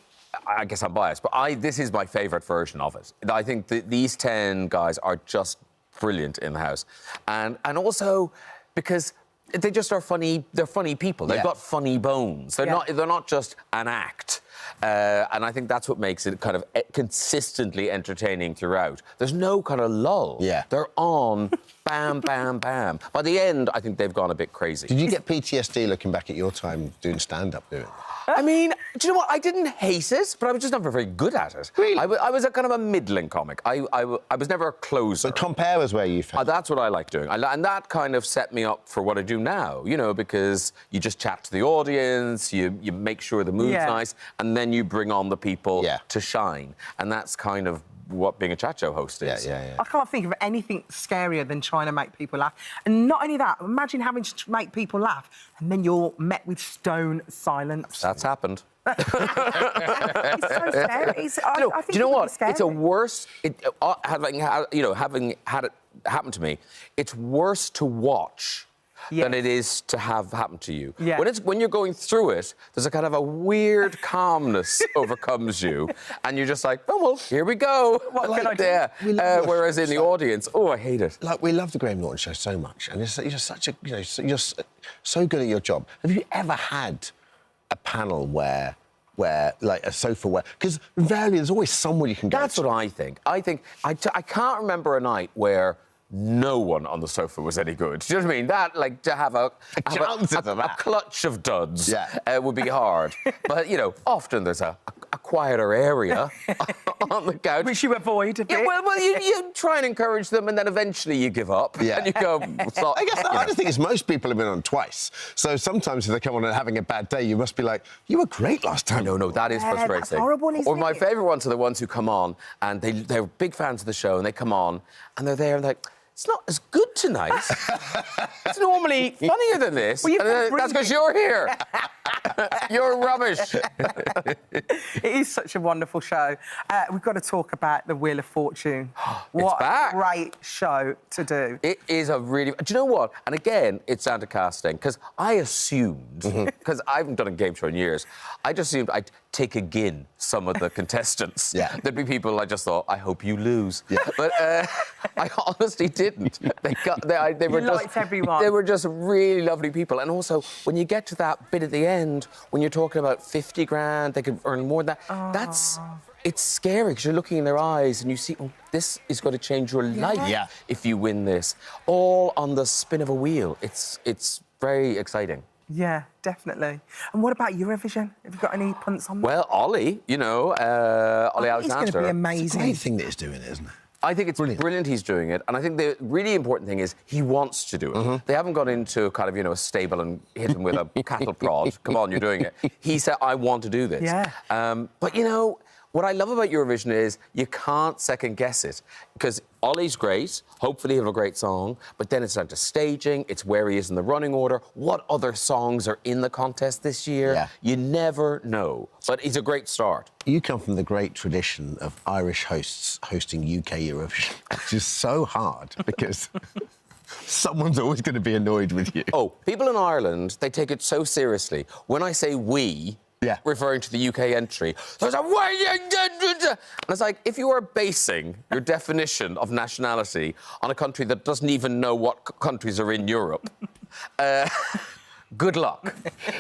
guess I'm biased, but this is my favourite version of it. I think these 10 guys are just brilliant in the house. And also because they just are funny. They're funny people. They've got funny bones. They're not just an act. And I think that's what makes it kind of consistently entertaining throughout. There's no kind of lull. Yeah. They're on, bam, bam, bam. By the end, I think they've gone a bit crazy. Did you get PTSD looking back at your time doing stand-up? I mean, do you know what? I didn't hate it, but I was just never very good at it. Really? I was a kind of a middling comic. I was never a closer. But compare was where you found. That's what I like doing. And that kind of set me up for what I do now, you know, because you just chat to the audience, you make sure the mood's nice, and then you bring on the people to shine. And that's kind of what being a chat show host is. I can't think of anything scarier than trying to make people laugh. And not only that, imagine having to make people laugh and then you're met with stone silence. That's happened. It's so scary. Do you know what? It's a worse... having had it happen to me, it's worse to watch than it is to have happened to you. Yeah. When you're going through it, there's a kind of a weird calmness overcomes you, and you're just like, oh, well, here we go. What can I do? Whereas in the audience, I hate it. Like, we love the Graham Norton Show so much, and you're such a, you're so good at your job. Have you ever had a panel where like a sofa where... Because invariably there's always someone you can go That's what I think. I can't remember a night where no one on the sofa was any good. Do you know what I mean? That, like, to have a clutch of duds would be hard. But, often there's a quieter area on the couch. Which you avoid a bit. Yeah, well, you try and encourage them, and then eventually you give up. Yeah. And you go... I guess the hardest thing is most people have been on twice. So sometimes if they come on and having a bad day, you must be like, you were great last time. No, that is frustrating. That's horrible, isn't Or my favourite ones are the ones who come on, and they're big fans of the show, and they come on, and they're there, and they're like... it's not as good tonight. It's normally funnier than this. Well, that's because you're here. You're rubbish. It is such a wonderful show. We've got to talk about the Wheel of Fortune. What a great show to do. It is a really... Do you know what? And again, it's down to casting, because I assumed, because I haven't done a game show in years, I just assumed I'd take again some of the contestants. There'd be people I just thought, I hope you lose. But I honestly didn't. They were just everyone. They were just really lovely people. And also, when you get to that bit at the end, when you're talking about 50 grand, they could earn more than that. It's scary because you're looking in their eyes and you see, oh, this is going to change your life if you win this. All on the spin of a wheel. It's very exciting. Yeah, definitely. And what about Eurovision? Have you got any punts on that? Well, Ollie, you know, Ollie Alexander. He's going to be amazing. It's a great thing that he's doing it, isn't it? I think it's brilliant he's doing it, and I think the really important thing is he wants to do it. They haven't gone into kind of, you know, a stable and hit him with a cattle prod. Come on, you're doing it. He said, I want to do this. But, you know, what I love about Eurovision is you can't second-guess it, because Ollie's great, hopefully he'll have a great song, but then it's down to staging, it's where he is in the running order, what other songs are in the contest this year. You never know, but he's a great start. You come from the great tradition of Irish hosts hosting UK Eurovision, which is so hard, because someone's always going to be annoyed with you. Oh, people in Ireland, they take it so seriously. When I say we... referring to the UK entry. There's a and it's like, if you are basing your definition of nationality on a country that doesn't even know what countries are in Europe, good luck.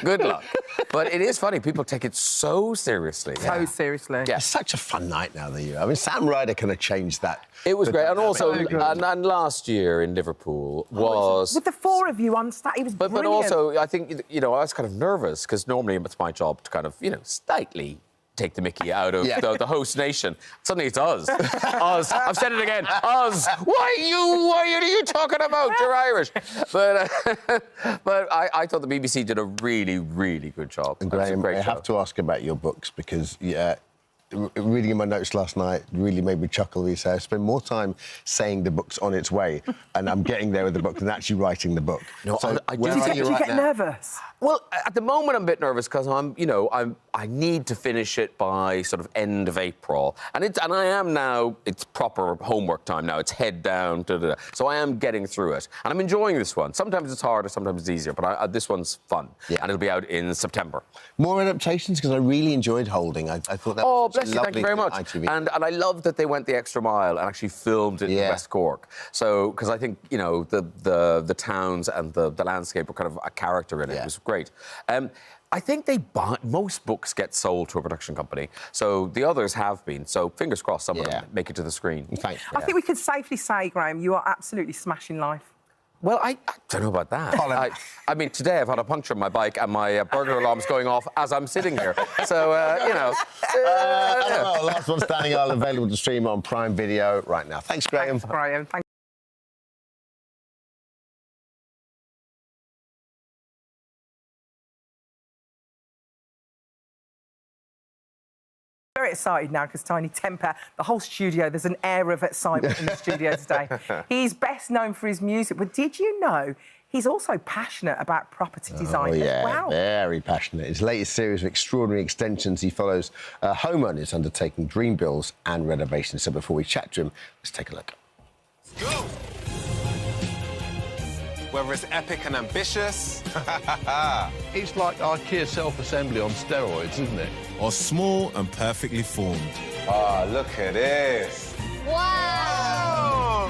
Good luck. But it is funny, people take it so seriously. So seriously. It's such a fun night now, the Euro. I mean, Sam Ryder kind of changed that. It was great. And also, and last year in Liverpool was... With the four of you on stage, it was brilliant. But also, I think, you know, I was kind of nervous, because normally it's my job to kind of, you know, slightly take the mickey out of the host nation. Suddenly it's us. Us. I've said it again. Us. What are you talking about? You're Irish. But I thought the BBC did a really, really good job. And Graham, I have to ask about your books, because, reading in my notes last night really made me chuckle. You say I spend more time saying the book's on its way, and I'm getting there with the book, than actually writing the book. No, so I did. Did you get nervous? Well, at the moment I'm a bit nervous because I need to finish it by sort of end of April, and I am now. It's proper homework time now. It's head down. So I am getting through it, and I'm enjoying this one. Sometimes it's harder, sometimes it's easier, but this one's fun, and it'll be out in September. More adaptations, because I really enjoyed Holding. I thought that was bless you, thank you very much. And I love that they went the extra mile and actually filmed it in West Cork. So, because I think, you know, the towns and the landscape were kind of a character in it. It was great. I think most books get sold to a production company, so the others have been. So fingers crossed some of them make it to the screen. Thanks. I think we can safely say, Graham, you are absolutely smashing life. Well, I don't know about that. I mean, today I've had a puncture on my bike and my burglar alarm's going off as I'm sitting here. So, you know... Last One Standing Isle available to stream on Prime Video right now. Thanks, Graham. Thanks, Graham. Thank very excited now because Tiny Temper, the whole studio, there's an air of excitement in the studio today. He's best known for his music, but did you know he's also passionate about property design as well? Very passionate. His latest series of extraordinary extensions, he follows homeowners undertaking dream builds and renovations. So before we chat to him, let's take a look. Let's go! Whether it's epic and ambitious... It's like IKEA self-assembly on steroids, isn't it? Or small and perfectly formed. Ah, look at this. Wow!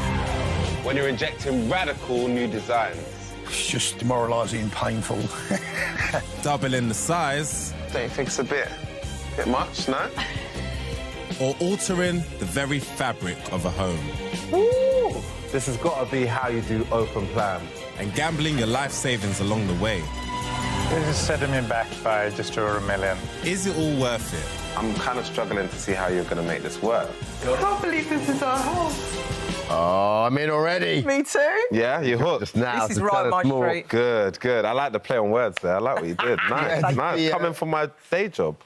When you're injecting radical new designs. It's just demoralising and painful. Doubling the size. Don't you think it's a bit much, no? Or altering the very fabric of a home. Ooh! This has got to be how you do open plan. And gambling your life savings along the way. This is setting me back by just over $1 million. Is it all worth it? I'm kind of struggling to see how you're going to make this work. I can't believe this is our house. Oh, I'm in already. Me too. Yeah, you're hooked. Just now. This is right my street. Good, good. I like the play on words there. I like what you did. Nice, nice. Coming from my day job.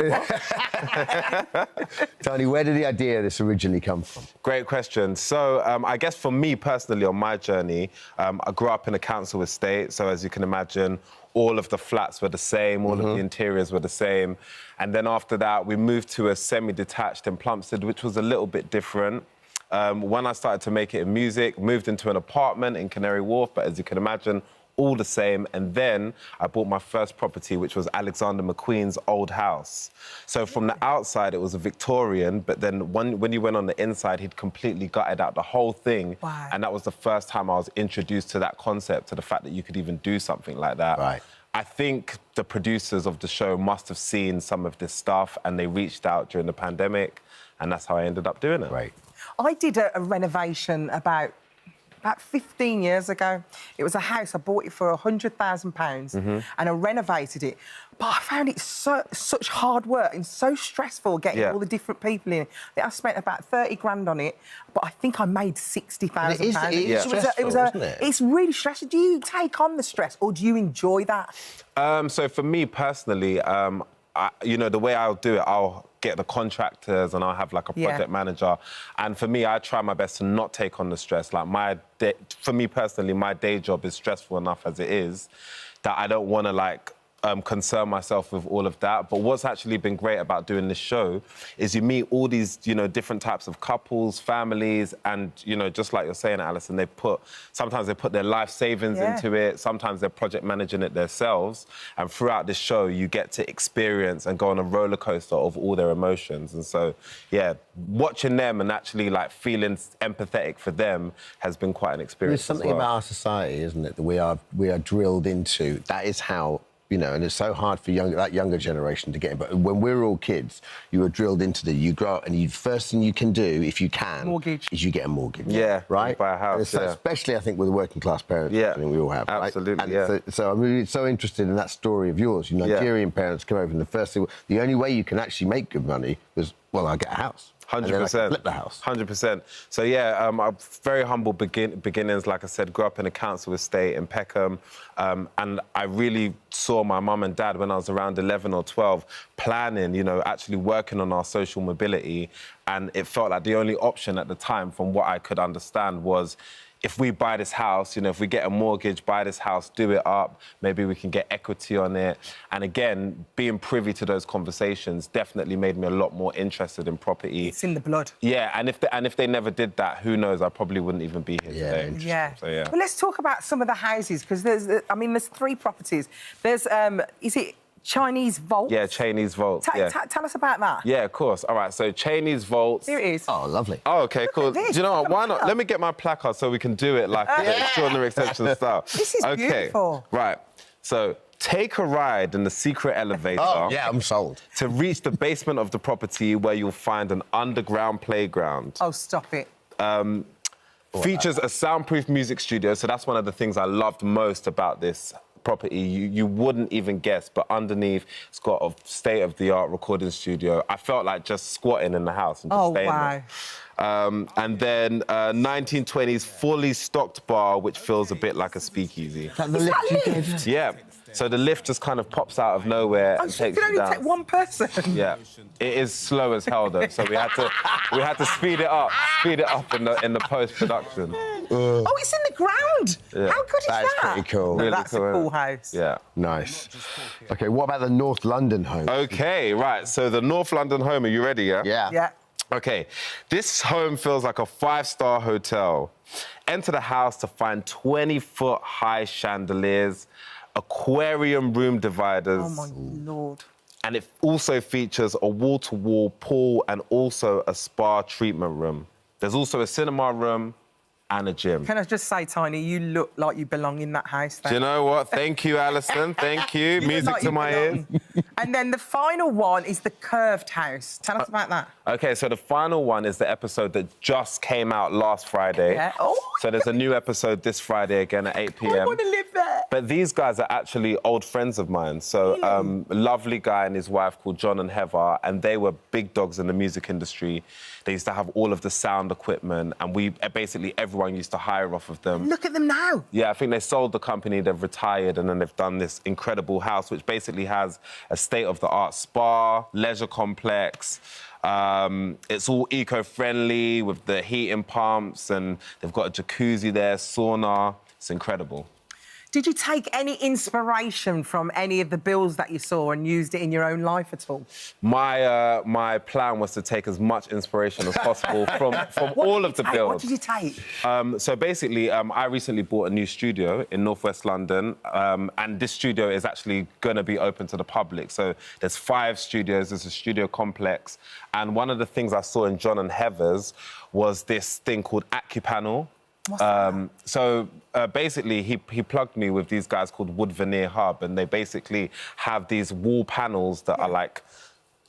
Tony, where did the idea of this originally come from? Great question. So I guess for me personally on my journey, I grew up in a council estate. So as you can imagine, all of the flats were the same, all of the interiors were the same. And then after that, we moved to a semi-detached in Plumstead, which was a little bit different. When I started to make it in music, moved into an apartment in Canary Wharf, but as you can imagine, all the same. And then I bought my first property, which was Alexander McQueen's old house. So from the outside, it was a Victorian, but then when you went on the inside, he'd completely gutted out the whole thing. Wow. And that was the first time I was introduced to that concept, to the fact that you could even do something like that. Right. I think the producers of the show must have seen some of this stuff and they reached out during the pandemic, and that's how I ended up doing it. Right. I did a renovation about 15 years ago. It was a house. I bought it for £100,000 and I renovated it. But I found it such hard work and so stressful getting all the different people in. I spent about 30 grand on it, but I think I made £60,000. It is stressful, isn't it? It's really stressful. Do you take on the stress or do you enjoy that? So for me personally, you know, the way I'll do it, I'll get the contractors and I'll have like a project manager. And for me, I try my best to not take on the stress. Like for me personally, my day job is stressful enough as it is that I don't want to like concern myself with all of that. But what's actually been great about doing this show is you meet all these, you know, different types of couples, families, and, you know, just like you're saying, Alison, sometimes they put their life savings into it, sometimes they're project managing it themselves. And throughout this show, you get to experience and go on a roller coaster of all their emotions. And so, yeah, watching them and actually, like, feeling empathetic for them has been quite an experience. There's something about our society, isn't it, that we are drilled into. That is how, you know, and it's so hard for that younger generation to get in. But when we were all kids, you were drilled into you grow up and the first thing you can do, if you can, is you get a mortgage. Yeah, right? Buy a house, especially, I think, with the working class parents. I think we all have, absolutely, right? So I'm really so interested in that story of yours. You Nigerian parents come over and the first thing, the only way you can actually make good money was, well, I get a house. 100%. Flip the house. 100%. So, yeah, very humble beginnings. Like I said, grew up in a council estate in Peckham. And I really saw my mum and dad when I was around 11 or 12 planning, you know, actually working on our social mobility. And it felt like the only option at the time, from what I could understand, was if we buy this house, you know, if we get a mortgage, buy this house, do it up, maybe we can get equity on it. And again, being privy to those conversations definitely made me a lot more interested in property. It's in the blood. Yeah, and if they never did that, who knows? I probably wouldn't even be here today. Yeah. So, yeah. Well, let's talk about some of the houses, because there's 3 properties. There's, is it Chinese Vaults? Yeah, Chinese Vaults, Tell us about that. Yeah, of course. All right, so Chinese Vaults. Here it is. Oh, lovely. Oh, OK, cool. Do you know what? Why not? Let me get my placard so we can do it like extraordinary exception style. This is beautiful. Right. So take a ride in the secret elevator. Oh, yeah, I'm sold. To reach the basement of the property where you'll find an underground playground. Oh, stop it. Features a soundproof music studio, so that's one of the things I loved most about this property. You wouldn't even guess, but underneath it's got a state-of-the-art recording studio. I felt like just squatting in the house and just staying there. And then 1920s fully stocked bar, which feels a bit like a speakeasy. Is that lift? Yeah. So the lift just kind of pops out of nowhere and takes you down. Take one person. Yeah, it is slow as hell though. So we had to speed it up in the post-production. Oh, it's in the ground. Yeah. How good is that? That's pretty cool. Really That's cool, a cool house. Yeah. Nice. OK, what about the North London home? OK, right. So the North London home, are you ready, yeah? Yeah. OK, this home feels like a 5-star hotel. Enter the house to find 20-foot high chandeliers, aquarium room dividers. Oh, my Lord. And it also features a wall-to-wall pool and also a spa treatment room. There's also a cinema room and a gym. Can I just say, Tiny, you look like you belong in that house there. Do you know what? Thank you, Alison. Thank you. Music to my ears. And then the final one is the curved house. Tell us about that. OK, so the final one is the episode that just came out last Friday. Yeah. Oh, so there's a new episode this Friday again at 8 p.m. I want to live there. But these guys are actually old friends of mine. So a lovely guy and his wife called John and Heather, and they were big dogs in the music industry. They used to have all of the sound equipment, and we basically every everyone used to hire off of them. Look at them now. Yeah, I think they sold the company, they've retired, and then they've done this incredible house, which basically has a state-of-the-art spa, leisure complex. It's all eco-friendly with the heating pumps, and they've got a jacuzzi there, sauna. It's incredible. Did you take any inspiration from any of the builds that you saw and used it in your own life at all? My plan was to take as much inspiration as possible from all of the builds. What did you take? So basically, I recently bought a new studio in Northwest London, and this studio is actually going to be open to the public. So there's 5 studios, there's a studio complex, and one of the things I saw in John and Heather's was this thing called AccuPanel. So basically, he plugged me with these guys called Wood Veneer Hub, and they basically have these wall panels that are like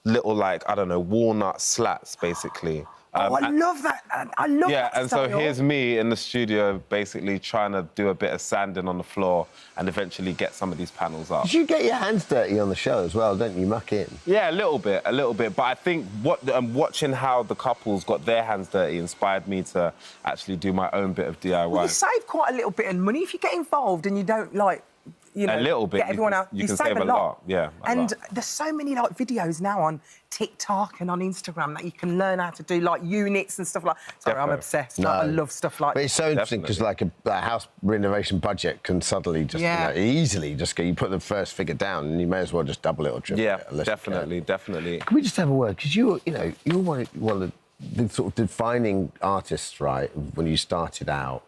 little, like, I don't know, walnut slats, basically. I love that. I love that. Yeah, and so here's me in the studio basically trying to do a bit of sanding on the floor and eventually get some of these panels up. You get your hands dirty on the show as well, don't you? Muck in. Yeah, a little bit. But I think watching how the couples got their hands dirty inspired me to actually do my own bit of DIY. Well, you save quite a little bit of money if you get involved and you don't, like, you know, a little bit. Get everyone out. You can save a lot. Yeah. And there's so many like videos now on TikTok and on Instagram that you can learn how to do like units and stuff like. Sorry, I'm obsessed. Like, I love stuff like. But it's so interesting because like a house renovation budget can suddenly just easily just go. You put the first figure down and you may as well just double it or triple it. Yeah, definitely. Can we just have a word? Because you're one of the sort of defining artists, right? When you started out.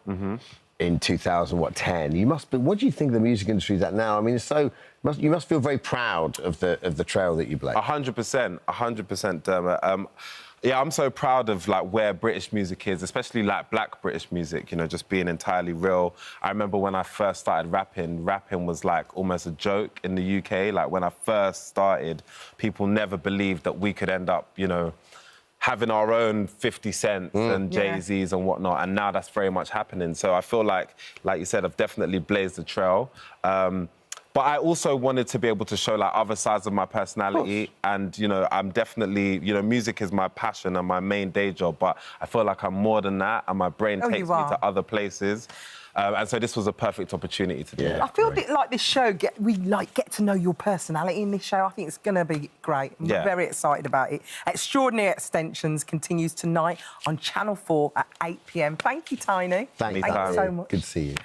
In 2010, you must be. What do you think the music industry is at now? I mean, it's so. You must feel very proud of the trail that you blazed. 100%, Dermot. Yeah, I'm so proud of like where British music is, especially like black British music. You know, just being entirely real. I remember when I first started rapping was like almost a joke in the UK. Like when I first started, people never believed that we could end up, you know, having our own 50 Cents and Jay-Z's and whatnot, and now that's very much happening. So I feel like you said, I've definitely blazed the trail. But I also wanted to be able to show like other sides of my personality, and you know, I'm definitely, you know, music is my passion and my main day job, but I feel like I'm more than that, and my brain takes me to other places. And so this was a perfect opportunity to do it. I feel like this show, we get to know your personality in this show. I think it's going to be great. I'm very excited about it. Extraordinary Extensions continues tonight on Channel 4 at 8 p.m. Thank you, Tiny. Thank you so much. Good to see you.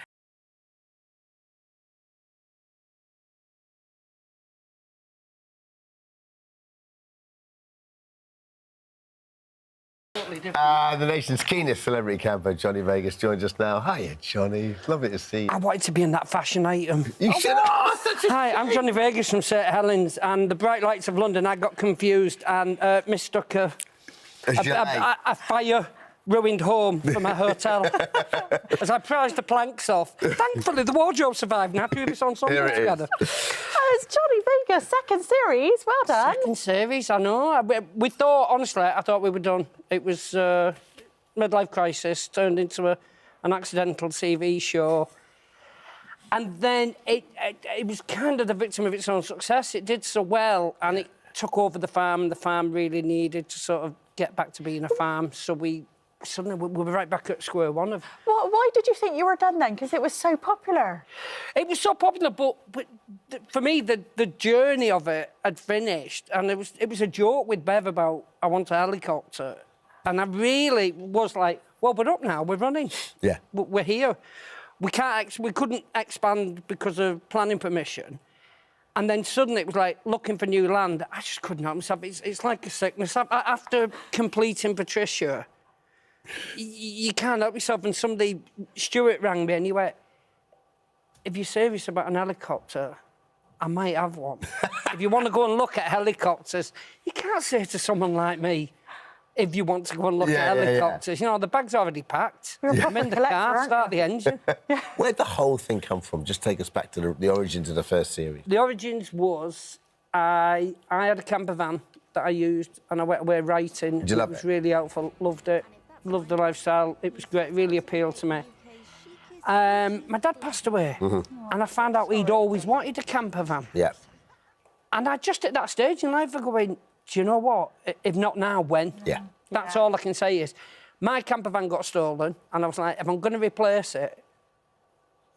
The nation's keenest celebrity camper, Johnny Vegas, joins us now. Hiya, Johnny. Lovely to see you. I wanted to be in that fashion item. You should have. Hi, I'm Johnny Vegas from St Helens, and the bright lights of London. I got confused and mistook a fire ruined home for my hotel. As I prized the planks off. Thankfully, the wardrobe survived, and I threw this ensemble together. Oh, it's Johnny Vegas, second series. Well done. Second series, I know. We thought, honestly, I thought we were done. It was midlife crisis turned into an accidental TV show. And then it was kind of the victim of its own success. It did so well, and it took over the farm, and the farm really needed to sort of get back to being a farm. So suddenly we were right back at square one. Why did you think you were done then? Because it was so popular. It was so popular, but for me, the journey of it had finished, and it was a joke with Bev about I want a helicopter, and I really was like, well, we're up now, we're running. Yeah. We're here. We couldn't expand because of planning permission. And then suddenly it was like looking for new land. I just couldn't help myself. It's like a sickness. After completing Patricia, you can't help yourself. And Stuart rang me and he went, if you're serious about an helicopter, I might have one. If you want to go and look at helicopters, you can't say to someone like me, if you want to go and look at helicopters. You know, the bag's already packed. I'm in the car, start the engine. Where'd the whole thing come from? Just take us back to the origins of the first series. The origins was I had a camper van that I used and I went away writing. Did you love it? It was really helpful. Loved it. Loved the lifestyle. It was great. Really appealed to me. My dad passed away and I found out he'd always wanted a camper van. Yeah. And I just at that stage in life, I going, do you know what? If not now, when? Yeah. That's all I can say is, My camper van got stolen, and I was like, if I'm going to replace it,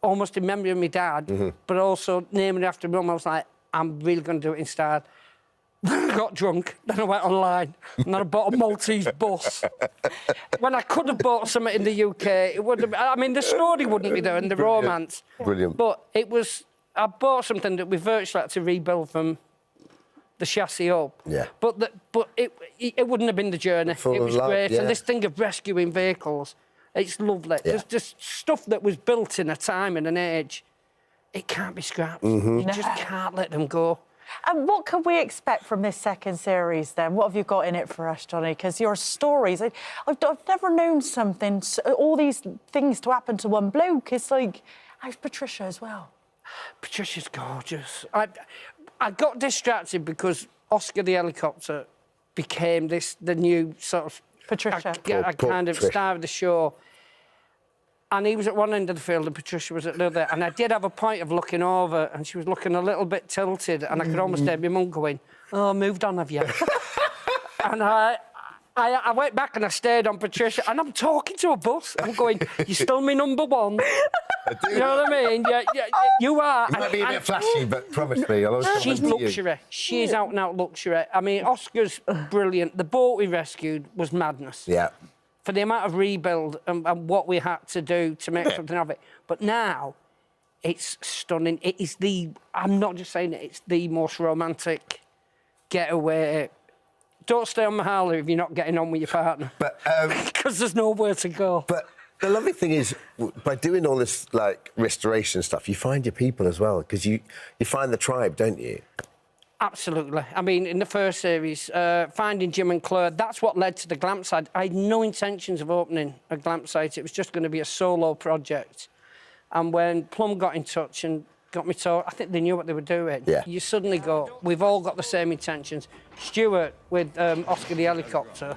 almost in memory of my dad, but also naming it after Mum, I was like, I'm really going to do it instead. Then I got drunk, then I went online, and then I bought a Maltese bus. When I could have bought something in the UK, it would have... I mean, the story wouldn't be there and the romance. Brilliant. But it was... I bought something that we virtually had to rebuild from the chassis up. Yeah. But it wouldn't have been the journey. It was great. And this thing of rescuing vehicles, it's lovely. Yeah. There's just stuff that was built in a time and an age, it can't be scrapped. You just can't let them go. And what can we expect from this second series then? What have you got in it for us, Johnny? Because your stories, I've never known something, all these things to happen to one bloke. It's like, how's Patricia as well? Patricia's gorgeous. I got distracted because Oscar the helicopter became the new sort of... Patricia. A kind of star of the show. And he was at one end of the field and Patricia was at the other. And I did have a point of looking over and she was looking a little bit tilted and I could almost hear my mum going, oh, moved on, have you? And I went back and I stayed on Patricia and I'm talking to a bus. I'm going, you're still my number one. You know what I mean? You are. You might be a bit flashy, but promise me, I'll always She's luxury. She's out and out luxury. I mean, Oscar's brilliant. The boat we rescued was madness. Yeah. For the amount of rebuild and what we had to do to make something of it. But now, it's stunning. It is I'm not just saying it, it's the most romantic getaway. Don't stay on Mahalo if you're not getting on with your partner. But because there's nowhere to go. But the lovely thing is, by doing all this, like, restoration stuff, you find your people as well, because you find the tribe, don't you? Absolutely. I mean, in the first series, finding Jim and Claire, that's what led to the Glamp site. I had no intentions of opening a Glamp site. It was just going to be a solo project. And when Plum got in touch and got me to... I think they knew what they were doing. Yeah. You suddenly go, we've all got the same intentions. Stuart, with Oscar the helicopter,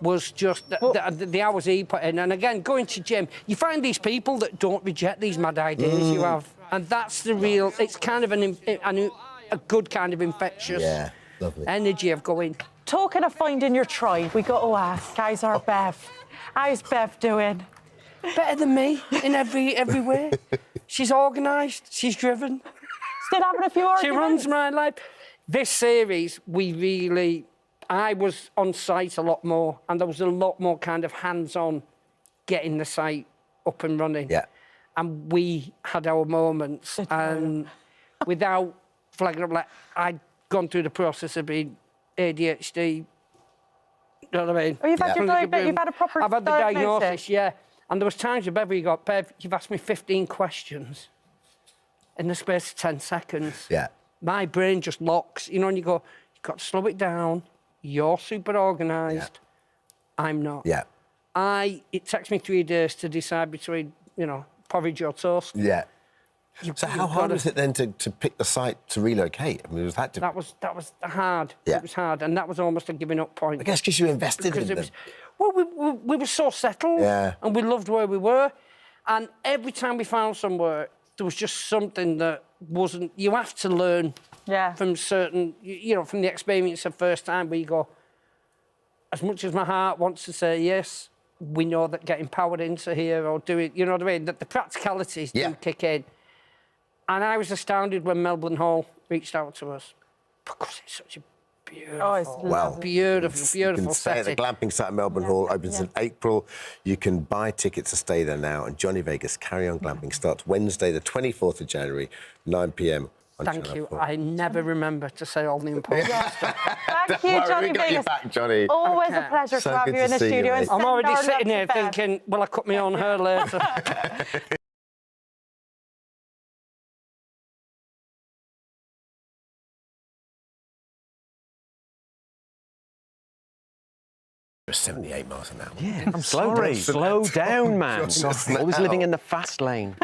was just the hours he put in. And again, going to Jim, you find these people that don't reject these mad ideas you have. And that's the real... It's kind of a good kind of infectious energy of going. Talking of finding your tribe, we got to ask, how's our Bev? How's Bev doing? Better than me in every way. She's organised, she's driven. Still having a few arguments? She runs my life. This series, I was on site a lot more and there was a lot more kind of hands-on getting the site up and running. Yeah. And we had our moments and without flagging up, like, I'd gone through the process of being ADHD. You know what I mean? Oh, you've had you've had a proper I've had the diagnosis, yeah. And there was times with Bev where you got, Bev, you've asked me 15 questions in the space of 10 seconds. Yeah. My brain just locks, you know, and you go, you've got to slow it down. You're super organised. Yeah. I'm not. Yeah. It takes me 3 days to decide between, you know, porridge or toast. Yeah. So how hard was it then to pick the site to relocate? I mean, was that... That was hard. Yeah. It was hard, and that was almost a giving up point. I guess because you invested in them. Well, we were so settled, and we loved where we were, and every time we found somewhere, there was just something that wasn't... You have to learn from certain... You know, from the experience of first time where you go, as much as my heart wants to say yes, we know that getting powered into here or doing... You know what I mean? That the practicalities do kick in. And I was astounded when Melbourne Hall reached out to us because it's such a beautiful, beautiful setting. The glamping site at Melbourne Hall opens in April. You can buy tickets to stay there now. And Johnny Vegas Carry On Glamping starts Wednesday, the 24th of January, 9 p.m. Thank you. I never remember to say all the important stuff. Thank you, Johnny Vegas. You back, Johnny. Always a pleasure to have you in the studio. I'm already sitting here thinking, will I cut my own hair later? It was 78 miles an hour. Yeah, I'm sorry. Slow down, man. Always living in the fast lane.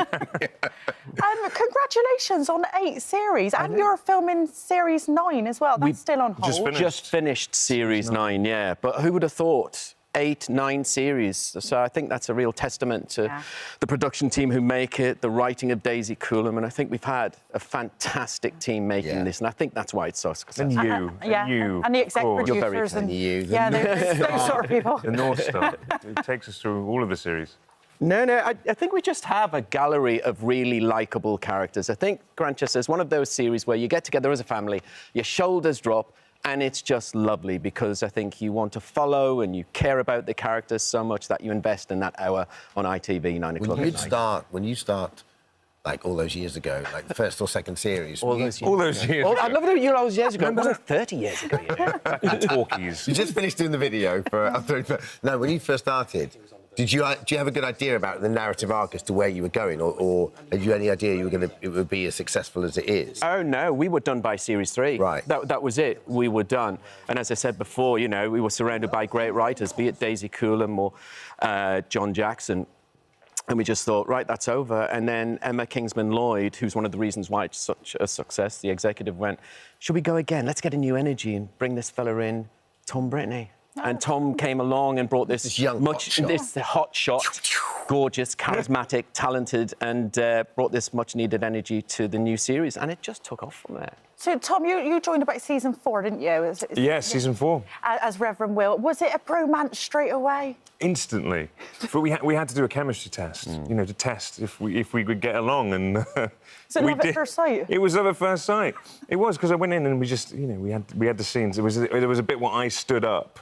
Congratulations on 8 series, and you're filming series 9 as well. That's still on hold. Just finished series 9, yeah. But who would have thought 8, 9 series. So I think that's a real testament to the production team who make it, the writing of Daisy Coulomb, and I think we've had a fantastic team making this, and I think that's why it's so successful. And the exec producers. You're very and kind. those sort of people. The North Star. It takes us through all of the series. No, I think we just have a gallery of really likeable characters. I think Grantchester is one of those series where you get together as a family, your shoulders drop, and it's just lovely because I think you want to follow and you care about the characters so much that you invest in that hour on ITV, 9 o'clock at night. When you start, like all those years ago, like the first or second series. All those years ago. I love it all those years ago. It wasn't 30 years ago. Talkies. You just finished doing the video for... No, when you first started, do you have a good idea about the narrative arc as to where you were going, or had you any idea it would be as successful as it is? Oh, no, we were done by Series 3. Right. That was it. We were done. And as I said before, you know, we were surrounded by great writers, be it Daisy Coulomb or John Jackson. And we just thought, right, that's over. And then Emma Kingsman-Lloyd, who's one of the reasons why it's such a success, the executive went, should we go again? Let's get a new energy and bring this fella in, Tom Brittney. And Tom came along and brought this hot shot, gorgeous, charismatic, talented, and brought this much-needed energy to the new series, and it just took off from there. So, Tom, you joined about season 4, didn't you? Yeah, season 4. As Reverend Will. Was it a bromance straight away? Instantly. But we had to do a chemistry test, you know, to test if we could get along, and So love at first sight? It was love at first sight. It was, because I went in and we just, you know, we had the scenes. There was a bit where I stood up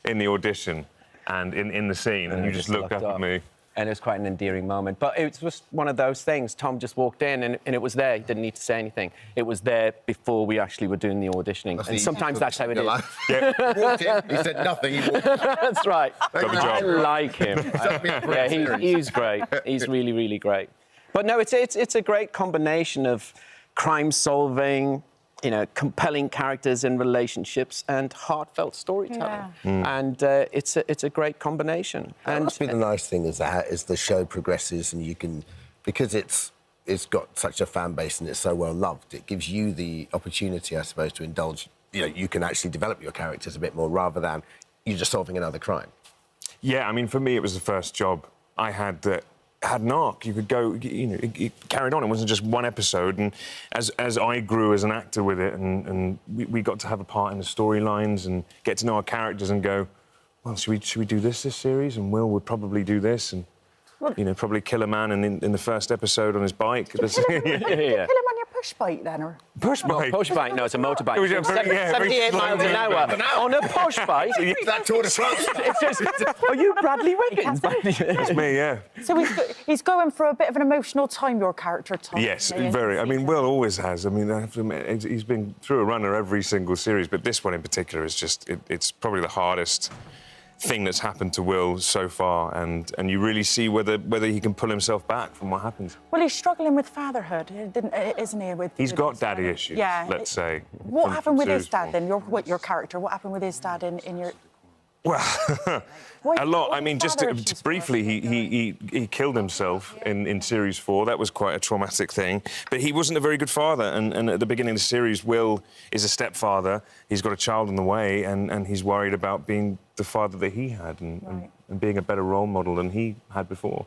in the audition and in the scene, and you just looked up at me. And it was quite an endearing moment. But it was just one of those things. Tom just walked in and it was there. He didn't need to say anything. It was there before we actually were doing the auditioning. And sometimes that's how it is. Yeah. He walked in, he said nothing, he walked in. That's right. I like him. He's great. He's really, really great. But no, it's a great combination of crime-solving, you know, compelling characters and relationships and heartfelt storytelling. And it's a great combination. And must be the nice thing is that as the show progresses and you can, because it's got such a fan base and it's so well loved, it gives you the opportunity, I suppose, to indulge. You know, you can actually develop your characters a bit more rather than you just solving another crime. Yeah, I mean, for me, it was the first job I had that had an arc. You could go, you know, it carried on. It wasn't just one episode. And as I grew as an actor with it, and we got to have a part in the storylines and get to know our characters and go, well, should we do this series? And Will would probably do this, and you know, probably kill a man in the first episode on his bike. Kill him on your push bike then, or push bike? Push bike? No, it's a motorbike. It was 78 miles an hour on a push bike. That Tour de France. Are you Bradley Wiggins? It's me, yeah. So he's going for a bit of an emotional time, your character, Tom. Yes, very. I mean, Will always has. I mean, I have to admit, he's been through a runner every single series, but this one in particular is just, it's probably the hardest thing that's happened to Will so far, and you really see whether he can pull himself back from what happens. Well, he's struggling with fatherhood, isn't he? He's got daddy issues, let's say. What happened with his dad then? Your character. What happened with his dad in your? Well, a lot. I mean, just briefly, he killed himself in Series 4. That was quite a traumatic thing. But he wasn't a very good father. And at the beginning of the series, Will is a stepfather. He's got a child on the way, and he's worried about being the father that he had and being a better role model than he had before.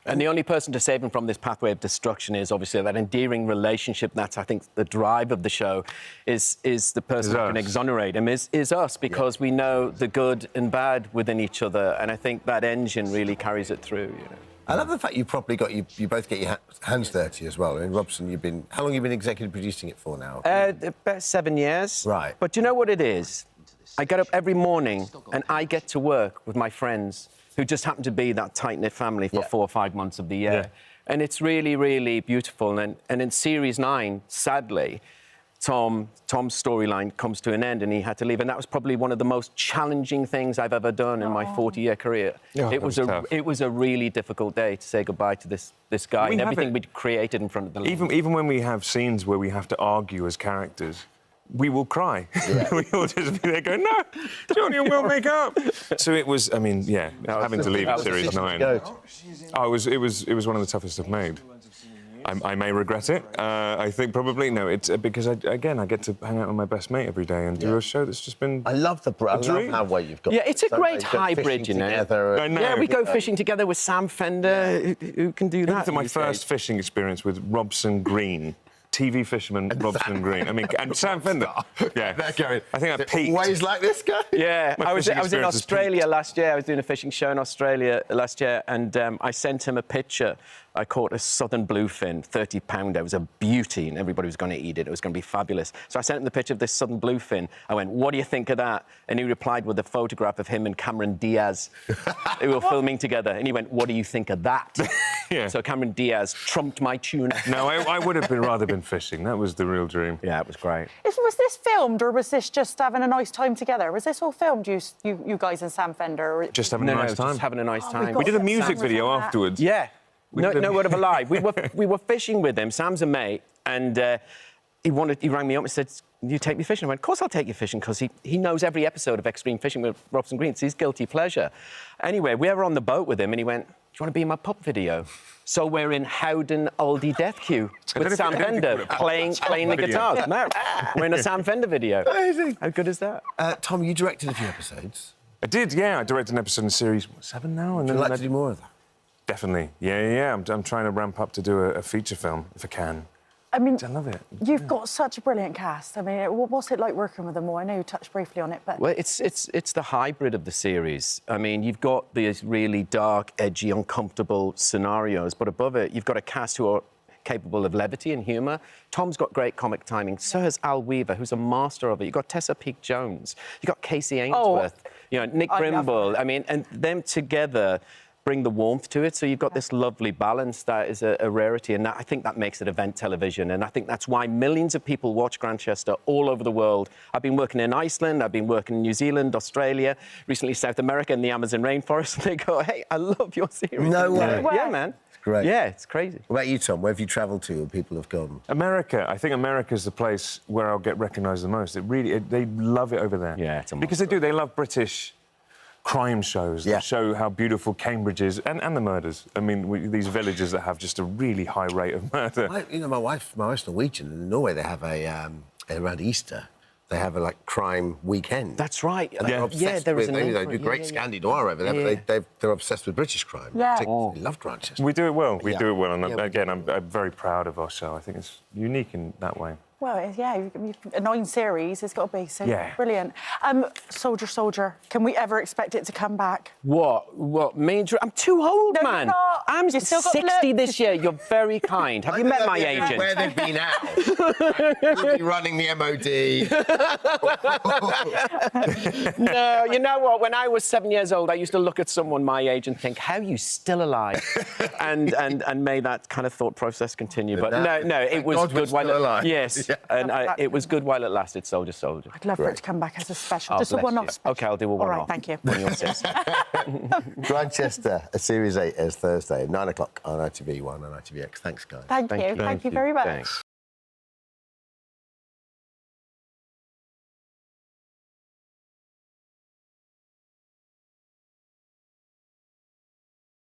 And the only person to save him from this pathway of destruction is obviously that endearing relationship. That's, I think, the drive of the show, is the person who can exonerate him, is us, because we know the good and bad within each other. And I think that engine really carries it through, you know. I love the fact you properly got you both get your hands dirty as well. I mean, Robson, how long have you been executive producing it for now? About 7 years. Right. But do you know what it is? I get up every morning and I get to work with my friends who just happen to be that tight-knit family for 4 or 5 months of the year. Yeah. And it's really, really beautiful. And in Series 9, sadly, Tom's storyline comes to an end and he had to leave. And that was probably one of the most challenging things I've ever done in my 40-year career. Yeah, it was a really difficult day to say goodbye to this guy and everything we'd created in front of the lens. Even when we have scenes where we have to argue as characters, we will cry. Yeah. We will just be there going, no, Johnny and Will make up. So it was, I mean, having to leave at Series 9. It was one of the toughest I've made. I may regret it. I think probably no. It's because I get to hang out with my best mate every day and do a show that's just been. I love the a dream. how well you've got. Yeah, it's a great hybrid, you know. I know. Yeah, we go fishing together with Sam Fender, who can do that. My first fishing experience with Robson Green. TV fisherman Robson Green. I mean, and Sam Fender. Yeah, they're going. I think I peaked. Ways like this guy. Yeah, I was in Australia last year. I was doing a fishing show in Australia last year, and I sent him a picture. I caught a southern bluefin, 30-pounder. It was a beauty, and everybody was going to eat it. It was going to be fabulous. So I sent him the picture of this southern bluefin. I went, "What do you think of that?" And he replied with a photograph of him and Cameron Diaz, who were filming together. And he went, "What do you think of that?" Yeah. So Cameron Diaz trumped my tuna. No, I would have rather been fishing. That was the real dream. Yeah, it was great. Was this filmed, or was this just having a nice time together? Was this all filmed, you guys and Sam Fender? Or... Just having a nice time. Just having a nice time. We did a music video afterwards. Yeah. No word of a lie. We were fishing with him. Sam's a mate, and he rang me up and said, "You take me fishing?" I went, "Of course I'll take you fishing," because he knows every episode of Extreme Fishing with Robson Green. It's his guilty pleasure. Anyway, we were on the boat with him, and he went, "Do you want to be in my pup video?" So we're in Howden Oldie Death Queue with Sam Fender playing the guitars. No, we're in a Sam Fender video. Amazing. How good is that? Tom, you directed a few episodes. I did, yeah. I directed an episode in series 7 now. And Would you like to do more of that? Definitely. Yeah. I'm trying to ramp up to do a feature film, if I can. I mean, I love it. You've got such a brilliant cast. I mean, what's it like working with them all? I know you touched briefly on it, but... Well, it's the hybrid of the series. I mean, you've got these really dark, edgy, uncomfortable scenarios, but above it, you've got a cast who are capable of levity and humour. Tom's got great comic timing. So has Al Weaver, who's a master of it. You've got Tessa Peake-Jones. You've got Casey Ainsworth. You know, Nick Brimble. I mean, and them together bring the warmth to it. So you've got this lovely balance that is a rarity, and I think that makes it event television. And I think that's why millions of people watch Grantchester all over the world. I've been working in Iceland, I've been working in New Zealand, Australia, recently South America in the Amazon rainforest. And they go, "Hey, I love your series." No way. Yeah, man. It's great. Yeah, it's crazy. What about you, Tom? Where have you travelled to and people have gone? America. I think America's the place where I'll get recognised the most. They love it over there. Yeah, it's a because they do. They love British crime shows that show how beautiful Cambridge is, and the murders. I mean, these villages that have just a really high rate of murder. My wife's Norwegian, and in Norway they have around Easter, they have a crime weekend. That's right. Yeah, there is a name They for do it. great Scandi noir over there, but they're obsessed with British crime. Yeah. They love Grantchester. We do it well. We do it well, and again, I'm very proud of our show. I think it's unique in that way. Well, yeah, a 9 series, it's got to be, so brilliant. Soldier, can we ever expect it to come back? What? Me and I'm too old, No, man. you're not. I'm You've still got 60 this year. You're very kind. Have you met my agent? Where they've been out. You'll be running the MOD. No, you know what? When I was 7 years old, I used to look at someone my age and think, how are you still alive? and may that kind of thought process continue. But no, it was good while alive. Yes. Yeah. And it was good while it lasted, Soldier. I'd love for it to come back as a special, Oh, just a bless one-off you. special. OK, I'll do a one-off. All right, thank you. When you're 6. Grantchester, Series 8 airs Thursday, 9 o'clock on ITV1 and ITVX. Thanks, guys. Thank you very much. Thanks.